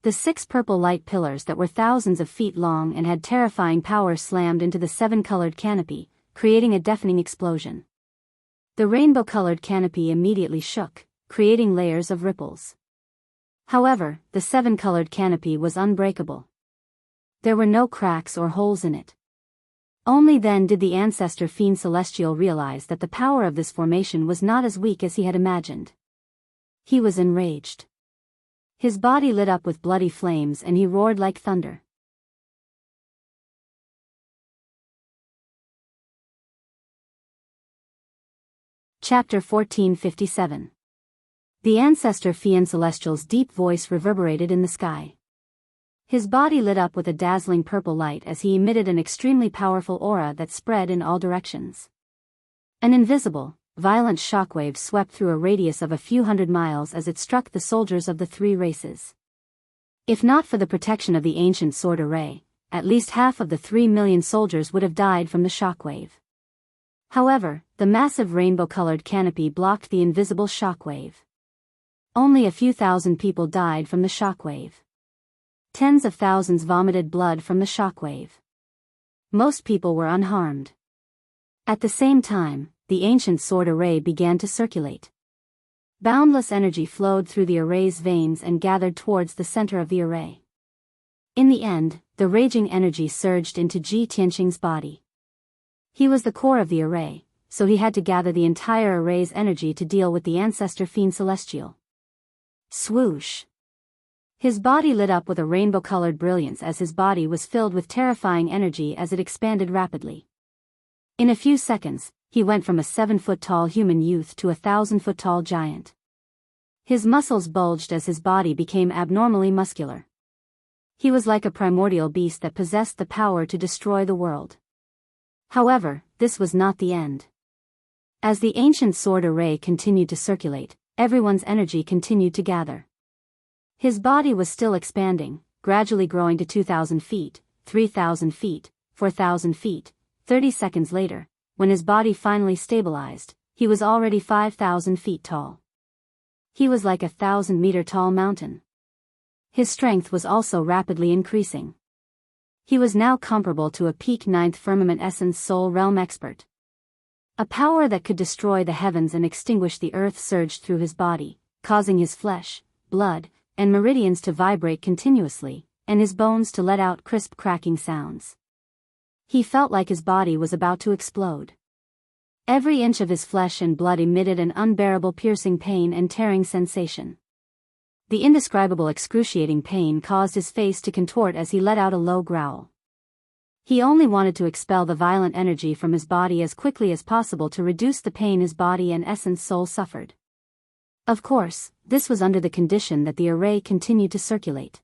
The 6 purple light pillars that were thousands of feet long and had terrifying power slammed into the 7-colored canopy, creating a deafening explosion. The rainbow-colored canopy immediately shook, creating layers of ripples. However, the 7-colored canopy was unbreakable. There were no cracks or holes in it. Only then did the ancestor fiend celestial realize that the power of this formation was not as weak as he had imagined. He was enraged. His body lit up with bloody flames and he roared like thunder. Chapter 1457. The ancestor fiend celestial's deep voice reverberated in the sky. His body lit up with a dazzling purple light as he emitted an extremely powerful aura that spread in all directions. An invisible, violent shockwave swept through a radius of a few hundred miles as it struck the soldiers of the three races. If not for the protection of the ancient sword array, at least half of the 3 million soldiers would have died from the shockwave. However, the massive rainbow-colored canopy blocked the invisible shockwave. Only a few thousand people died from the shockwave. Tens of thousands vomited blood from the shockwave. Most people were unharmed. At the same time, the ancient sword array began to circulate. Boundless energy flowed through the array's veins and gathered towards the center of the array. In the end, the raging energy surged into Ji Tianqing's body. He was the core of the array, so he had to gather the entire array's energy to deal with the ancestor fiend celestial. Swoosh! His body lit up with a rainbow-colored brilliance as his body was filled with terrifying energy as it expanded rapidly. In a few seconds, he went from a 7-foot-tall human youth to a 1,000-foot-tall giant. His muscles bulged as his body became abnormally muscular. He was like a primordial beast that possessed the power to destroy the world. However, this was not the end. As the ancient sword array continued to circulate, everyone's energy continued to gather. His body was still expanding, gradually growing to 2,000 feet, 3,000 feet, 4,000 feet. 30 seconds later, when his body finally stabilized, he was already 5,000 feet tall. He was like a 1,000-meter-tall mountain. His strength was also rapidly increasing. He was now comparable to a peak 9th firmament essence soul realm expert. A power that could destroy the heavens and extinguish the earth surged through his body, causing his flesh, blood, and meridians to vibrate continuously, and his bones to let out crisp cracking sounds. He felt like his body was about to explode. Every inch of his flesh and blood emitted an unbearable piercing pain and tearing sensation. The indescribable excruciating pain caused his face to contort as he let out a low growl. He only wanted to expel the violent energy from his body as quickly as possible to reduce the pain his body and essence soul suffered. Of course, this was under the condition that the array continued to circulate.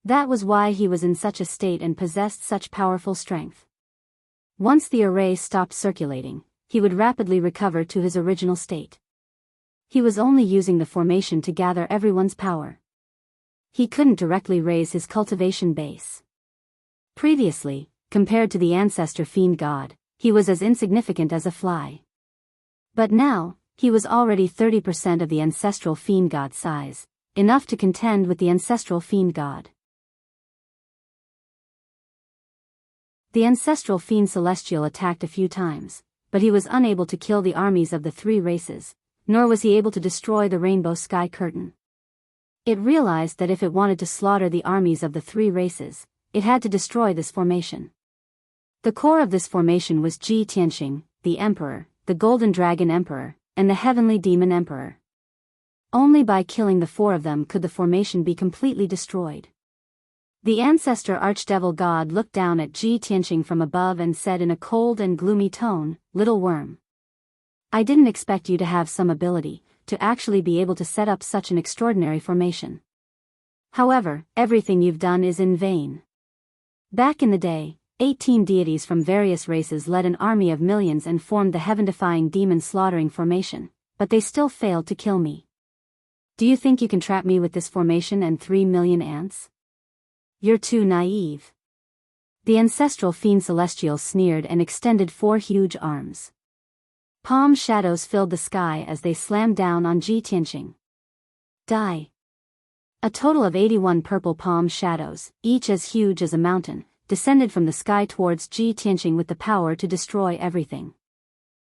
That was why he was in such a state and possessed such powerful strength. Once the array stopped circulating, he would rapidly recover to his original state. He was only using the formation to gather everyone's power. He couldn't directly raise his cultivation base. Previously, compared to the ancestor fiend god, he was as insignificant as a fly. But now, he was already 30% of the ancestral fiend god size, enough to contend with the ancestral fiend god. The ancestral fiend celestial attacked a few times, but he was unable to kill the armies of the three races, nor was he able to destroy the rainbow sky curtain. It realized that if it wanted to slaughter the armies of the three races, it had to destroy this formation. The core of this formation was Ji Tianqing, the Emperor, the Golden Dragon Emperor, and the Heavenly Demon Emperor. Only by killing the four of them could the formation be completely destroyed. The ancestor archdevil god looked down at Ji Tianqing from above and said in a cold and gloomy tone, "Little worm. I didn't expect you to have some ability, to actually be able to set up such an extraordinary formation. However, everything you've done is in vain." Back in the day, 18 deities from various races led an army of millions and formed the heaven-defying demon-slaughtering formation, but they still failed to kill me. Do you think you can trap me with this formation and 3 million ants? You're too naive. The ancestral fiend celestial sneered and extended 4 huge arms. Palm shadows filled the sky as they slammed down on Ji Tianqing. Die. A total of 81 purple palm shadows, each as huge as a mountain, descended from the sky towards Ji Tianqing with the power to destroy everything.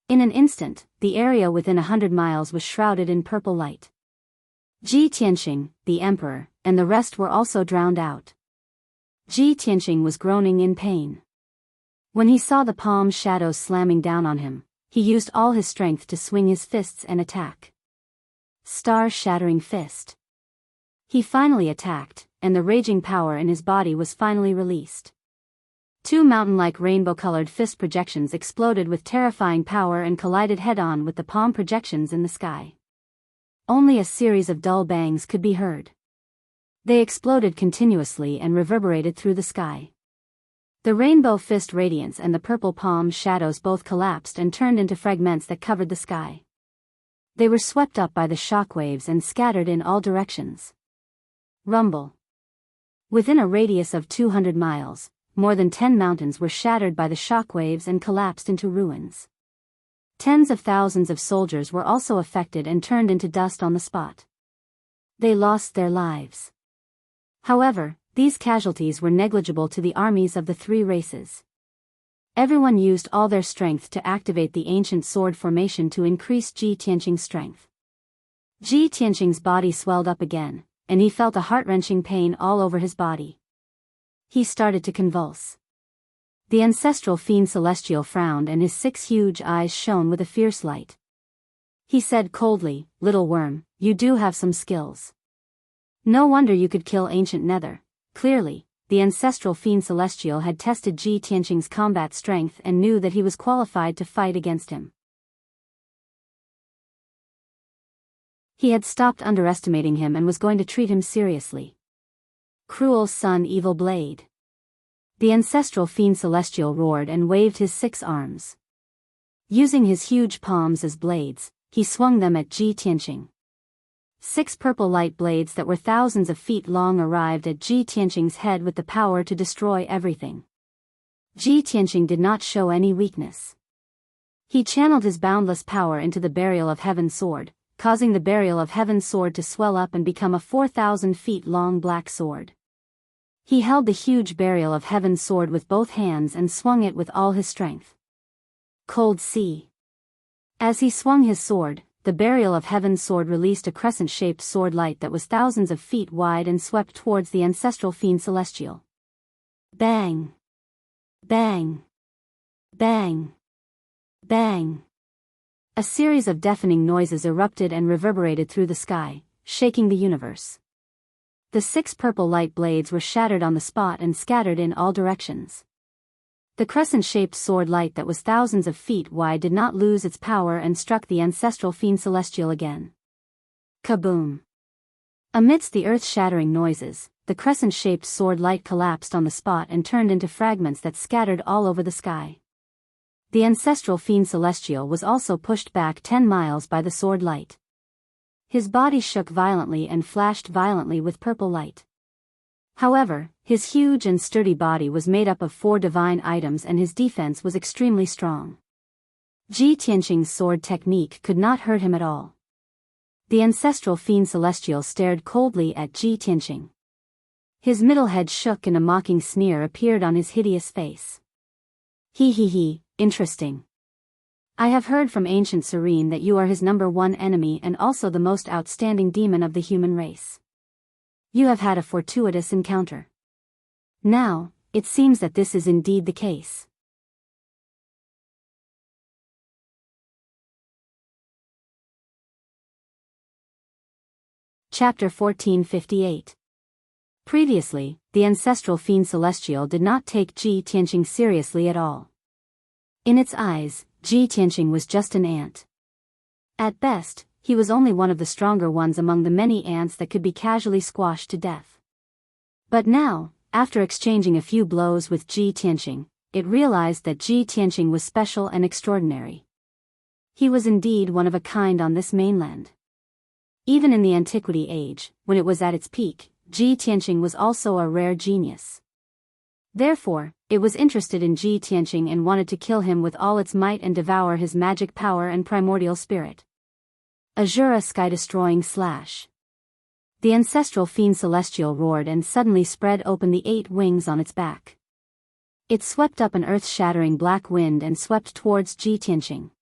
In an instant, the area within 100 miles was shrouded in purple light. Ji Tianqing, the emperor, and the rest were also drowned out. Ji Tianqing was groaning in pain. When he saw the palm shadows slamming down on him, he used all his strength to swing his fists and attack. Star-shattering fist. He finally attacked, and the raging power in his body was finally released. Two mountain-like rainbow-colored fist projections exploded with terrifying power and collided head-on with the palm projections in the sky. Only a series of dull bangs could be heard. They exploded continuously and reverberated through the sky. The rainbow fist radiance and the purple palm shadows both collapsed and turned into fragments that covered the sky. They were swept up by the shockwaves and scattered in all directions. Rumble. Within a radius of 200 miles, more than 10 mountains were shattered by the shockwaves and collapsed into ruins. Tens of thousands of soldiers were also affected and turned into dust on the spot. They lost their lives. However, these casualties were negligible to the armies of the three races. Everyone used all their strength to activate the ancient sword formation to increase Ji Tianqing's strength. Ji Tianqing's body swelled up again, and he felt a heart-wrenching pain all over his body. He started to convulse. The ancestral fiend Celestial frowned and his 6 huge eyes shone with a fierce light. He said coldly, "Little worm, you do have some skills. No wonder you could kill ancient Nether." Clearly, the ancestral fiend Celestial had tested Ji Tianqing's combat strength and knew that he was qualified to fight against him. He had stopped underestimating him and was going to treat him seriously. Cruel son, evil blade. The ancestral fiend Celestial roared and waved his 6 arms. Using his huge palms as blades, he swung them at Ji Tianqing. 6 purple light blades that were thousands of feet long arrived at Ji Tianqing's head with the power to destroy everything. Ji Tianqing did not show any weakness. He channeled his boundless power into the Burial of Heaven sword, causing the Burial of Heaven sword to swell up and become a 4,000 feet long black sword. He held the huge Burial of Heaven sword with both hands and swung it with all his strength. Cold Sea. As he swung his sword, the Burial of Heaven sword released a crescent-shaped sword light that was thousands of feet wide and swept towards the ancestral fiend Celestial. Bang! Bang! Bang! Bang! A series of deafening noises erupted and reverberated through the sky, shaking the universe. The 6 purple light blades were shattered on the spot and scattered in all directions. The crescent-shaped sword light that was thousands of feet wide did not lose its power and struck the ancestral fiend Celestial again. Kaboom! Amidst the earth-shattering noises, the crescent-shaped sword light collapsed on the spot and turned into fragments that scattered all over the sky. The ancestral fiend Celestial was also pushed back 10 miles by the sword light. His body shook violently and flashed violently with purple light. However, his huge and sturdy body was made up of 4 divine items and his defense was extremely strong. Ji Tianqing's sword technique could not hurt him at all. The ancestral fiend Celestial stared coldly at Ji Tianqing. His middle head shook and a mocking sneer appeared on his hideous face. He, interesting. I have heard from Ancient Serene that you are his #1 enemy and also the most outstanding demon of the human race. You have had a fortuitous encounter. Now, it seems that this is indeed the case. Chapter 1458. Previously, the ancestral fiend Celestial did not take Ji Tianqing seriously at all. In its eyes, Ji Tianqing was just an ant. At best, he was only one of the stronger ones among the many ants that could be casually squashed to death. But now, after exchanging a few blows with Ji Tianqing, it realized that Ji Tianqing was special and extraordinary. He was indeed one of a kind on this mainland. Even in the Antiquity Age, when it was at its peak, Ji Tianqing was also a rare genius. Therefore, it was interested in Ji Tianqing and wanted to kill him with all its might and devour his magic power and primordial spirit. Azura sky-destroying slash. The ancestral fiend Celestial roared and suddenly spread open the 8 wings on its back. It swept up an earth-shattering black wind and swept towards Ji Tianqing.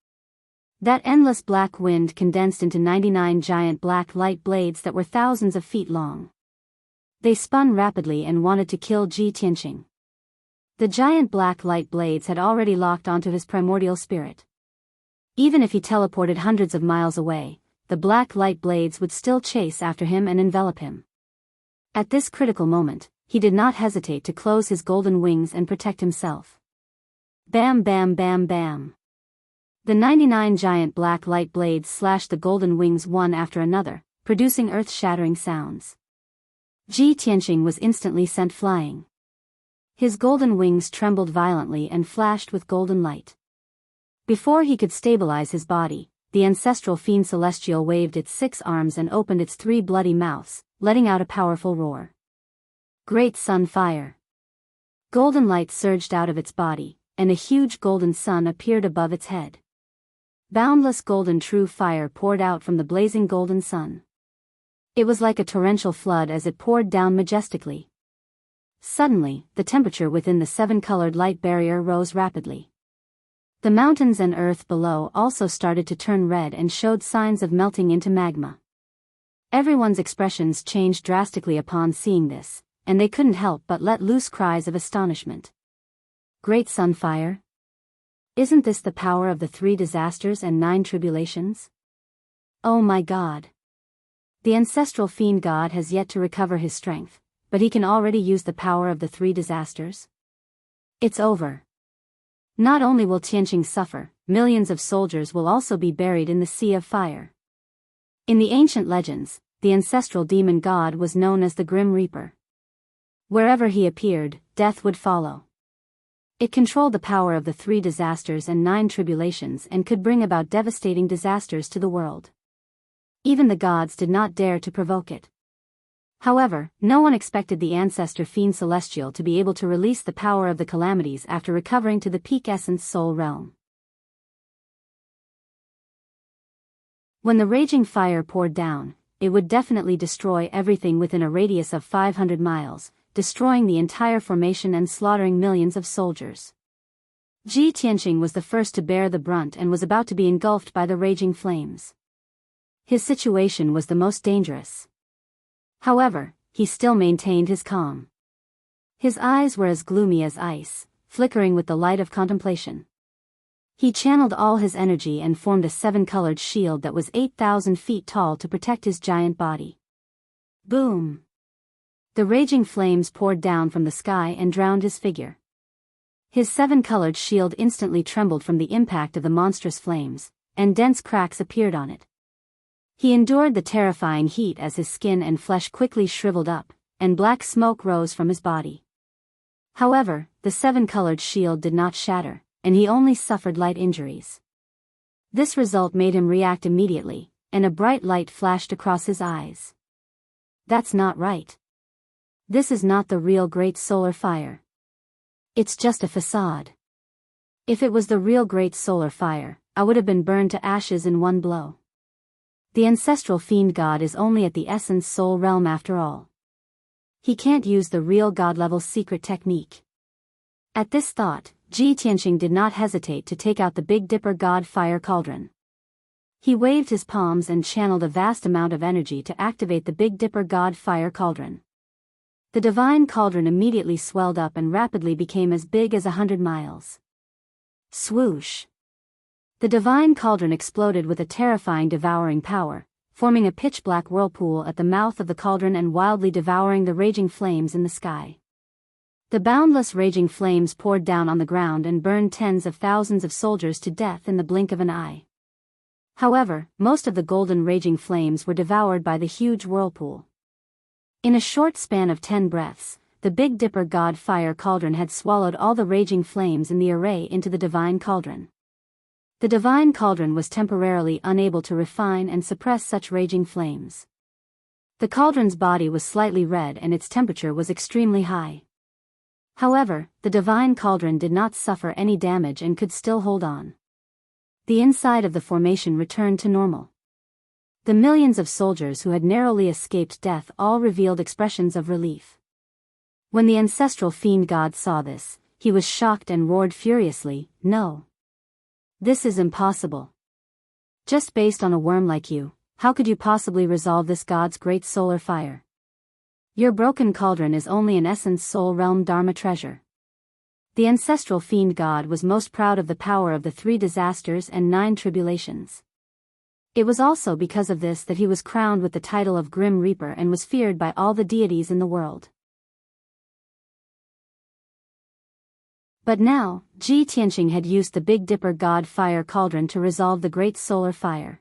That endless black wind condensed into 99 giant black light blades that were thousands of feet long. They spun rapidly and wanted to kill Ji Tianqing. The giant black light blades had already locked onto his primordial spirit. Even if he teleported hundreds of miles away, the black light blades would still chase after him and envelop him. At this critical moment, he did not hesitate to close his golden wings and protect himself. Bam bam bam bam. The 99 giant black light blades slashed the golden wings one after another, producing earth-shattering sounds. Ji Tianqing was instantly sent flying. His golden wings trembled violently and flashed with golden light. Before he could stabilize his body, the ancestral fiend celestial waved its 6 arms and opened its 3 bloody mouths, letting out a powerful roar. Great sun fire. Golden light surged out of its body, and a huge golden sun appeared above its head. Boundless golden true fire poured out from the blazing golden sun. It was like a torrential flood as it poured down majestically. Suddenly, the temperature within the 7-colored light barrier rose rapidly. The mountains and earth below also started to turn red and showed signs of melting into magma. Everyone's expressions changed drastically upon seeing this, and they couldn't help but let loose cries of astonishment. Great sunfire? Isn't this the power of the 3 disasters and 9 tribulations? Oh my God! The ancestral fiend god has yet to recover his strength, but he can already use the power of the 3 disasters? It's over. Not only will Tianqing suffer, millions of soldiers will also be buried in the sea of fire. In the ancient legends, the ancestral demon god was known as the Grim Reaper. Wherever he appeared, death would follow. It controlled the power of the 3 disasters and 9 tribulations and could bring about devastating disasters to the world. Even the gods did not dare to provoke it. However, no one expected the ancestor fiend celestial to be able to release the power of the calamities after recovering to the peak essence soul realm. When the raging fire poured down, it would definitely destroy everything within a radius of 500 miles, destroying the entire formation and slaughtering millions of soldiers. Ji Tianqing was the first to bear the brunt and was about to be engulfed by the raging flames. His situation was the most dangerous. However, he still maintained his calm. His eyes were as gloomy as ice, flickering with the light of contemplation. He channeled all his energy and formed a 7-colored shield that was 8,000 feet tall to protect his giant body. Boom! The raging flames poured down from the sky and drowned his figure. His 7-colored shield instantly trembled from the impact of the monstrous flames, and dense cracks appeared on it. He endured the terrifying heat as his skin and flesh quickly shriveled up, and black smoke rose from his body. However, the 7-colored shield did not shatter, and he only suffered light injuries. This result made him react immediately, and a bright light flashed across his eyes. That's not right. This is not the real Great Solar Fire. It's just a facade. If it was the real Great Solar Fire, I would have been burned to ashes in one blow. The ancestral fiend god is only at the essence soul realm after all. He can't use the real god-level secret technique. At this thought, Ji Tianqing did not hesitate to take out the Big Dipper God Fire Cauldron. He waved his palms and channeled a vast amount of energy to activate the Big Dipper God Fire Cauldron. The divine cauldron immediately swelled up and rapidly became as big as 100 miles. Swoosh! The divine cauldron exploded with a terrifying devouring power, forming a pitch-black whirlpool at the mouth of the cauldron and wildly devouring the raging flames in the sky. The boundless raging flames poured down on the ground and burned tens of thousands of soldiers to death in the blink of an eye. However, most of the golden raging flames were devoured by the huge whirlpool. In a short span of 10 breaths, the Big Dipper God Fire Cauldron had swallowed all the raging flames in the array into the divine cauldron. The divine cauldron was temporarily unable to refine and suppress such raging flames. The cauldron's body was slightly red and its temperature was extremely high. However, the divine cauldron did not suffer any damage and could still hold on. The inside of the formation returned to normal. The millions of soldiers who had narrowly escaped death all revealed expressions of relief. When the ancestral fiend god saw this, he was shocked and roared furiously, "No! This is impossible. Just based on a worm like you, how could you possibly resolve this god's great solar fire? Your broken cauldron is only an essence soul realm dharma treasure. The ancestral fiend god was most proud of the power of the 3 disasters and 9 tribulations. It was also because of this that he was crowned with the title of Grim Reaper and was feared by all the deities in the world. But now, Ji Tianqing had used the Big Dipper god fire cauldron to resolve the great solar fire.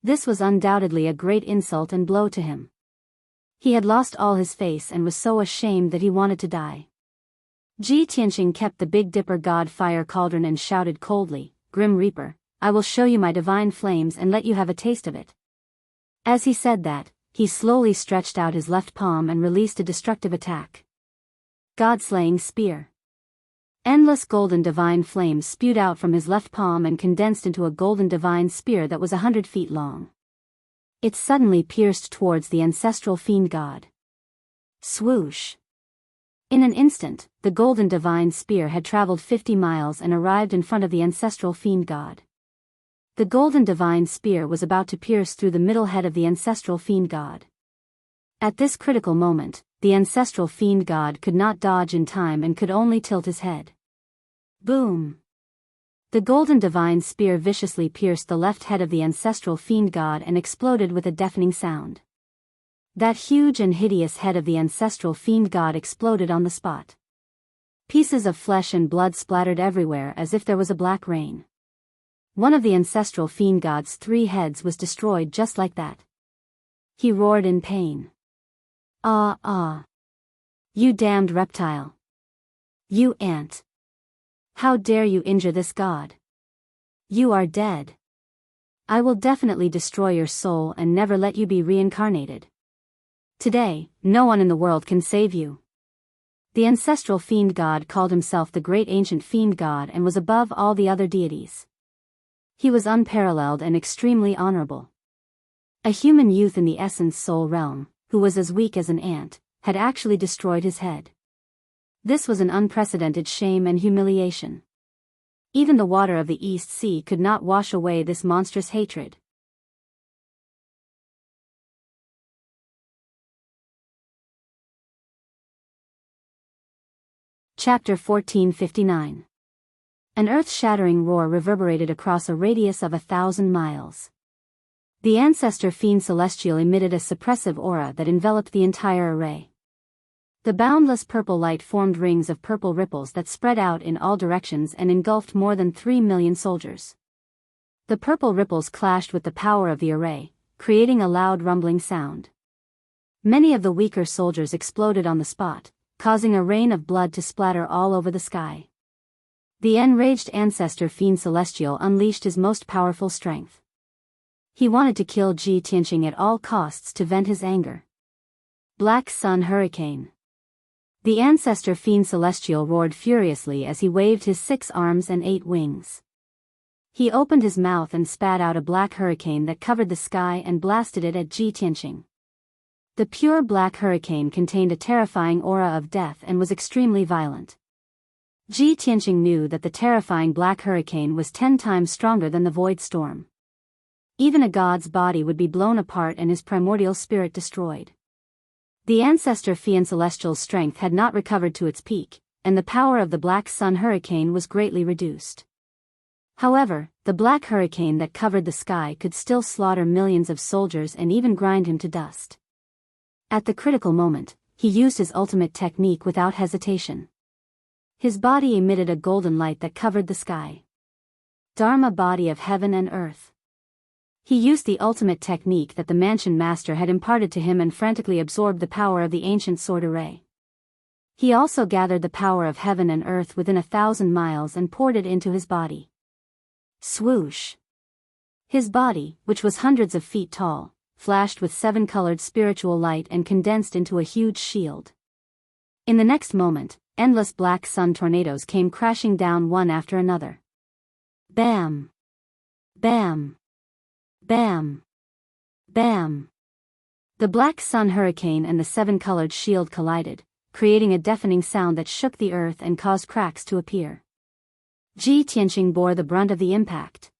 This was undoubtedly a great insult and blow to him. He had lost all his face and was so ashamed that he wanted to die. Ji Tianqing kept the Big Dipper god fire cauldron and shouted coldly, "Grim Reaper, I will show you my divine flames and let you have a taste of it." As he said that, he slowly stretched out his left palm and released a destructive attack. God-slaying spear. Endless golden divine flames spewed out from his left palm and condensed into a golden divine spear that was 100 feet long. It suddenly pierced towards the ancestral fiend god. Swoosh! In an instant, the golden divine spear had traveled 50 miles and arrived in front of the ancestral fiend god. The golden divine spear was about to pierce through the middle head of the ancestral fiend god. At this critical moment, the ancestral fiend god could not dodge in time and could only tilt his head. Boom! The golden divine spear viciously pierced the left head of the ancestral fiend god and exploded with a deafening sound. That huge and hideous head of the ancestral fiend god exploded on the spot. Pieces of flesh and blood splattered everywhere as if there was a black rain. One of the ancestral fiend god's 3 heads was destroyed just like that. He roared in pain. "Ah, ah! You damned reptile! You ant! How dare you injure this god? You are dead. I will definitely destroy your soul and never let you be reincarnated. Today, no one in the world can save you." The ancestral fiend god called himself the great ancient fiend god and was above all the other deities. He was unparalleled and extremely honorable. A human youth in the essence soul realm, who was as weak as an ant, had actually destroyed his head. This was an unprecedented shame and humiliation. Even the water of the East Sea could not wash away this monstrous hatred. Chapter 1459. An earth-shattering roar reverberated across a radius of 1,000 miles. The ancestor fiend celestial emitted a suppressive aura that enveloped the entire array. The boundless purple light formed rings of purple ripples that spread out in all directions and engulfed more than 3 million soldiers. The purple ripples clashed with the power of the array, creating a loud rumbling sound. Many of the weaker soldiers exploded on the spot, causing a rain of blood to splatter all over the sky. The enraged ancestor fiend celestial unleashed his most powerful strength. He wanted to kill Ji Tianqing at all costs to vent his anger. Black Sun Hurricane. The ancestor fiend celestial roared furiously as he waved his 6 arms and 8 wings. He opened his mouth and spat out a black hurricane that covered the sky and blasted it at Ji Tianqing. The pure black hurricane contained a terrifying aura of death and was extremely violent. Ji Tianqing knew that the terrifying black hurricane was 10 times stronger than the void storm. Even a god's body would be blown apart and his primordial spirit destroyed. The ancestor fiend celestial's strength had not recovered to its peak, and the power of the black sun hurricane was greatly reduced. However, the black hurricane that covered the sky could still slaughter millions of soldiers and even grind him to dust. At the critical moment, he used his ultimate technique without hesitation. His body emitted a golden light that covered the sky. Dharma body of heaven and earth. He used the ultimate technique that the mansion master had imparted to him and frantically absorbed the power of the ancient sword array. He also gathered the power of heaven and earth within 1,000 miles and poured it into his body. Swoosh! His body, which was hundreds of feet tall, flashed with 7-colored spiritual light and condensed into a huge shield. In the next moment, endless black sun tornadoes came crashing down one after another. Bam! Bam! Bam! Bam! The black sun hurricane and the 7-colored shield collided, creating a deafening sound that shook the earth and caused cracks to appear. Ji Tianqing bore the brunt of the impact.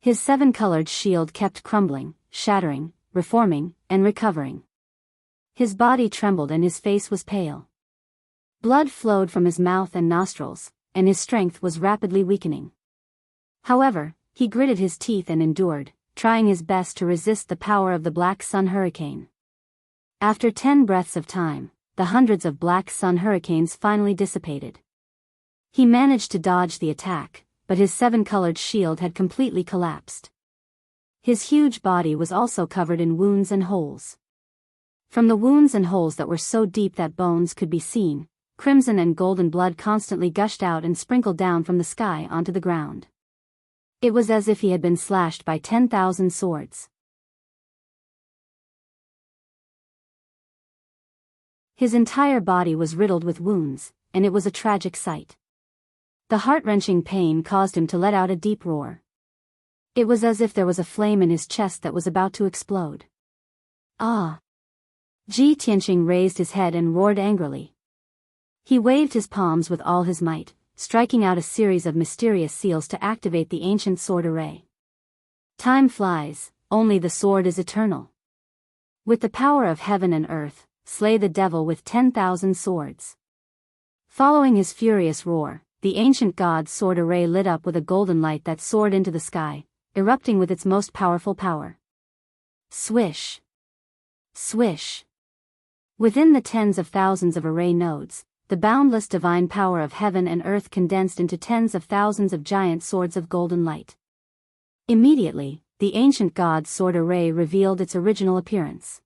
His 7-colored shield kept crumbling, shattering, reforming, and recovering. His body trembled and his face was pale. Blood flowed from his mouth and nostrils, and his strength was rapidly weakening. However, he gritted his teeth and endured, trying his best to resist the power of the Black Sun Hurricane. After 10 breaths of time, the hundreds of Black Sun Hurricanes finally dissipated. He managed to dodge the attack, but his 7-colored shield had completely collapsed. His huge body was also covered in wounds and holes. From the wounds and holes that were so deep that bones could be seen, crimson and golden blood constantly gushed out and sprinkled down from the sky onto the ground. It was as if he had been slashed by 10,000 swords. His entire body was riddled with wounds, and it was a tragic sight. The heart-wrenching pain caused him to let out a deep roar. It was as if there was a flame in his chest that was about to explode. Ah! Ji Tianqing raised his head and roared angrily. He waved his palms with all his might, striking out a series of mysterious seals to activate the ancient sword array. Time flies, only the sword is eternal. With the power of heaven and earth, slay the devil with 10,000 swords. Following his furious roar, the ancient god's sword array lit up with a golden light that soared into the sky, erupting with its most powerful power. Swish! Swish! Within the tens of thousands of array nodes, the boundless divine power of heaven and earth condensed into tens of thousands of giant swords of golden light. Immediately, the ancient god's sword array revealed its original appearance.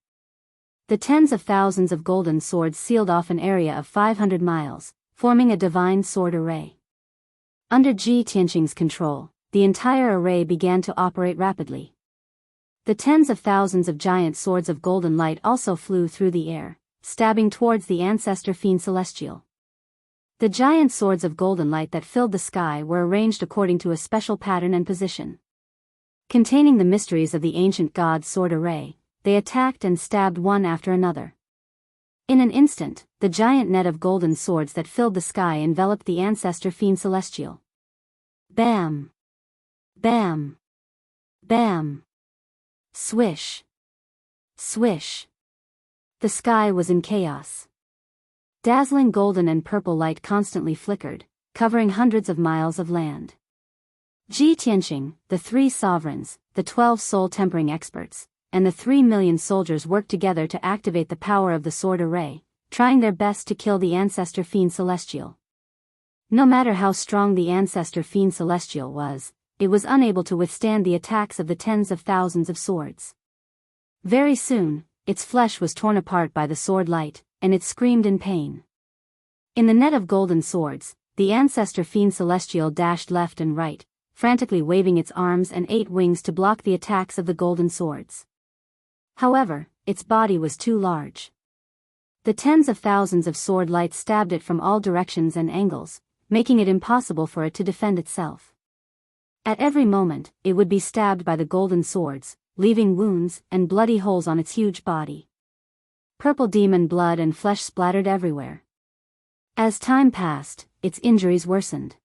The tens of thousands of golden swords sealed off an area of 500 miles, forming a divine sword array. Under Ji Tianqing's control, the entire array began to operate rapidly. The tens of thousands of giant swords of golden light also flew through the air, stabbing towards the ancestor fiend celestial. The giant swords of golden light that filled the sky were arranged according to a special pattern and position. Containing the mysteries of the ancient god's sword array, they attacked and stabbed one after another. In an instant, the giant net of golden swords that filled the sky enveloped the ancestor fiend celestial. Bam! Bam! Bam! Swish! Swish! The sky was in chaos. Dazzling golden and purple light constantly flickered, covering hundreds of miles of land. Ji Tianqing, the 3 sovereigns, the 12 soul-tempering experts, and the 3 million soldiers worked together to activate the power of the sword array, trying their best to kill the ancestor fiend celestial. No matter how strong the ancestor fiend celestial was, it was unable to withstand the attacks of the tens of thousands of swords. Very soon, its flesh was torn apart by the sword light, and it screamed in pain. In the net of golden swords, the ancestor fiend celestial dashed left and right, frantically waving its arms and 8 wings to block the attacks of the golden swords. However, its body was too large. The tens of thousands of sword lights stabbed it from all directions and angles, making it impossible for it to defend itself. At every moment, it would be stabbed by the golden swords, leaving wounds and bloody holes on its huge body. Purple demon blood and flesh splattered everywhere. As time passed, its injuries worsened.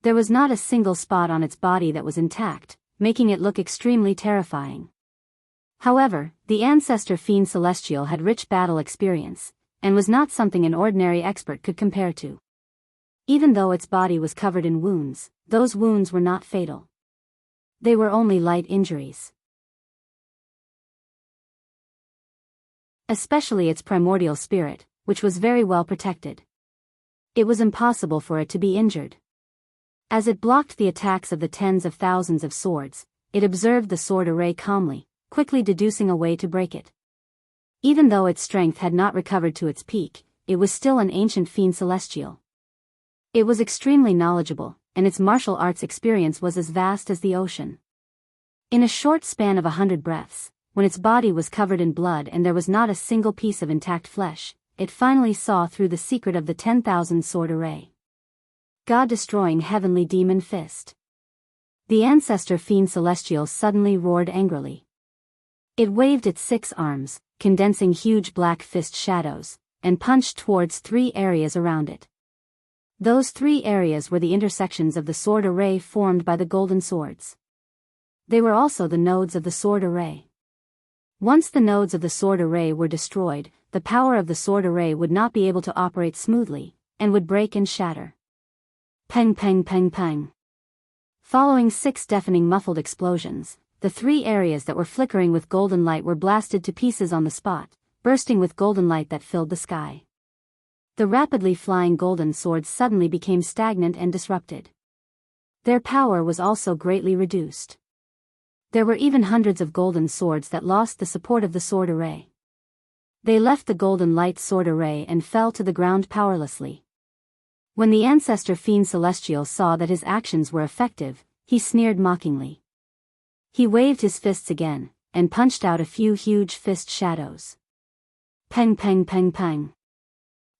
There was not a single spot on its body that was intact, making it look extremely terrifying. However, the ancestor fiend celestial had rich battle experience, and was not something an ordinary expert could compare to. Even though its body was covered in wounds, those wounds were not fatal. They were only light injuries. Especially its primordial spirit, which was very well protected. It was impossible for it to be injured. As it blocked the attacks of the tens of thousands of swords, it observed the sword array calmly, quickly deducing a way to break it. Even though its strength had not recovered to its peak, it was still an ancient fiend celestial. It was extremely knowledgeable, and its martial arts experience was as vast as the ocean. In a short span of 100 breaths, when its body was covered in blood and there was not a single piece of intact flesh, it finally saw through the secret of the 10,000 sword array. God-destroying heavenly demon fist. The ancestor fiend celestial suddenly roared angrily. It waved its 6 arms, condensing huge black fist shadows, and punched towards 3 areas around it. Those 3 areas were the intersections of the sword array formed by the golden swords. They were also the nodes of the sword array. Once the nodes of the sword array were destroyed, the power of the sword array would not be able to operate smoothly, and would break and shatter. Peng peng peng peng. Following 6 deafening muffled explosions, the 3 areas that were flickering with golden light were blasted to pieces on the spot, bursting with golden light that filled the sky. The rapidly flying golden swords suddenly became stagnant and disrupted. Their power was also greatly reduced. There were even hundreds of golden swords that lost the support of the sword array. They left the golden light sword array and fell to the ground powerlessly. When the ancestor Fiend Celestial saw that his actions were effective, he sneered mockingly. He waved his fists again, and punched out a few huge fist shadows. Peng peng peng peng.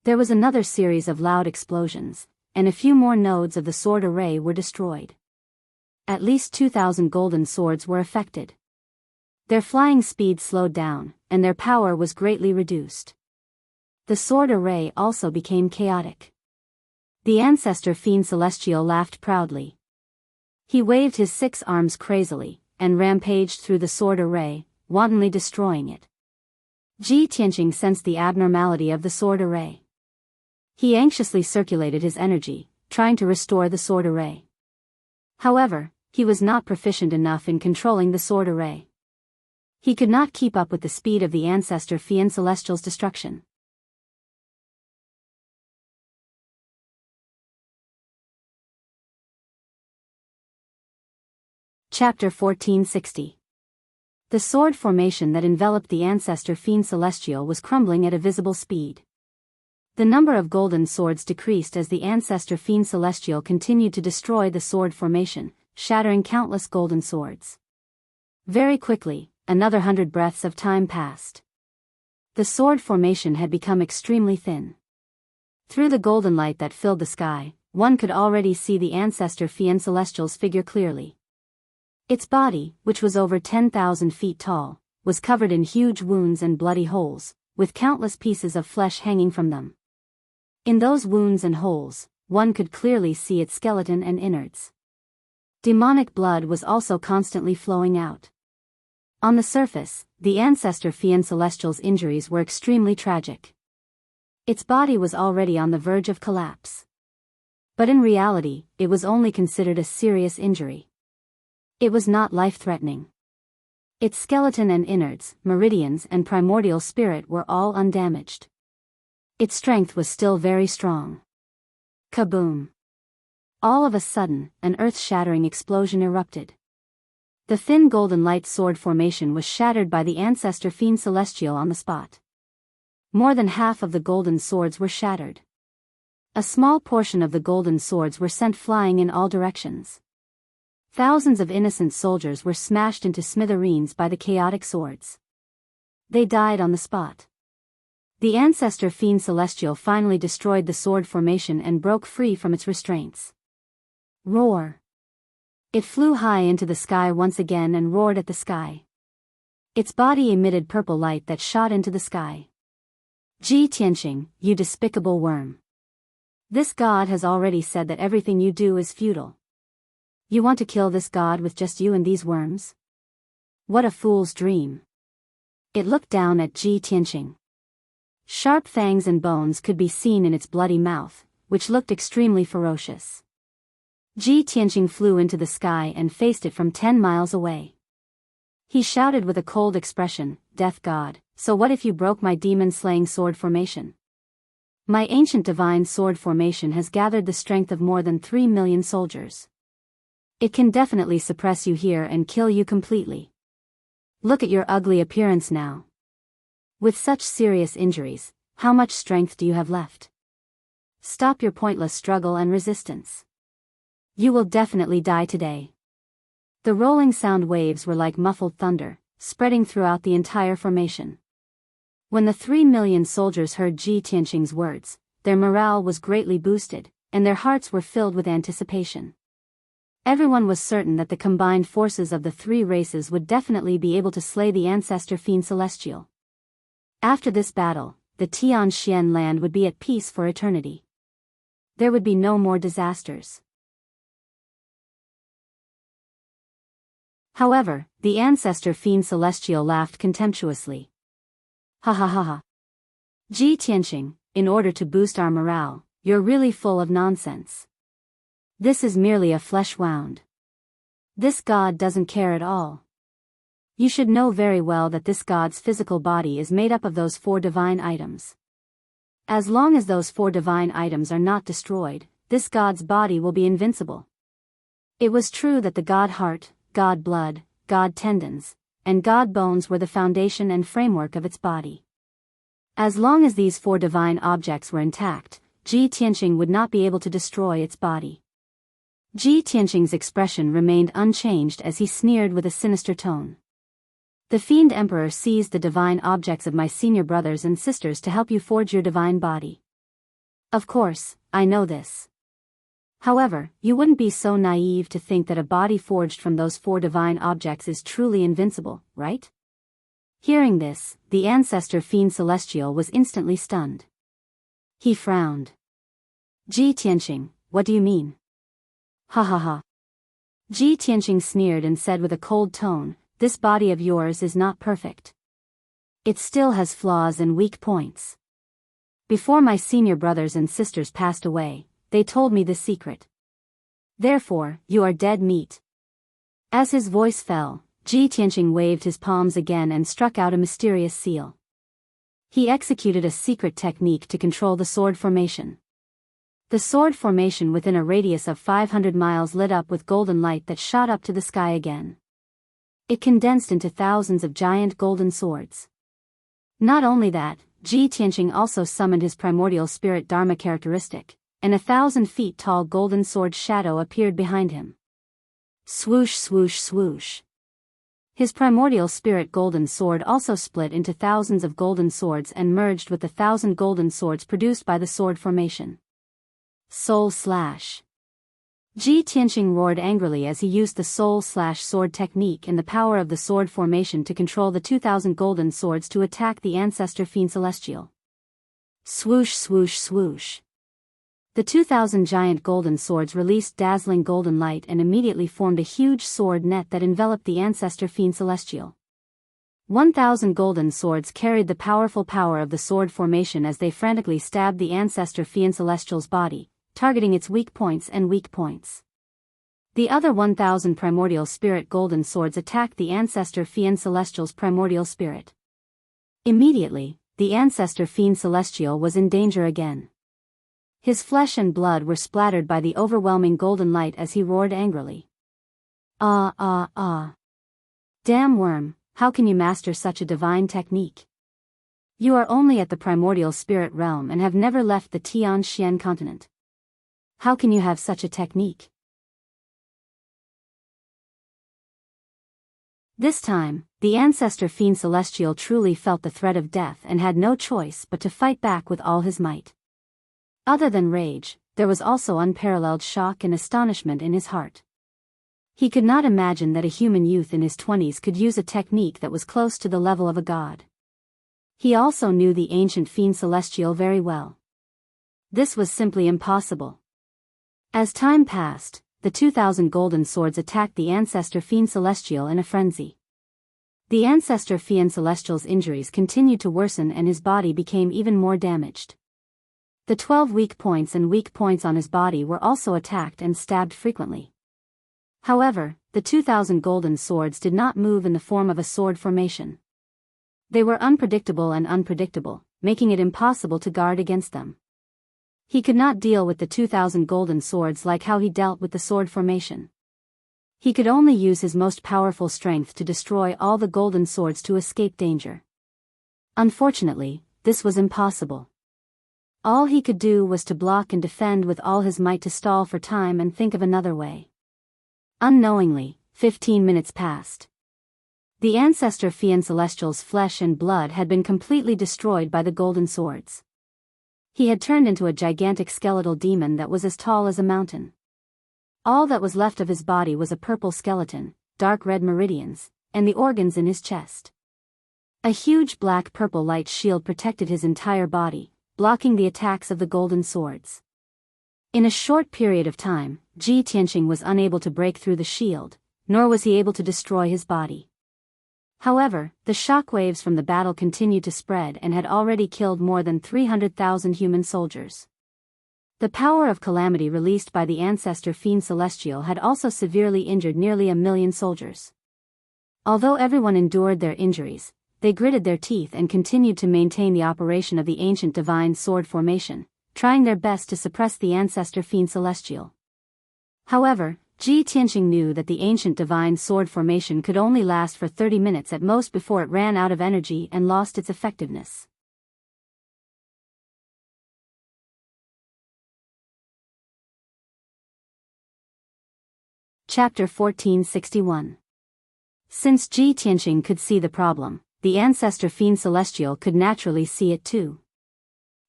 There was another series of loud explosions, and a few more nodes of the sword array were destroyed. At least 2,000 golden swords were affected. Their flying speed slowed down, and their power was greatly reduced. The sword array also became chaotic. The ancestor Fiend Celestial laughed proudly. He waved his 6 arms crazily, and rampaged through the sword array, wantonly destroying it. Ji Tianqing sensed the abnormality of the sword array. He anxiously circulated his energy, trying to restore the sword array. However, he was not proficient enough in controlling the sword array. He could not keep up with the speed of the ancestor Fiend Celestial's destruction. Chapter 1460. The sword formation that enveloped the ancestor Fiend Celestial was crumbling at a visible speed. The number of golden swords decreased as the ancestor Fiend Celestial continued to destroy the sword formation, shattering countless golden swords. Very quickly, another 100 breaths of time passed. The sword formation had become extremely thin. Through the golden light that filled the sky, one could already see the ancestor Fiend Celestial's figure clearly. Its body, which was over 10,000 feet tall, was covered in huge wounds and bloody holes, with countless pieces of flesh hanging from them. In those wounds and holes, one could clearly see its skeleton and innards. Demonic blood was also constantly flowing out. On the surface, the ancestor Fiend Celestial's injuries were extremely tragic. Its body was already on the verge of collapse. But in reality, it was only considered a serious injury. It was not life-threatening. Its skeleton and innards, meridians and primordial spirit were all undamaged. Its strength was still very strong. Kaboom! All of a sudden, an earth-shattering explosion erupted. The thin golden light sword formation was shattered by the ancestor Fiend Celestial on the spot. More than half of the golden swords were shattered. A small portion of the golden swords were sent flying in all directions. Thousands of innocent soldiers were smashed into smithereens by the chaotic swords. They died on the spot. The ancestor Fiend Celestial finally destroyed the sword formation and broke free from its restraints. Roar! It flew high into the sky once again and roared at the sky. Its body emitted purple light that shot into the sky. Ji Tianqing, you despicable worm. This god has already said that everything you do is futile. You want to kill this god with just you and these worms? What a fool's dream. It looked down at Ji Tianqing. Sharp fangs and bones could be seen in its bloody mouth, which looked extremely ferocious. Ji Tianqing flew into the sky and faced it from 10 miles away. He shouted with a cold expression, Death God, so what if you broke my demon-slaying sword formation? My ancient divine sword formation has gathered the strength of more than 3 million soldiers. It can definitely suppress you here and kill you completely. Look at your ugly appearance now. With such serious injuries, how much strength do you have left? Stop your pointless struggle and resistance. You will definitely die today. The rolling sound waves were like muffled thunder, spreading throughout the entire formation. When the 3 million soldiers heard Ji Tianqing's words, their morale was greatly boosted, and their hearts were filled with anticipation. Everyone was certain that the combined forces of the 3 races would definitely be able to slay the ancestor Fiend Celestial. After this battle, the Tianxian land would be at peace for eternity. There would be no more disasters. However, the ancestor fiend celestial laughed contemptuously. Ha ha ha ha. Ji Tianqing, in order to boost our morale, you're really full of nonsense. This is merely a flesh wound. This god doesn't care at all. You should know very well that this god's physical body is made up of those 4 divine items. As long as those 4 divine items are not destroyed, this god's body will be invincible. It was true that the god heart, god blood, god tendons, and god bones were the foundation and framework of its body. As long as these 4 divine objects were intact, Ji Tianqing would not be able to destroy its body. Ji Tianqing's expression remained unchanged as he sneered with a sinister tone. The Fiend Emperor seized the divine objects of my senior brothers and sisters to help you forge your divine body. Of course, I know this. However, you wouldn't be so naive to think that a body forged from those 4 divine objects is truly invincible, right? Hearing this, the ancestor fiend celestial was instantly stunned. He frowned. Ji Tianqing, what do you mean? Ha ha ha. Ji Tianqing sneered and said with a cold tone, this body of yours is not perfect. It still has flaws and weak points. Before my senior brothers and sisters passed away, they told me this secret. Therefore, you are dead meat. As his voice fell, Ji Tianqing waved his palms again and struck out a mysterious seal. He executed a secret technique to control the sword formation. The sword formation within a radius of 500 miles lit up with golden light that shot up to the sky again. It condensed into thousands of giant golden swords. Not only that, Ji Tianqing also summoned his primordial spirit Dharma characteristic, and a 1,000 feet tall golden sword shadow appeared behind him. Swoosh swoosh swoosh. His primordial spirit golden sword also split into thousands of golden swords and merged with the 1,000 golden swords produced by the sword formation. Soul slash. Ji Tianqing roared angrily as he used the soul slash sword technique and the power of the sword formation to control the 2,000 golden swords to attack the ancestor fiend celestial. Swoosh swoosh swoosh. The 2,000 giant golden swords released dazzling golden light and immediately formed a huge sword net that enveloped the ancestor fiend celestial. 1,000 golden swords carried the powerful power of the sword formation as they frantically stabbed the ancestor fiend celestial's body, targeting its weak points and weak points. The other 1,000 primordial spirit golden swords attacked the ancestor fiend celestial's primordial spirit. Immediately, the ancestor fiend celestial was in danger again. His flesh and blood were splattered by the overwhelming golden light as he roared angrily. Ah ah ah. Damn worm, how can you master such a divine technique? You are only at the primordial spirit realm and have never left the Tian Xian continent. How can you have such a technique? This time, the ancestor fiend celestial truly felt the threat of death and had no choice but to fight back with all his might. Other than rage, there was also unparalleled shock and astonishment in his heart. He could not imagine that a human youth in his 20s could use a technique that was close to the level of a god. He also knew the ancient fiend celestial very well. This was simply impossible. As time passed, the 2,000 golden swords attacked the ancestor fiend celestial in a frenzy. The ancestor fiend celestial's injuries continued to worsen and his body became even more damaged. The 12 weak points and weak points on his body were also attacked and stabbed frequently. However, the 2,000 golden swords did not move in the form of a sword formation. They were unpredictable, making it impossible to guard against them. He could not deal with the 2,000 golden swords like how he dealt with the sword formation. He could only use his most powerful strength to destroy all the golden swords to escape danger. Unfortunately, this was impossible. All he could do was to block and defend with all his might to stall for time and think of another way. Unknowingly, 15 minutes passed. The ancestor fiend celestial's flesh and blood had been completely destroyed by the golden swords. He had turned into a gigantic skeletal demon that was as tall as a mountain. All that was left of his body was a purple skeleton, dark red meridians, and the organs in his chest. A huge black-purple light shield protected his entire body, blocking the attacks of the golden swords. In a short period of time, Ji Tianqing was unable to break through the shield, nor was he able to destroy his body. However, the shockwaves from the battle continued to spread and had already killed more than 300,000 human soldiers. The power of calamity released by the ancestor Fiend Celestial had also severely injured nearly 1,000,000 soldiers. Although everyone endured their injuries, they gritted their teeth and continued to maintain the operation of the ancient divine sword formation, trying their best to suppress the ancestor Fiend Celestial. However, Ji Tianqing knew that the ancient divine sword formation could only last for 30 minutes at most before it ran out of energy and lost its effectiveness. Chapter 1461. Since Ji Tianqing could see the problem, the ancestor Fiend Celestial could naturally see it too.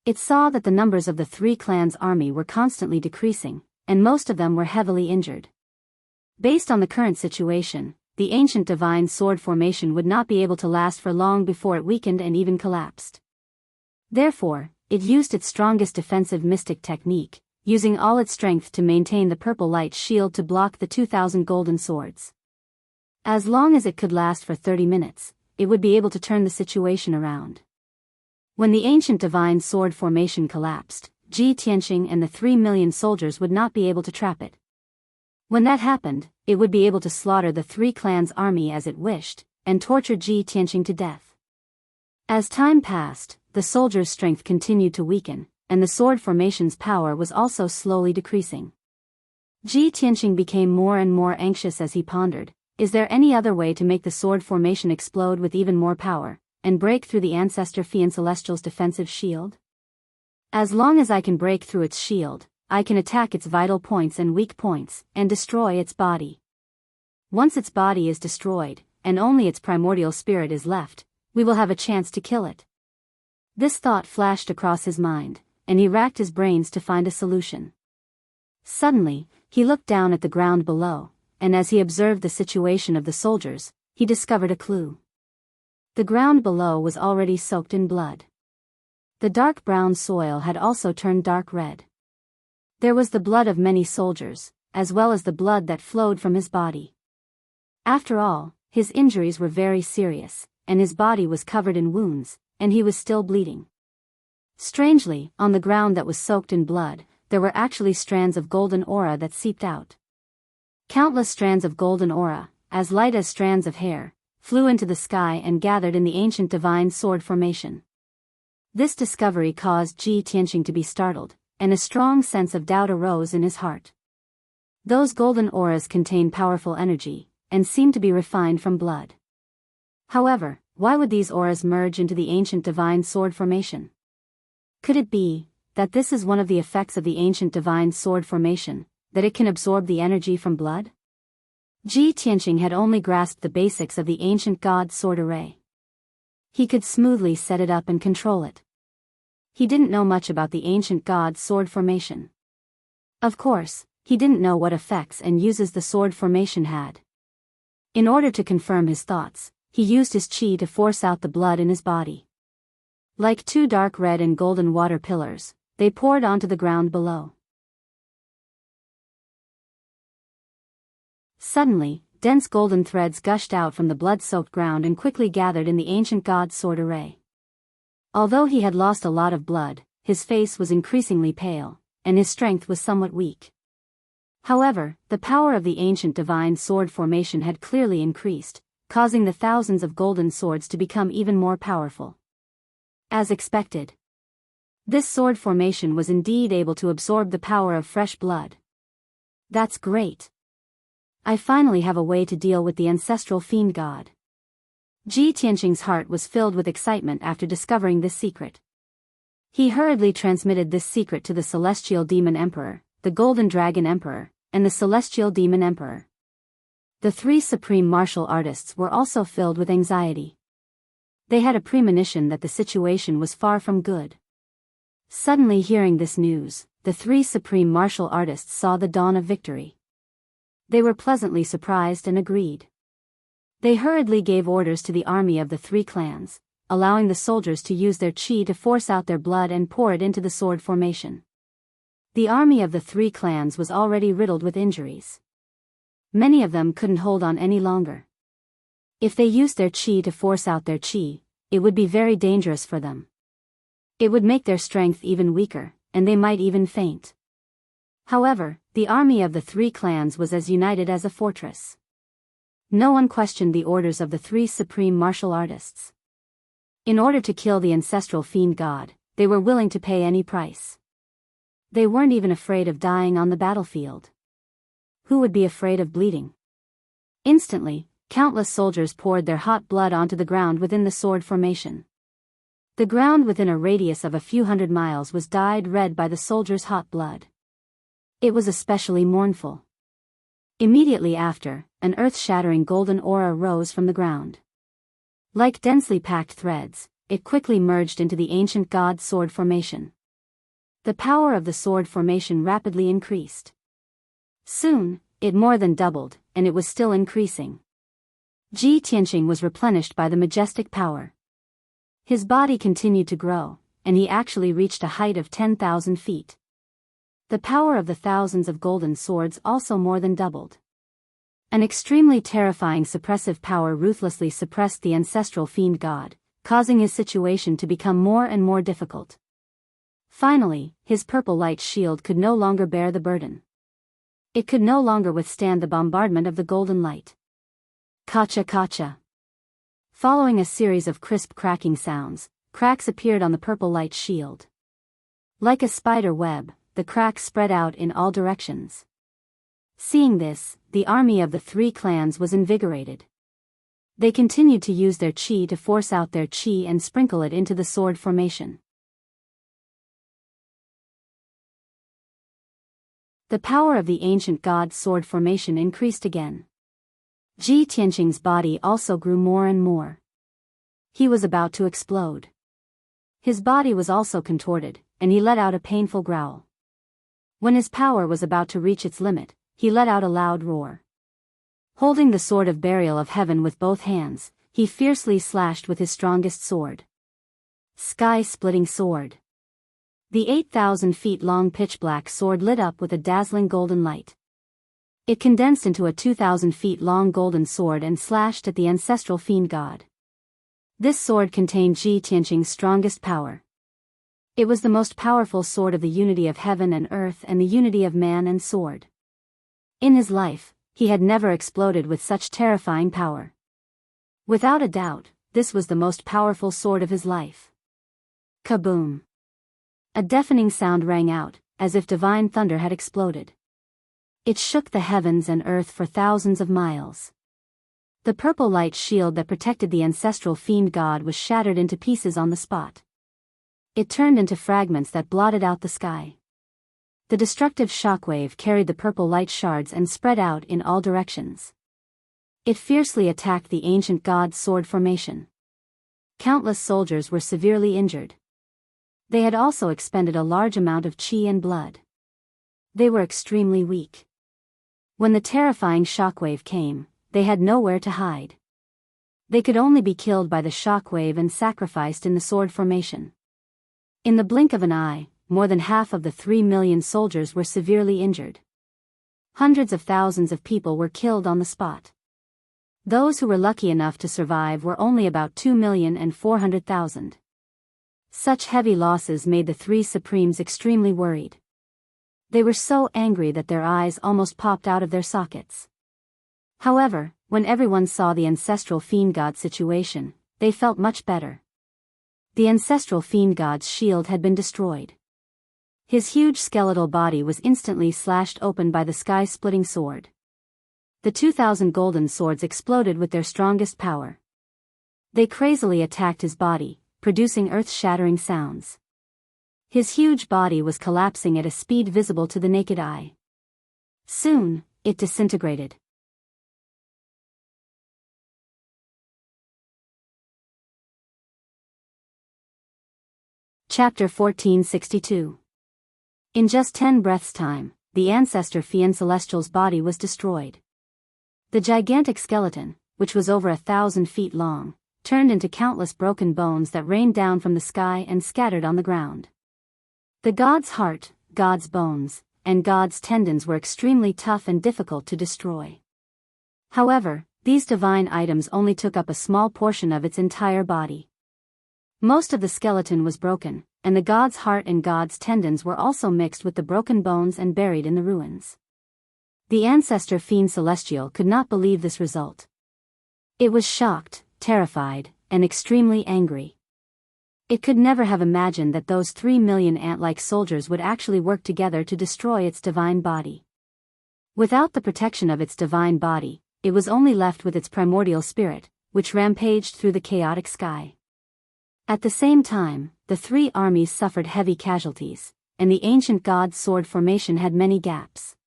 It saw that the numbers of the three clans' army were constantly decreasing, and most of them were heavily injured. Based on the current situation, the ancient divine sword formation would not be able to last for long before it weakened and even collapsed. Therefore, it used its strongest defensive mystic technique, using all its strength to maintain the purple light shield to block the 2,000 golden swords. As long as it could last for 30 minutes, it would be able to turn the situation around. When the ancient divine sword formation collapsed, Ji Tianqing and the 3,000,000 soldiers would not be able to trap it. When that happened, it would be able to slaughter the three clans' army as it wished, and torture Ji Tianqing to death. As time passed, the soldiers' strength continued to weaken, and the sword formation's power was also slowly decreasing. Ji Tianqing became more and more anxious as he pondered, is there any other way to make the sword formation explode with even more power, and break through the ancestor Fiend Celestial's defensive shield? As long as I can break through its shield, I can attack its vital points and weak points, and destroy its body. Once its body is destroyed, and only its primordial spirit is left, we will have a chance to kill it. This thought flashed across his mind, and he racked his brains to find a solution. Suddenly, he looked down at the ground below, and as he observed the situation of the soldiers, he discovered a clue. The ground below was already soaked in blood. The dark brown soil had also turned dark red. There was the blood of many soldiers, as well as the blood that flowed from his body. After all, his injuries were very serious, and his body was covered in wounds, and he was still bleeding. Strangely, on the ground that was soaked in blood, there were actually strands of golden aura that seeped out. Countless strands of golden aura, as light as strands of hair, flew into the sky and gathered in the ancient divine sword formation. This discovery caused Ji Tianqing to be startled, and a strong sense of doubt arose in his heart. Those golden auras contained powerful energy, and seemed to be refined from blood. However, why would these auras merge into the ancient divine sword formation? Could it be that this is one of the effects of the ancient divine sword formation, that it can absorb the energy from blood? Ji Tianqing had only grasped the basics of the ancient god sword array. He could smoothly set it up and control it. He didn't know much about the ancient god sword formation. Of course, he didn't know what effects and uses the sword formation had. In order to confirm his thoughts, he used his qi to force out the blood in his body. Like two dark red and golden water pillars, they poured onto the ground below. Suddenly, dense golden threads gushed out from the blood-soaked ground and quickly gathered in the ancient god sword array. Although he had lost a lot of blood, his face was increasingly pale, and his strength was somewhat weak. However, the power of the ancient divine sword formation had clearly increased, causing the thousands of golden swords to become even more powerful. As expected, this sword formation was indeed able to absorb the power of fresh blood. That's great. I finally have a way to deal with the ancestral fiend god. Ji Tianqing's heart was filled with excitement after discovering this secret. He hurriedly transmitted this secret to the Celestial Demon Emperor, the Golden Dragon Emperor, and the Celestial Demon Emperor. The three supreme martial artists were also filled with anxiety. They had a premonition that the situation was far from good. Suddenly hearing this news, the three supreme martial artists saw the dawn of victory. They were pleasantly surprised and agreed. They hurriedly gave orders to the army of the three clans, allowing the soldiers to use their qi to force out their blood and pour it into the sword formation. The army of the three clans was already riddled with injuries. Many of them couldn't hold on any longer. If they used their qi to force out their qi, it would be very dangerous for them. It would make their strength even weaker, and they might even faint. However, the army of the three clans was as united as a fortress. No one questioned the orders of the three supreme martial artists. In order to kill the ancestral fiend god, they were willing to pay any price. They weren't even afraid of dying on the battlefield. Who would be afraid of bleeding? Instantly, countless soldiers poured their hot blood onto the ground within the sword formation. The ground within a radius of a few hundred miles was dyed red by the soldiers' hot blood. It was especially mournful. Immediately after, an earth-shattering golden aura rose from the ground. Like densely packed threads, it quickly merged into the ancient god's sword formation. The power of the sword formation rapidly increased. Soon, it more than doubled, and it was still increasing. Ji Tianqing was replenished by the majestic power. His body continued to grow, and he actually reached a height of 10,000 feet. The power of the thousands of golden swords also more than doubled. An extremely terrifying suppressive power ruthlessly suppressed the ancestral fiend god, causing his situation to become more and more difficult. Finally, his purple light shield could no longer bear the burden. It could no longer withstand the bombardment of the golden light. Kacha kacha. Following a series of crisp cracking sounds, cracks appeared on the purple light shield. Like a spider web, the cracks spread out in all directions. Seeing this, the army of the three clans was invigorated. They continued to use their qi to force out their qi and sprinkle it into the sword formation. The power of the ancient god's sword formation increased again. Ji Tianqing's body also grew more and more. He was about to explode. His body was also contorted, and he let out a painful growl. When his power was about to reach its limit, he let out a loud roar. Holding the sword of burial of heaven with both hands, he fiercely slashed with his strongest sword. Sky-splitting sword. The 8,000 feet long pitch-black sword lit up with a dazzling golden light. It condensed into a 2,000 feet long golden sword and slashed at the ancestral fiend god. This sword contained Ji Tianqing's strongest power. It was the most powerful sword of the unity of heaven and earth and the unity of man and sword. In his life, he had never exploded with such terrifying power. Without a doubt, this was the most powerful sword of his life. Kaboom! A deafening sound rang out, as if divine thunder had exploded. It shook the heavens and earth for thousands of miles. The purple light shield that protected the ancestral fiend god was shattered into pieces on the spot. It turned into fragments that blotted out the sky. The destructive shockwave carried the purple light shards and spread out in all directions. It fiercely attacked the ancient god's sword formation. Countless soldiers were severely injured. They had also expended a large amount of qi and blood. They were extremely weak. When the terrifying shockwave came, they had nowhere to hide. They could only be killed by the shockwave and sacrificed in the sword formation. In the blink of an eye, more than half of the 3 million soldiers were severely injured. Hundreds of thousands of people were killed on the spot. Those who were lucky enough to survive were only about 2,400,000. Such heavy losses made the three supremes extremely worried. They were so angry that their eyes almost popped out of their sockets. However, when everyone saw the ancestral fiend god situation, they felt much better. The ancestral fiend god's shield had been destroyed. His huge skeletal body was instantly slashed open by the sky-splitting sword. The 2,000 golden swords exploded with their strongest power. They crazily attacked his body, producing earth-shattering sounds. His huge body was collapsing at a speed visible to the naked eye. Soon, it disintegrated. Chapter 1462. In just 10 breaths' time, the ancestor Fian Celestial's body was destroyed. The gigantic skeleton, which was over 1,000 feet long, turned into countless broken bones that rained down from the sky and scattered on the ground. The god's heart, god's bones, and god's tendons were extremely tough and difficult to destroy. However, these divine items only took up a small portion of its entire body. Most of the skeleton was broken, and the god's heart and god's tendons were also mixed with the broken bones and buried in the ruins. The ancestor fiend celestial could not believe this result. It was shocked, terrified, and extremely angry. It could never have imagined that those 3 million ant-like soldiers would actually work together to destroy its divine body. Without the protection of its divine body, it was only left with its primordial spirit, which rampaged through the chaotic sky. At the same time, the 3 armies suffered heavy casualties, and the ancient god's sword formation had many gaps.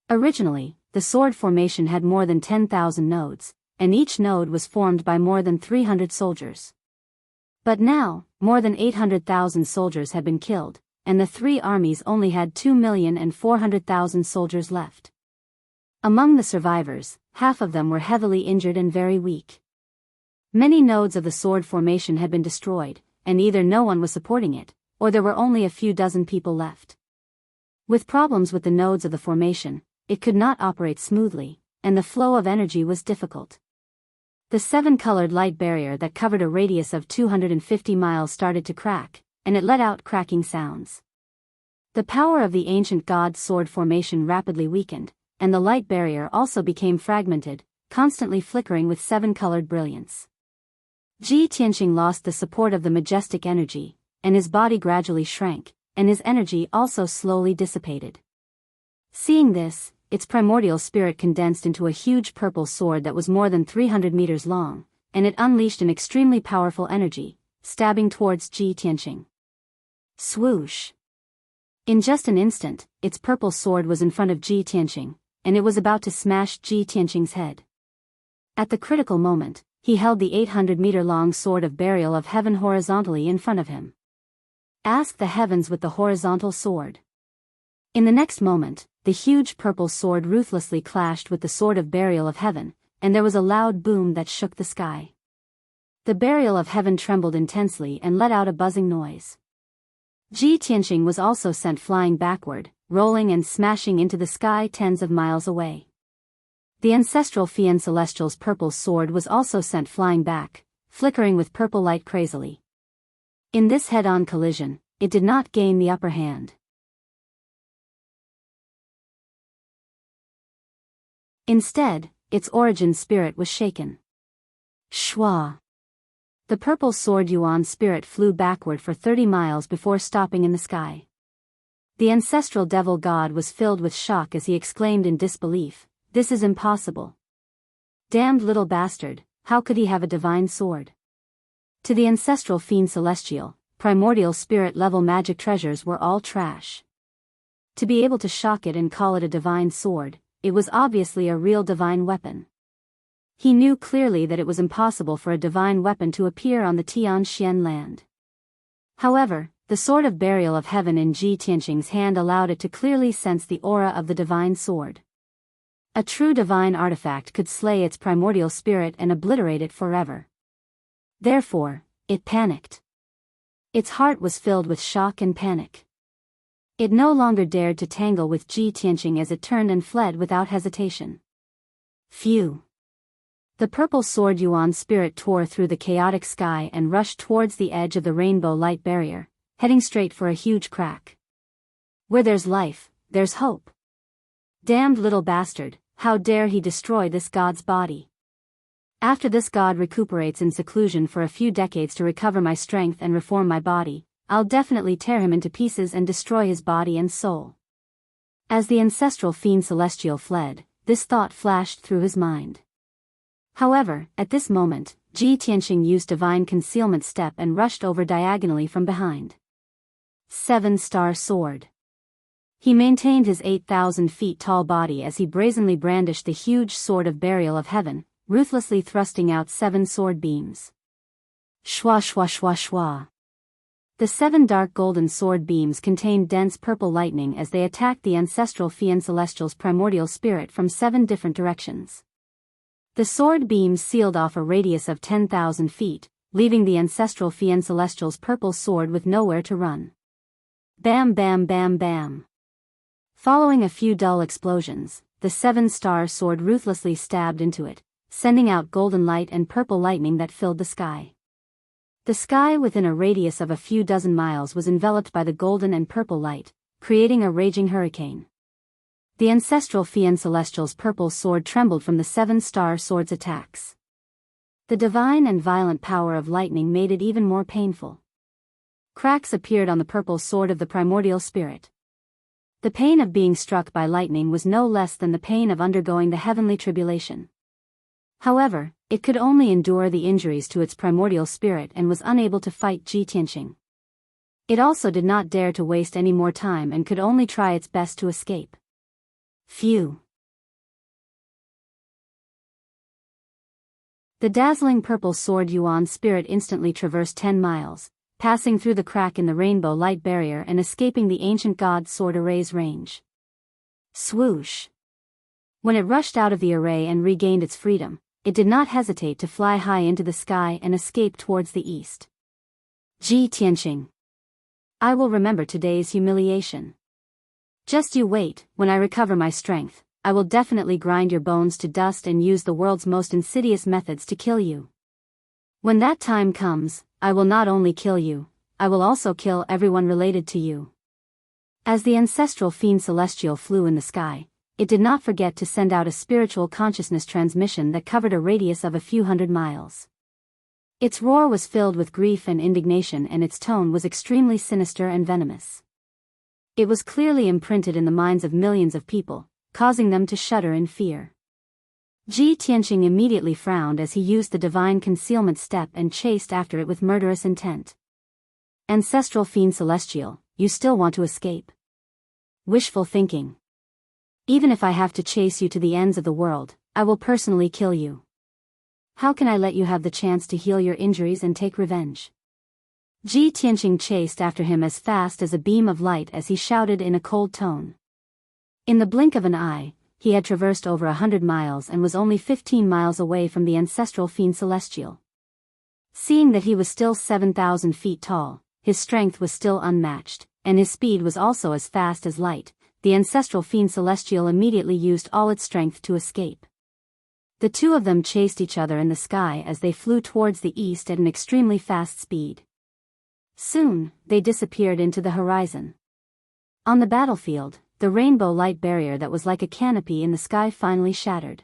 Originally, the sword formation had more than 10,000 nodes, and each node was formed by more than 300 soldiers. But now, more than 800,000 soldiers had been killed, and the 3 armies only had 2,400,000 soldiers left. Among the survivors, half of them were heavily injured and very weak. Many nodes of the sword formation had been destroyed, and either no one was supporting it, or there were only a few dozen people left. With problems with the nodes of the formation, it could not operate smoothly, and the flow of energy was difficult. The 7-colored light barrier that covered a radius of 250 miles started to crack, and it let out cracking sounds. The power of the ancient god's sword formation rapidly weakened, and the light barrier also became fragmented, constantly flickering with 7-colored brilliance. Ji Tianqing lost the support of the majestic energy, and his body gradually shrank, and his energy also slowly dissipated. Seeing this, its primordial spirit condensed into a huge purple sword that was more than 300 meters long, and it unleashed an extremely powerful energy, stabbing towards Ji Tianqing. Swoosh! In just an instant, its purple sword was in front of Ji Tianqing, and it was about to smash Ji Tianqing's head. At the critical moment, he held the 800-meter-long sword of burial of heaven horizontally in front of him. Ask the heavens with the horizontal sword. In the next moment, the huge purple sword ruthlessly clashed with the sword of burial of heaven, and there was a loud boom that shook the sky. The burial of heaven trembled intensely and let out a buzzing noise. Ji Tianqing was also sent flying backward, rolling and smashing into the sky tens of miles away. The ancestral fiend celestial's purple sword was also sent flying back, flickering with purple light crazily. In this head-on collision, it did not gain the upper hand. Instead, its origin spirit was shaken. Shwa! The purple sword Yuan spirit flew backward for 30 miles before stopping in the sky. The ancestral devil god was filled with shock as he exclaimed in disbelief, "This is impossible. Damned little bastard, how could he have a divine sword?" To the ancestral fiend celestial, primordial spirit-level magic treasures were all trash. To be able to shock it and call it a divine sword, it was obviously a real divine weapon. He knew clearly that it was impossible for a divine weapon to appear on the Tianxian land. However, the sword of burial of heaven in Ji Tianqing's hand allowed it to clearly sense the aura of the divine sword. A true divine artifact could slay its primordial spirit and obliterate it forever. Therefore, it panicked. Its heart was filled with shock and panic. It no longer dared to tangle with Ji Tianqing as it turned and fled without hesitation. Phew! The purple sword Yuan spirit tore through the chaotic sky and rushed towards the edge of the rainbow light barrier, heading straight for a huge crack. Where there's life, there's hope. Damned little bastard, how dare he destroy this god's body? After this god recuperates in seclusion for a few decades to recover my strength and reform my body, I'll definitely tear him into pieces and destroy his body and soul. As the ancestral fiend celestial fled, this thought flashed through his mind. However, at this moment, Ji Tianqing used divine concealment step and rushed over diagonally from behind. 7-star sword. He maintained his 8,000 feet tall body as he brazenly brandished the huge sword of burial of heaven, ruthlessly thrusting out 7 sword beams. Shwa shwa shwa shwa. The 7 dark golden sword beams contained dense purple lightning as they attacked the ancestral fiend celestial's primordial spirit from 7 different directions. The sword beams sealed off a radius of 10,000 feet, leaving the ancestral fiend celestial's purple sword with nowhere to run. Bam bam bam bam. Following a few dull explosions, the seven-star sword ruthlessly stabbed into it, sending out golden light and purple lightning that filled the sky. The sky within a radius of a few dozen miles was enveloped by the golden and purple light, creating a raging hurricane. The ancestral Fian Celestial's purple sword trembled from the seven-star sword's attacks. The divine and violent power of lightning made it even more painful. Cracks appeared on the purple sword of the primordial spirit. The pain of being struck by lightning was no less than the pain of undergoing the heavenly tribulation. However, it could only endure the injuries to its primordial spirit and was unable to fight Ji Tianqing. It also did not dare to waste any more time and could only try its best to escape. Phew! The dazzling purple sword Yuan's spirit instantly traversed 10 miles, passing through the crack in the rainbow light barrier and escaping the ancient god sword array's range. Swoosh! When it rushed out of the array and regained its freedom, it did not hesitate to fly high into the sky and escape towards the east. Ji Tianqing. I will remember today's humiliation. Just you wait, when I recover my strength, I will definitely grind your bones to dust and use the world's most insidious methods to kill you. When that time comes, I will not only kill you, I will also kill everyone related to you. As the ancestral Fiend Celestial flew in the sky, it did not forget to send out a spiritual consciousness transmission that covered a radius of a few hundred miles. Its roar was filled with grief and indignation, and its tone was extremely sinister and venomous. It was clearly imprinted in the minds of millions of people, causing them to shudder in fear. Ji Tianqing immediately frowned as he used the divine concealment step and chased after it with murderous intent. Ancestral Fiend Celestial, you still want to escape? Wishful thinking. Even if I have to chase you to the ends of the world, I will personally kill you. How can I let you have the chance to heal your injuries and take revenge? Ji Tianqing chased after him as fast as a beam of light as he shouted in a cold tone. In the blink of an eye, he had traversed over 100 miles and was only 15 miles away from the ancestral Fiend Celestial. Seeing that he was still 7,000 feet tall, his strength was still unmatched, and his speed was also as fast as light, the ancestral Fiend Celestial immediately used all its strength to escape. The two of them chased each other in the sky as they flew towards the east at an extremely fast speed. Soon, they disappeared into the horizon. On the battlefield, the rainbow light barrier that was like a canopy in the sky finally shattered.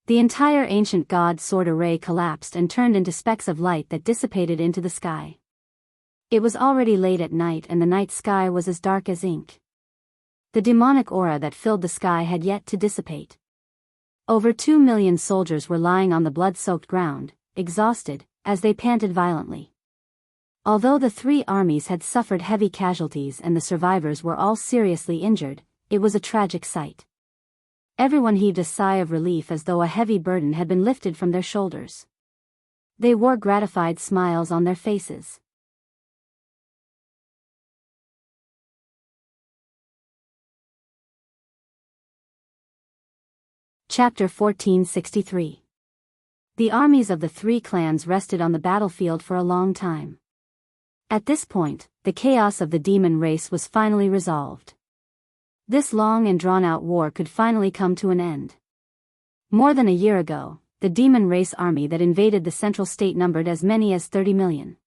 The entire ancient god sword array collapsed and turned into specks of light that dissipated into the sky. It was already late at night and the night sky was as dark as ink. The demonic aura that filled the sky had yet to dissipate. Over 2 million soldiers were lying on the blood-soaked ground, exhausted, as they panted violently. Although the three armies had suffered heavy casualties and the survivors were all seriously injured, it was a tragic sight. Everyone heaved a sigh of relief as though a heavy burden had been lifted from their shoulders. They wore gratified smiles on their faces. Chapter 1463. The armies of the three clans rested on the battlefield for a long time. At this point, the chaos of the demon race was finally resolved. This long and drawn-out war could finally come to an end. More than a year ago, the demon race army that invaded the central state numbered as many as 30 million.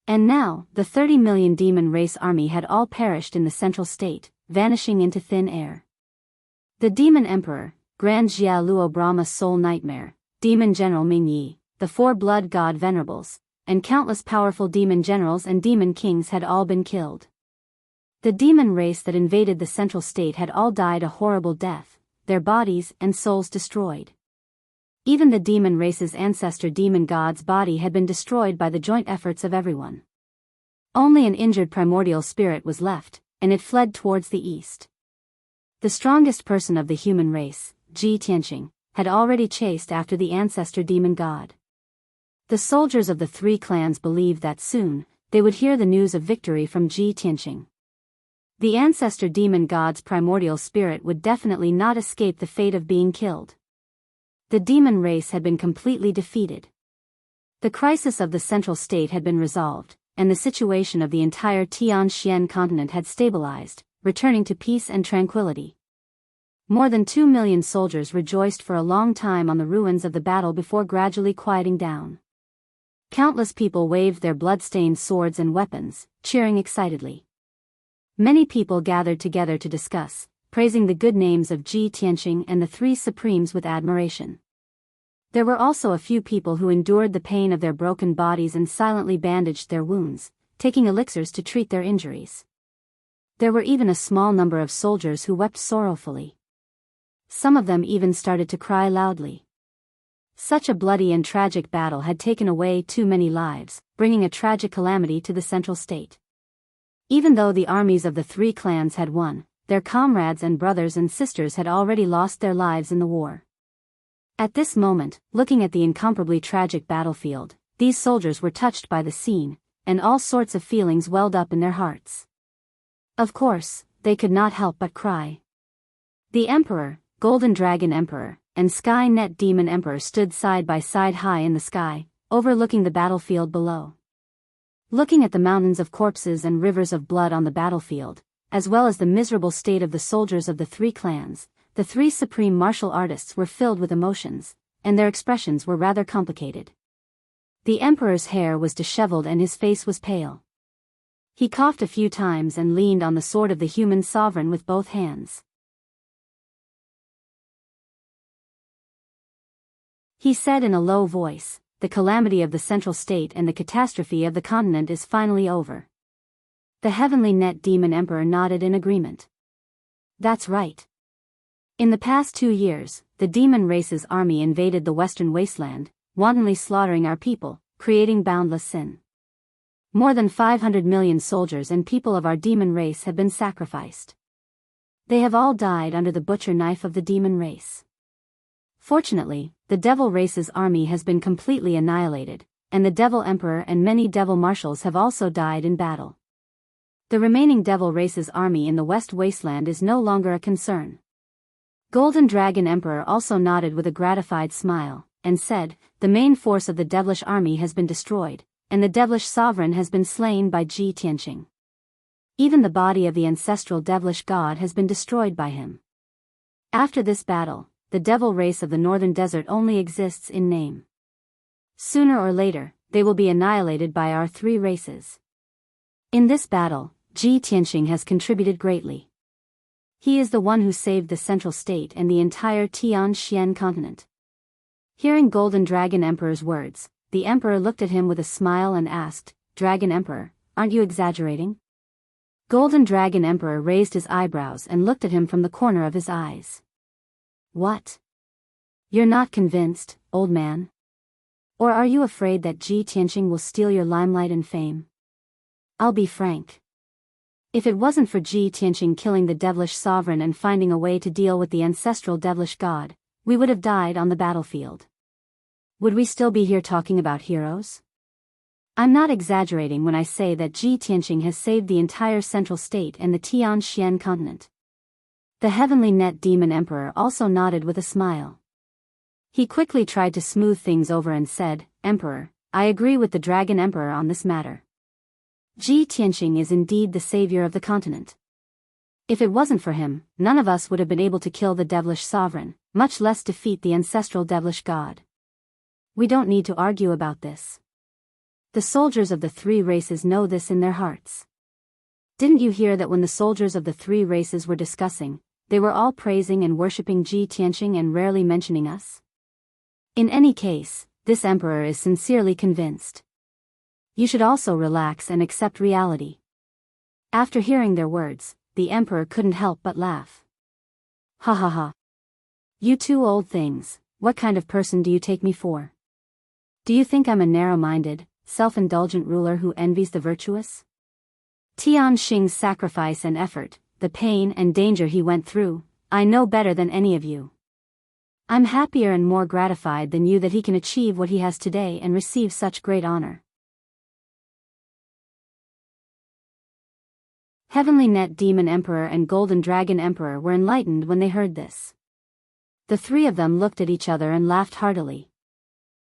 And now, the 30 million demon race army had all perished in the central state, vanishing into thin air. The demon emperor, Grand Jia Luo Brahma Soul Nightmare, Demon General Ming Yi, the four blood god venerables, and countless powerful demon generals and demon kings had all been killed. The demon race that invaded the central state had all died a horrible death, their bodies and souls destroyed. Even the demon race's ancestor demon god's body had been destroyed by the joint efforts of everyone. Only an injured primordial spirit was left, and it fled towards the east. The strongest person of the human race, Ji Tianqing, had already chased after the ancestor demon god. The soldiers of the three clans believed that soon, they would hear the news of victory from Ji Tianqing. The ancestor demon god's primordial spirit would definitely not escape the fate of being killed. The demon race had been completely defeated. The crisis of the central state had been resolved, and the situation of the entire Tianxian continent had stabilized, returning to peace and tranquility. More than 2 million soldiers rejoiced for a long time on the ruins of the battle before gradually quieting down. Countless people waved their blood-stained swords and weapons, cheering excitedly. Many people gathered together to discuss, praising the good names of Ji Tianqing and the three supremes with admiration. There were also a few people who endured the pain of their broken bodies and silently bandaged their wounds, taking elixirs to treat their injuries. There were even a small number of soldiers who wept sorrowfully. Some of them even started to cry loudly. Such a bloody and tragic battle had taken away too many lives, bringing a tragic calamity to the central state. Even though the armies of the three clans had won, their comrades and brothers and sisters had already lost their lives in the war. At this moment, looking at the incomparably tragic battlefield, these soldiers were touched by the scene, and all sorts of feelings welled up in their hearts. Of course, they could not help but cry. The Emperor, Golden Dragon Emperor, and Sky Net Demon Emperor stood side by side high in the sky, overlooking the battlefield below. Looking at the mountains of corpses and rivers of blood on the battlefield, as well as the miserable state of the soldiers of the three clans, the three supreme martial artists were filled with emotions, and their expressions were rather complicated. The Emperor's hair was disheveled and his face was pale. He coughed a few times and leaned on the sword of the human sovereign with both hands. He said in a low voice, "The calamity of the central state and the catastrophe of the continent is finally over." The Heavenly Net Demon Emperor nodded in agreement. That's right. In the past 2 years, the demon race's army invaded the western wasteland, wantonly slaughtering our people, creating boundless sin. More than 500 million soldiers and people of our demon race have been sacrificed. They have all died under the butcher knife of the demon race. Fortunately, the devil race's army has been completely annihilated, and the devil emperor and many devil marshals have also died in battle. The remaining devil race's army in the West Wasteland is no longer a concern. Golden Dragon Emperor also nodded with a gratified smile, and said, "The main force of the devilish army has been destroyed, and the devilish sovereign has been slain by Ji Tianqing. Even the body of the ancestral devilish god has been destroyed by him. After this battle, the devil race of the northern desert only exists in name. Sooner or later, they will be annihilated by our three races. In this battle, Ji Tianqing has contributed greatly. He is the one who saved the central state and the entire Tianxian continent." Hearing Golden Dragon Emperor's words, the Emperor looked at him with a smile and asked, "Dragon Emperor, aren't you exaggerating?" Golden Dragon Emperor raised his eyebrows and looked at him from the corner of his eyes. "What? You're not convinced, old man? Or are you afraid that Ji Tianqing will steal your limelight and fame? I'll be frank. If it wasn't for Ji Tianqing killing the devilish sovereign and finding a way to deal with the ancestral devilish god, we would have died on the battlefield. Would we still be here talking about heroes? I'm not exaggerating when I say that Ji Tianqing has saved the entire central state and the Tianxian continent." The Heavenly Net Demon Emperor also nodded with a smile. He quickly tried to smooth things over and said, "Emperor, I agree with the Dragon Emperor on this matter. Ji Tianqing is indeed the savior of the continent. If it wasn't for him, none of us would have been able to kill the devilish sovereign, much less defeat the ancestral devilish god. We don't need to argue about this. The soldiers of the three races know this in their hearts. Didn't you hear that when the soldiers of the three races were discussing, they were all praising and worshipping Ji Tianqing and rarely mentioning us? In any case, this emperor is sincerely convinced. You should also relax and accept reality." After hearing their words, the emperor couldn't help but laugh. "Ha ha ha. You two old things, what kind of person do you take me for? Do you think I'm a narrow-minded, self-indulgent ruler who envies the virtuous? Tianxing's sacrifice and effort, the pain and danger he went through, I know better than any of you. I'm happier and more gratified than you that he can achieve what he has today and receive such great honor." Heavenly Net Demon Emperor and Golden Dragon Emperor were enlightened when they heard this. The three of them looked at each other and laughed heartily.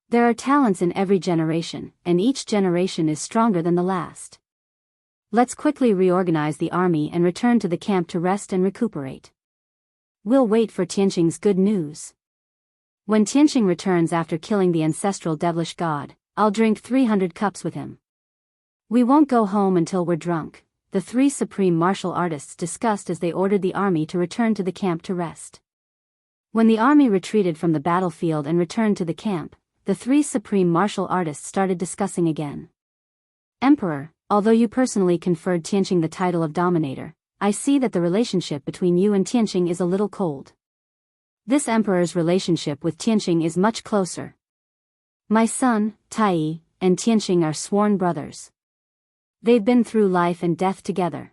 There are talents in every generation, and each generation is stronger than the last. Let's quickly reorganize the army and return to the camp to rest and recuperate. We'll wait for Tianqing's good news. When Tianqing returns after killing the ancestral devilish god, I'll drink 300 cups with him. We won't go home until we're drunk, the three supreme martial artists discussed as they ordered the army to return to the camp to rest. When the army retreated from the battlefield and returned to the camp, the three supreme martial artists started discussing again. Emperor, although you personally conferred Tianqing the title of Dominator, I see that the relationship between you and Tianqing is a little cold. This emperor's relationship with Tianqing is much closer. My son, Tai, and Tianqing are sworn brothers. They've been through life and death together.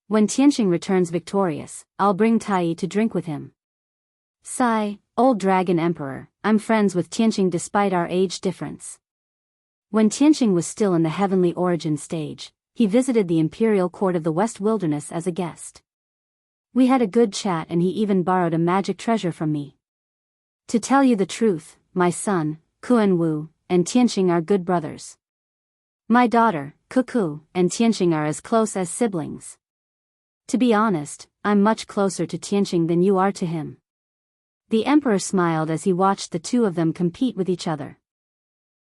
When Tianqing returns victorious, I'll bring Tai to drink with him. Sai, old dragon emperor, I'm friends with Tianqing despite our age difference. When Tianqing was still in the heavenly origin stage, he visited the imperial court of the West Wilderness as a guest. We had a good chat and he even borrowed a magic treasure from me. To tell you the truth, my son, Kuan-Wu, and Tianqing are good brothers. My daughter, Cuckoo, and Tianqing are as close as siblings. To be honest, I'm much closer to Tianqing than you are to him. The emperor smiled as he watched the two of them compete with each other.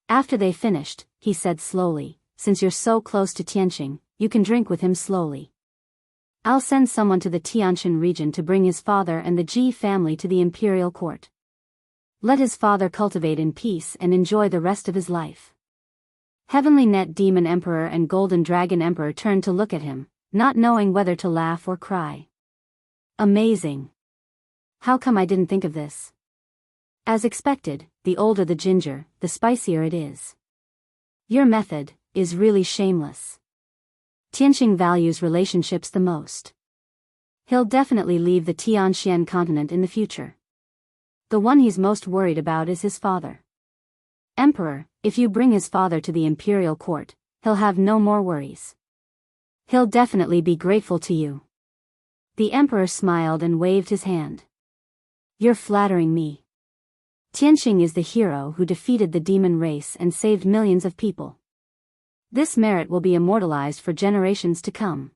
After they finished, he said slowly, since you're so close to Tianqing, you can drink with him slowly. I'll send someone to the Tianshan region to bring his father and the Ji family to the imperial court. Let his father cultivate in peace and enjoy the rest of his life. Heavenly Net Demon Emperor and Golden Dragon Emperor turned to look at him, not knowing whether to laugh or cry. Amazing. How come I didn't think of this? As expected, the older the ginger, the spicier it is. Your method is really shameless. Tianqing values relationships the most. He'll definitely leave the Tianxian continent in the future. The one he's most worried about is his father. Emperor, if you bring his father to the imperial court, he'll have no more worries. He'll definitely be grateful to you. The emperor smiled and waved his hand. You're flattering me. Tianqing is the hero who defeated the demon race and saved millions of people. This merit will be immortalized for generations to come.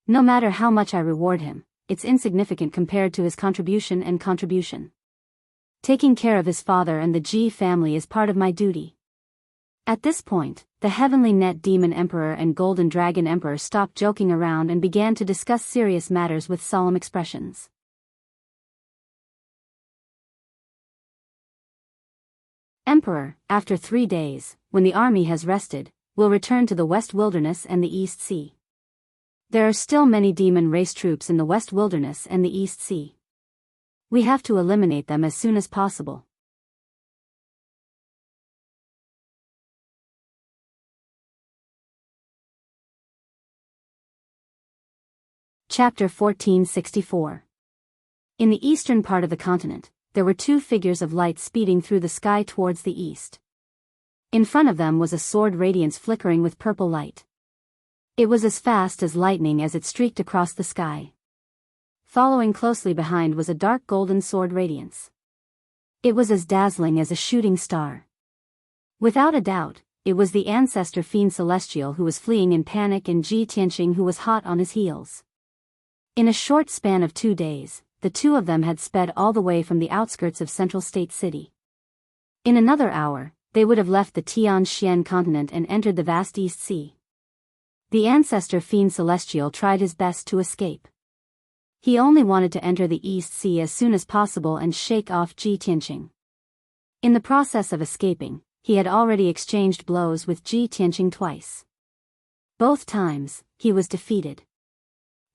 No matter how much I reward him, it's insignificant compared to his contribution. Taking care of his father and the Ji family is part of my duty. At this point, the Heavenly Net Demon Emperor and Golden Dragon Emperor stopped joking around and began to discuss serious matters with solemn expressions. Emperor, after 3 days, when the army has rested, we'll return to the West Wilderness and the East Sea. There are still many demon race troops in the West Wilderness and the East Sea. We have to eliminate them as soon as possible. Chapter 1464. In the eastern part of the continent, there were two figures of light speeding through the sky towards the east. In front of them was a sword radiance flickering with purple light. It was as fast as lightning as it streaked across the sky. Following closely behind was a dark golden sword radiance. It was as dazzling as a shooting star. Without a doubt, it was the ancestor fiend celestial who was fleeing in panic and Ji Tianqing who was hot on his heels. In a short span of 2 days, the two of them had sped all the way from the outskirts of Central State City. In another hour, they would have left the Tianxian continent and entered the vast East Sea. The ancestor fiend celestial tried his best to escape. He only wanted to enter the East Sea as soon as possible and shake off Ji Tianqing. In the process of escaping, he had already exchanged blows with Ji Tianqing twice. Both times, he was defeated.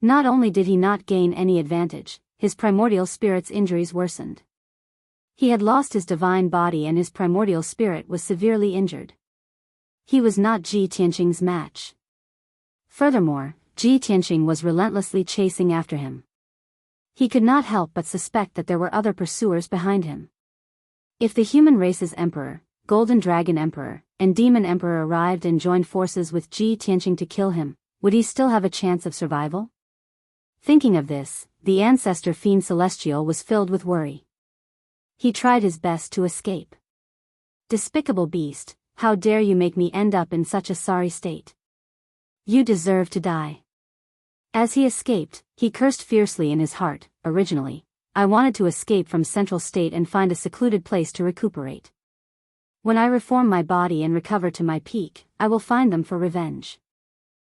Not only did he not gain any advantage, his primordial spirit's injuries worsened. He had lost his divine body and his primordial spirit was severely injured. He was not Ji Tianqing's match. Furthermore, Ji Tianqing was relentlessly chasing after him. He could not help but suspect that there were other pursuers behind him. If the human race's emperor, Golden Dragon Emperor, and Demon Emperor arrived and joined forces with Ji Tianqing to kill him, would he still have a chance of survival? Thinking of this, the ancestor fiend celestial was filled with worry. He tried his best to escape. Despicable beast, how dare you make me end up in such a sorry state? You deserve to die. As he escaped, he cursed fiercely in his heart. Originally, I wanted to escape from Central State and find a secluded place to recuperate. When I reform my body and recover to my peak, I will find them for revenge.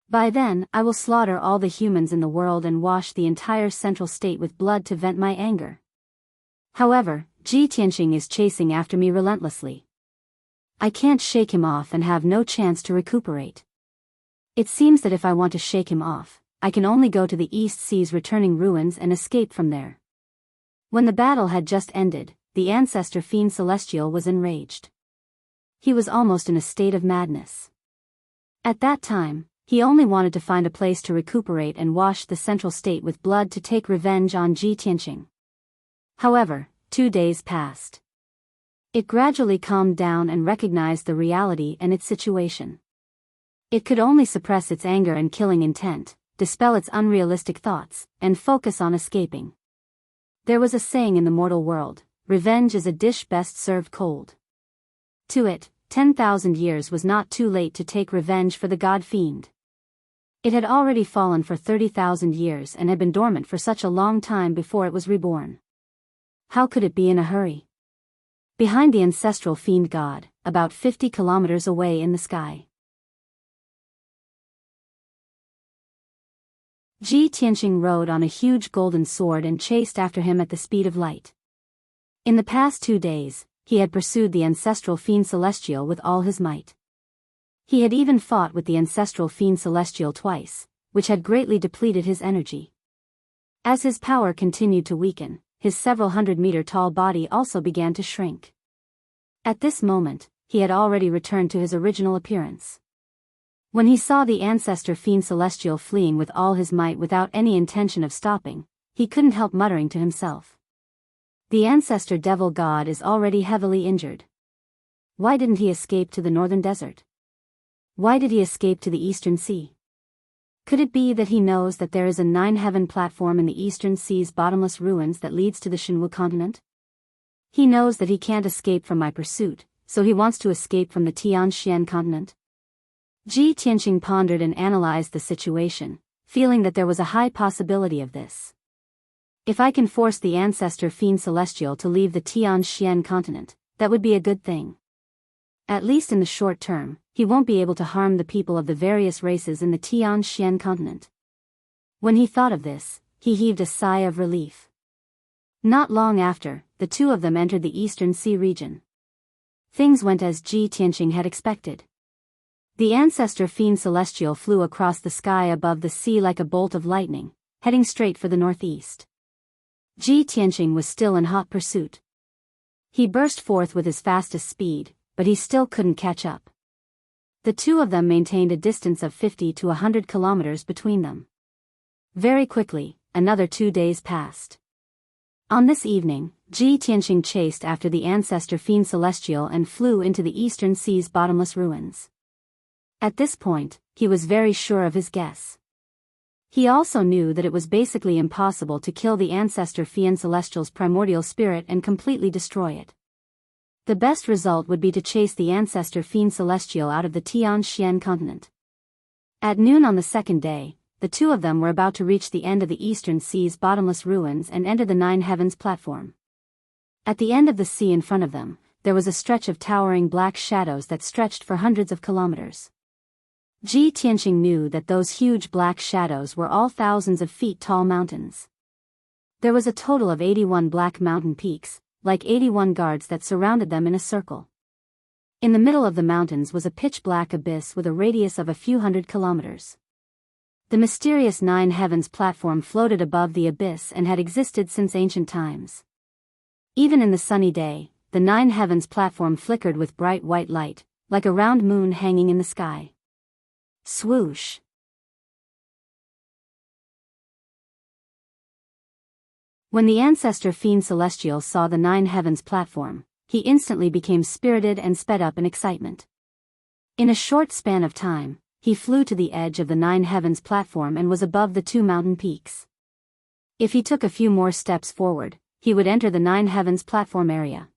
By then, I will slaughter all the humans in the world and wash the entire Central State with blood to vent my anger. However, Ji Tianqing is chasing after me relentlessly. I can't shake him off and have no chance to recuperate. It seems that if I want to shake him off, I can only go to the East Sea's returning ruins and escape from there. When the battle had just ended, the ancestor fiend celestial was enraged. He was almost in a state of madness. At that time, he only wanted to find a place to recuperate and wash the Central State with blood to take revenge on Ji Tianqing. However, 2 days passed. It gradually calmed down and recognized the reality and its situation. It could only suppress its anger and killing intent, dispel its unrealistic thoughts, and focus on escaping. There was a saying in the mortal world, revenge is a dish best served cold. To it, 10,000 years was not too late to take revenge for the god fiend. It had already fallen for 30,000 years and had been dormant for such a long time before it was reborn. How could it be in a hurry? Behind the ancestral fiend god, about 50 kilometers away in the sky. Ji Tianqing rode on a huge golden sword and chased after him at the speed of light. In the past 2 days, he had pursued the ancestral fiend celestial with all his might. He had even fought with the ancestral fiend celestial twice, which had greatly depleted his energy. As his power continued to weaken, his several 100-meter-tall body also began to shrink. At this moment, he had already returned to his original appearance. When he saw the ancestor fiend celestial fleeing with all his might without any intention of stopping, he couldn't help muttering to himself. The ancestor devil god is already heavily injured. Why didn't he escape to the northern desert? Why did he escape to the eastern sea? Could it be that he knows that there is a 9-heaven platform in the eastern sea's bottomless ruins that leads to the Shinwu continent? He knows that he can't escape from my pursuit, so he wants to escape from the Tianxian continent. Ji Tianqing pondered and analyzed the situation, feeling that there was a high possibility of this. If I can force the ancestor fiend celestial to leave the Tianxian continent, that would be a good thing. At least in the short term, he won't be able to harm the people of the various races in the Tianxian continent. When he thought of this, he heaved a sigh of relief. Not long after, the two of them entered the Eastern Sea region. Things went as Ji Tianqing had expected. The ancestor fiend celestial flew across the sky above the sea like a bolt of lightning, heading straight for the northeast. Ji Tianqing was still in hot pursuit. He burst forth with his fastest speed, but he still couldn't catch up. The two of them maintained a distance of 50 to 100 kilometers between them. Very quickly, another 2 days passed. On this evening, Ji Tianqing chased after the ancestor fiend celestial and flew into the eastern sea's bottomless ruins. At this point, he was very sure of his guess. He also knew that it was basically impossible to kill the ancestor fiend celestial's primordial spirit and completely destroy it. The best result would be to chase the ancestor fiend celestial out of the Tianxian continent. At noon on the second day, the two of them were about to reach the end of the eastern sea's bottomless ruins and enter the 9 heavens platform. At the end of the sea in front of them, there was a stretch of towering black shadows that stretched for hundreds of kilometers. Ji Tianqing knew that those huge black shadows were all thousands of feet tall mountains. There was a total of 81 black mountain peaks, like 81 guards that surrounded them in a circle. In the middle of the mountains was a pitch-black abyss with a radius of a few hundred kilometers. The mysterious 9 heavens platform floated above the abyss and had existed since ancient times. Even in the sunny day, the 9 heavens platform flickered with bright white light, like a round moon hanging in the sky. Swoosh! When the ancestor fiend celestial saw the 9 heavens platform, he instantly became spirited and sped up in excitement. In a short span of time, he flew to the edge of the 9 heavens platform and was above the 2 mountain peaks. If he took a few more steps forward, he would enter the 9 heavens platform area.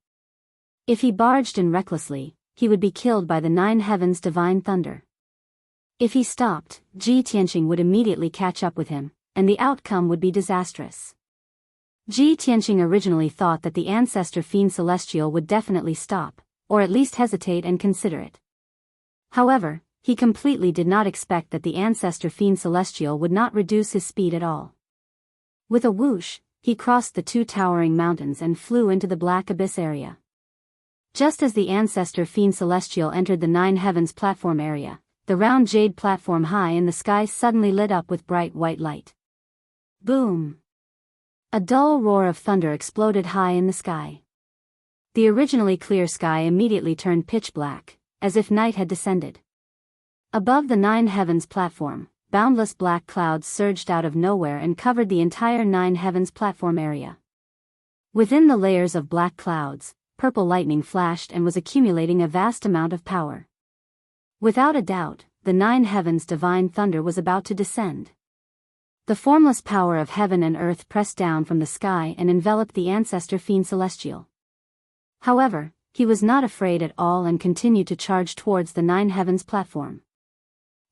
If he barged in recklessly, he would be killed by the 9 heavens divine thunder. If he stopped, Ji Tianqing would immediately catch up with him, and the outcome would be disastrous. Ji Tianqing originally thought that the ancestor fiend celestial would definitely stop, or at least hesitate and consider it. However, he completely did not expect that the ancestor fiend celestial would not reduce his speed at all. With a whoosh, he crossed the two towering mountains and flew into the black abyss area. Just as the ancestor fiend celestial entered the nine heavens platform area, the round jade platform high in the sky suddenly lit up with bright white light. Boom! A dull roar of thunder exploded high in the sky. The originally clear sky immediately turned pitch black, as if night had descended. Above the nine heavens platform, boundless black clouds surged out of nowhere and covered the entire nine heavens platform area. Within the layers of black clouds, purple lightning flashed and was accumulating a vast amount of power. Without a doubt, the nine heavens divine thunder was about to descend. The formless power of heaven and earth pressed down from the sky and enveloped the ancestor fiend celestial. However, he was not afraid at all and continued to charge towards the nine heavens platform.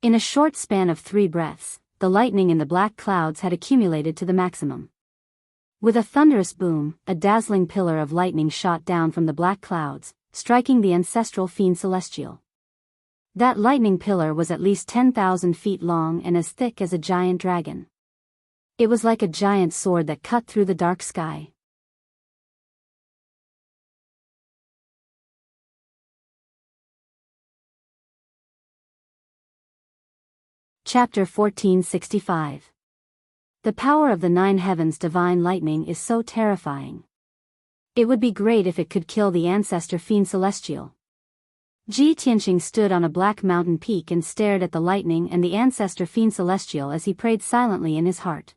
In a short span of 3 breaths, the lightning in the black clouds had accumulated to the maximum. With a thunderous boom, a dazzling pillar of lightning shot down from the black clouds, striking the ancestral fiend celestial. That lightning pillar was at least 10,000 feet long and as thick as a giant dragon. It was like a giant sword that cut through the dark sky. Chapter 1465. The power of the nine heavens divine lightning is so terrifying. It would be great if it could kill the ancestor fiend celestial. Ji Tianqing stood on a black mountain peak and stared at the lightning and the ancestor fiend celestial as he prayed silently in his heart.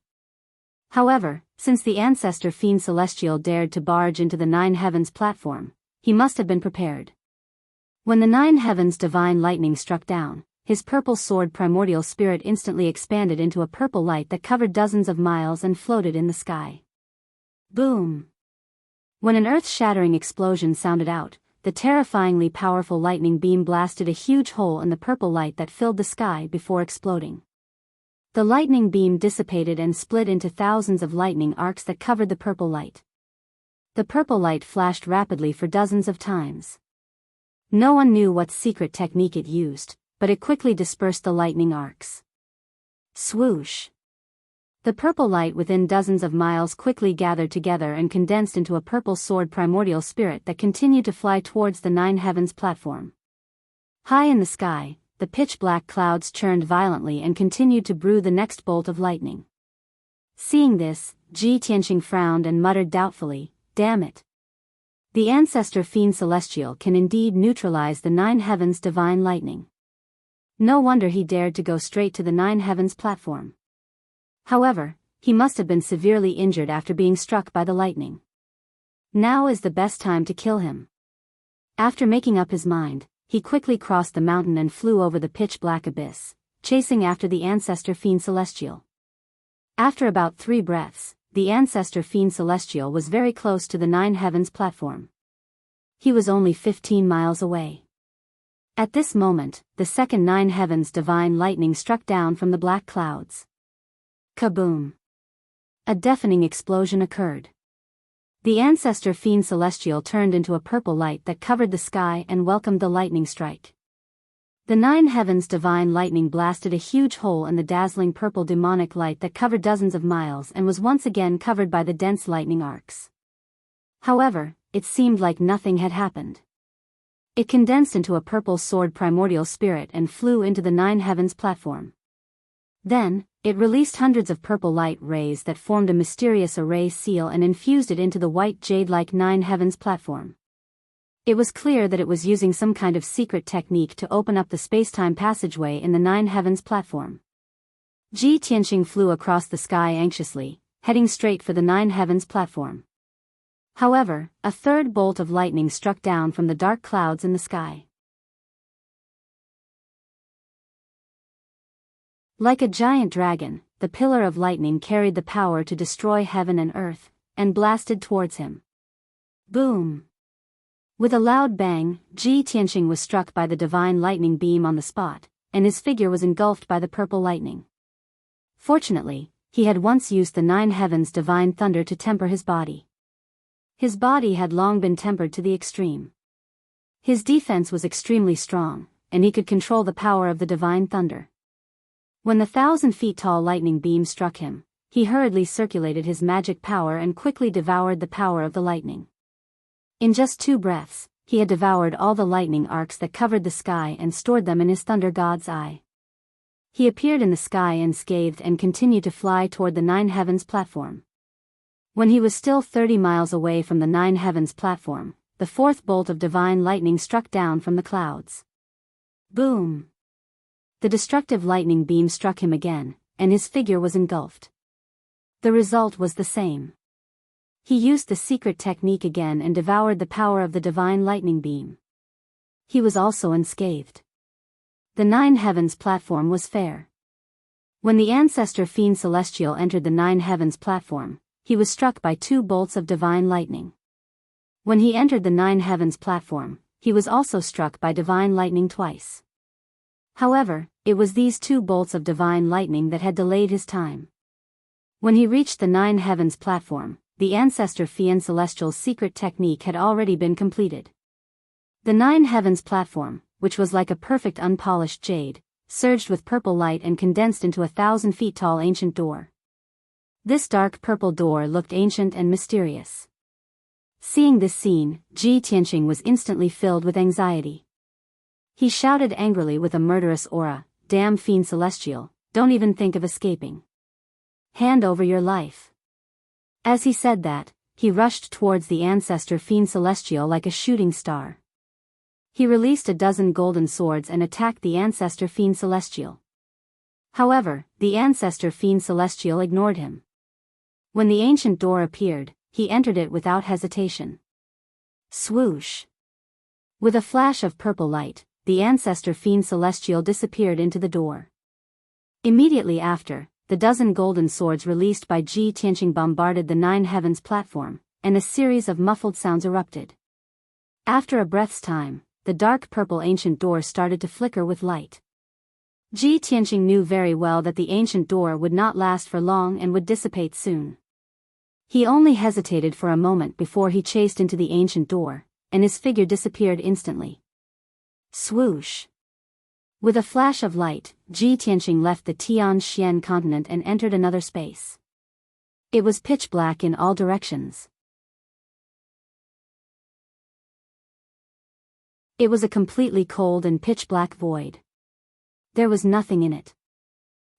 However, since the ancestor fiend celestial dared to barge into the nine heavens platform, he must have been prepared. When the nine heavens divine lightning struck down, his purple sword primordial spirit instantly expanded into a purple light that covered dozens of miles and floated in the sky. Boom! When an earth-shattering explosion sounded out, the terrifyingly powerful lightning beam blasted a huge hole in the purple light that filled the sky before exploding. The lightning beam dissipated and split into thousands of lightning arcs that covered the purple light. The purple light flashed rapidly for dozens of times. No one knew what secret technique it used, but it quickly dispersed the lightning arcs. Swoosh! The purple light within dozens of miles quickly gathered together and condensed into a purple sword primordial spirit that continued to fly towards the nine heavens platform. High in the sky, the pitch-black clouds churned violently and continued to brew the next bolt of lightning. Seeing this, Ji Tianqing frowned and muttered doubtfully, "Damn it. The ancestor fiend celestial can indeed neutralize the nine heavens divine lightning." No wonder he dared to go straight to the nine heavens platform. However, he must have been severely injured after being struck by the lightning. Now is the best time to kill him. After making up his mind, he quickly crossed the mountain and flew over the pitch-black abyss, chasing after the ancestor fiend celestial. After about 3 breaths, the ancestor fiend celestial was very close to the nine heavens platform. He was only 15 miles away. At this moment, the second nine heavens divine lightning struck down from the black clouds. Kaboom! A deafening explosion occurred. The ancestor fiend celestial turned into a purple light that covered the sky and welcomed the lightning strike. The nine heavens divine lightning blasted a huge hole in the dazzling purple demonic light that covered dozens of miles and was once again covered by the dense lightning arcs. However, it seemed like nothing had happened. It condensed into a purple sword primordial spirit and flew into the nine heavens platform. Then, it released hundreds of purple light rays that formed a mysterious array seal and infused it into the white jade-like nine heavens platform. It was clear that it was using some kind of secret technique to open up the space-time passageway in the nine heavens platform. Ji Tianqing flew across the sky anxiously, heading straight for the nine heavens platform. However, a third bolt of lightning struck down from the dark clouds in the sky. Like a giant dragon, the pillar of lightning carried the power to destroy heaven and earth, and blasted towards him. Boom! With a loud bang, Ji Tianqing was struck by the divine lightning beam on the spot, and his figure was engulfed by the purple lightning. Fortunately, he had once used the 9 heavens' divine thunder to temper his body. His body had long been tempered to the extreme. His defense was extremely strong, and he could control the power of the divine thunder. When the 1,000-feet-tall lightning beam struck him, he hurriedly circulated his magic power and quickly devoured the power of the lightning. In just 2 breaths, he had devoured all the lightning arcs that covered the sky and stored them in his thunder god's eye. He appeared in the sky unscathed and continued to fly toward the 9 heavens platform. When he was still 30 miles away from the 9 heavens platform, the 4th bolt of divine lightning struck down from the clouds. Boom! The destructive lightning beam struck him again, and his figure was engulfed. The result was the same. He used the secret technique again and devoured the power of the divine lightning beam. He was also unscathed. The 9 heavens platform was fair. When the ancestor fiend celestial entered the 9 heavens platform, he was struck by 2 bolts of divine lightning. When he entered the 9 heavens platform, he was also struck by divine lightning twice. However, it was these 2 bolts of divine lightning that had delayed his time. When he reached the 9 heavens platform, the ancestor fiend celestial's secret technique had already been completed. The 9 heavens platform, which was like a perfect unpolished jade, surged with purple light and condensed into a 1,000-feet-tall ancient door. This dark purple door looked ancient and mysterious. Seeing this scene, Ji Tianqing was instantly filled with anxiety. He shouted angrily with a murderous aura, "Damn fiend celestial, don't even think of escaping. Hand over your life." As he said that, he rushed towards the ancestor fiend celestial like a shooting star. He released a dozen golden swords and attacked the ancestor fiend celestial. However, the ancestor fiend celestial ignored him. When the ancient door appeared, he entered it without hesitation. Swoosh! With a flash of purple light, the ancestor fiend celestial disappeared into the door. Immediately after, the dozen golden swords released by Ji Tianqing bombarded the 9 heavens platform, and a series of muffled sounds erupted. After a breath's time, the dark purple ancient door started to flicker with light. Ji Tianqing knew very well that the ancient door would not last for long and would dissipate soon. He only hesitated for a moment before he chased into the ancient door, and his figure disappeared instantly. Swoosh! With a flash of light, Ji Tianqing left the Tianxian continent and entered another space. It was pitch black in all directions. It was a completely cold and pitch-black void. There was nothing in it.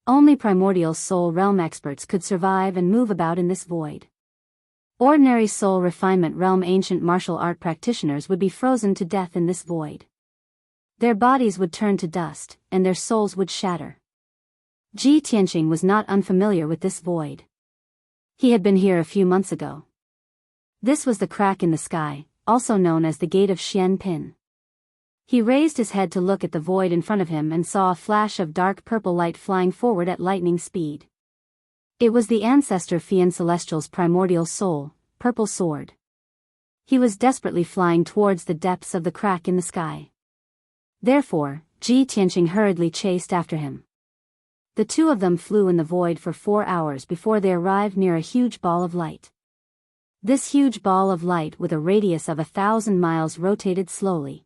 Only primordial soul realm experts could survive and move about in this void. Ordinary soul refinement realm ancient martial art practitioners would be frozen to death in this void. Their bodies would turn to dust, and their souls would shatter. Ji Tianqing was not unfamiliar with this void. He had been here a few months ago. This was the crack in the sky, also known as the Gate of Xian Pin. He raised his head to look at the void in front of him and saw a flash of dark purple light flying forward at lightning speed. It was the ancestor fiend celestial's primordial soul, Purple Sword. He was desperately flying towards the depths of the crack in the sky. Therefore, Ji Tianqing hurriedly chased after him. The 2 of them flew in the void for 4 hours before they arrived near a huge ball of light. This huge ball of light with a radius of 1,000 miles rotated slowly.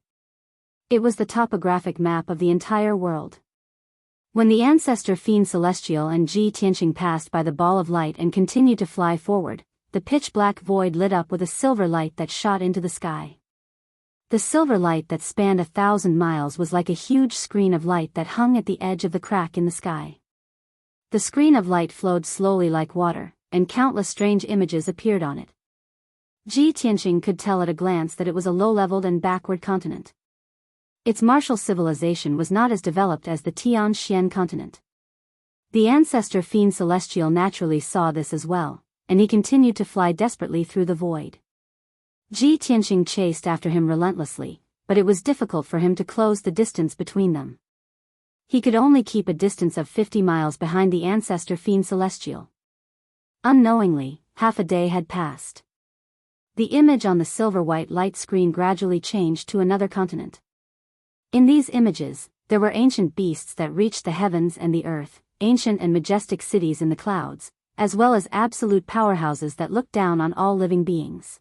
It was the topographic map of the entire world. When the ancestor fiend celestial and Ji Tianqing passed by the ball of light and continued to fly forward, the pitch-black void lit up with a silver light that shot into the sky. The silver light that spanned 1,000 miles was like a huge screen of light that hung at the edge of the crack in the sky. The screen of light flowed slowly like water, and countless strange images appeared on it. Ji Tianqing could tell at a glance that it was a low-leveled and backward continent. Its martial civilization was not as developed as the Tianxian continent. The ancestor fiend celestial naturally saw this as well, and he continued to fly desperately through the void. Ji Tianqing chased after him relentlessly, but it was difficult for him to close the distance between them. He could only keep a distance of 50 miles behind the ancestor fiend celestial. Unknowingly, half a day had passed. The image on the silver-white light screen gradually changed to another continent. In these images, There were ancient beasts that reached the heavens and the earth, ancient and majestic cities in the clouds, as well as absolute powerhouses that looked down on all living beings.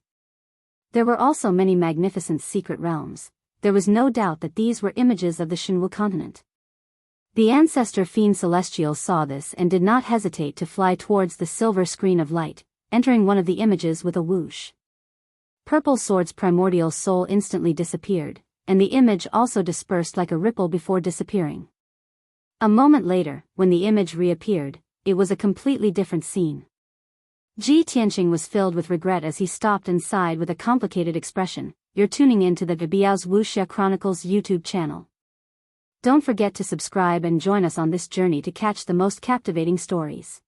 There were also many magnificent secret realms. There was no doubt that these were images of the Shenwu continent. The ancestor fiend celestials saw this and did not hesitate to fly towards the silver screen of light, entering one of the images with a whoosh. Purple Sword's primordial soul instantly disappeared, and the image also dispersed like a ripple before disappearing. A moment later, when the image reappeared, it was a completely different scene. Ji Tianqing was filled with regret as he stopped and sighed with a complicated expression. You're tuning in to the Biyao's Wuxia Chronicles YouTube channel. Don't forget to subscribe and join us on this journey to catch the most captivating stories.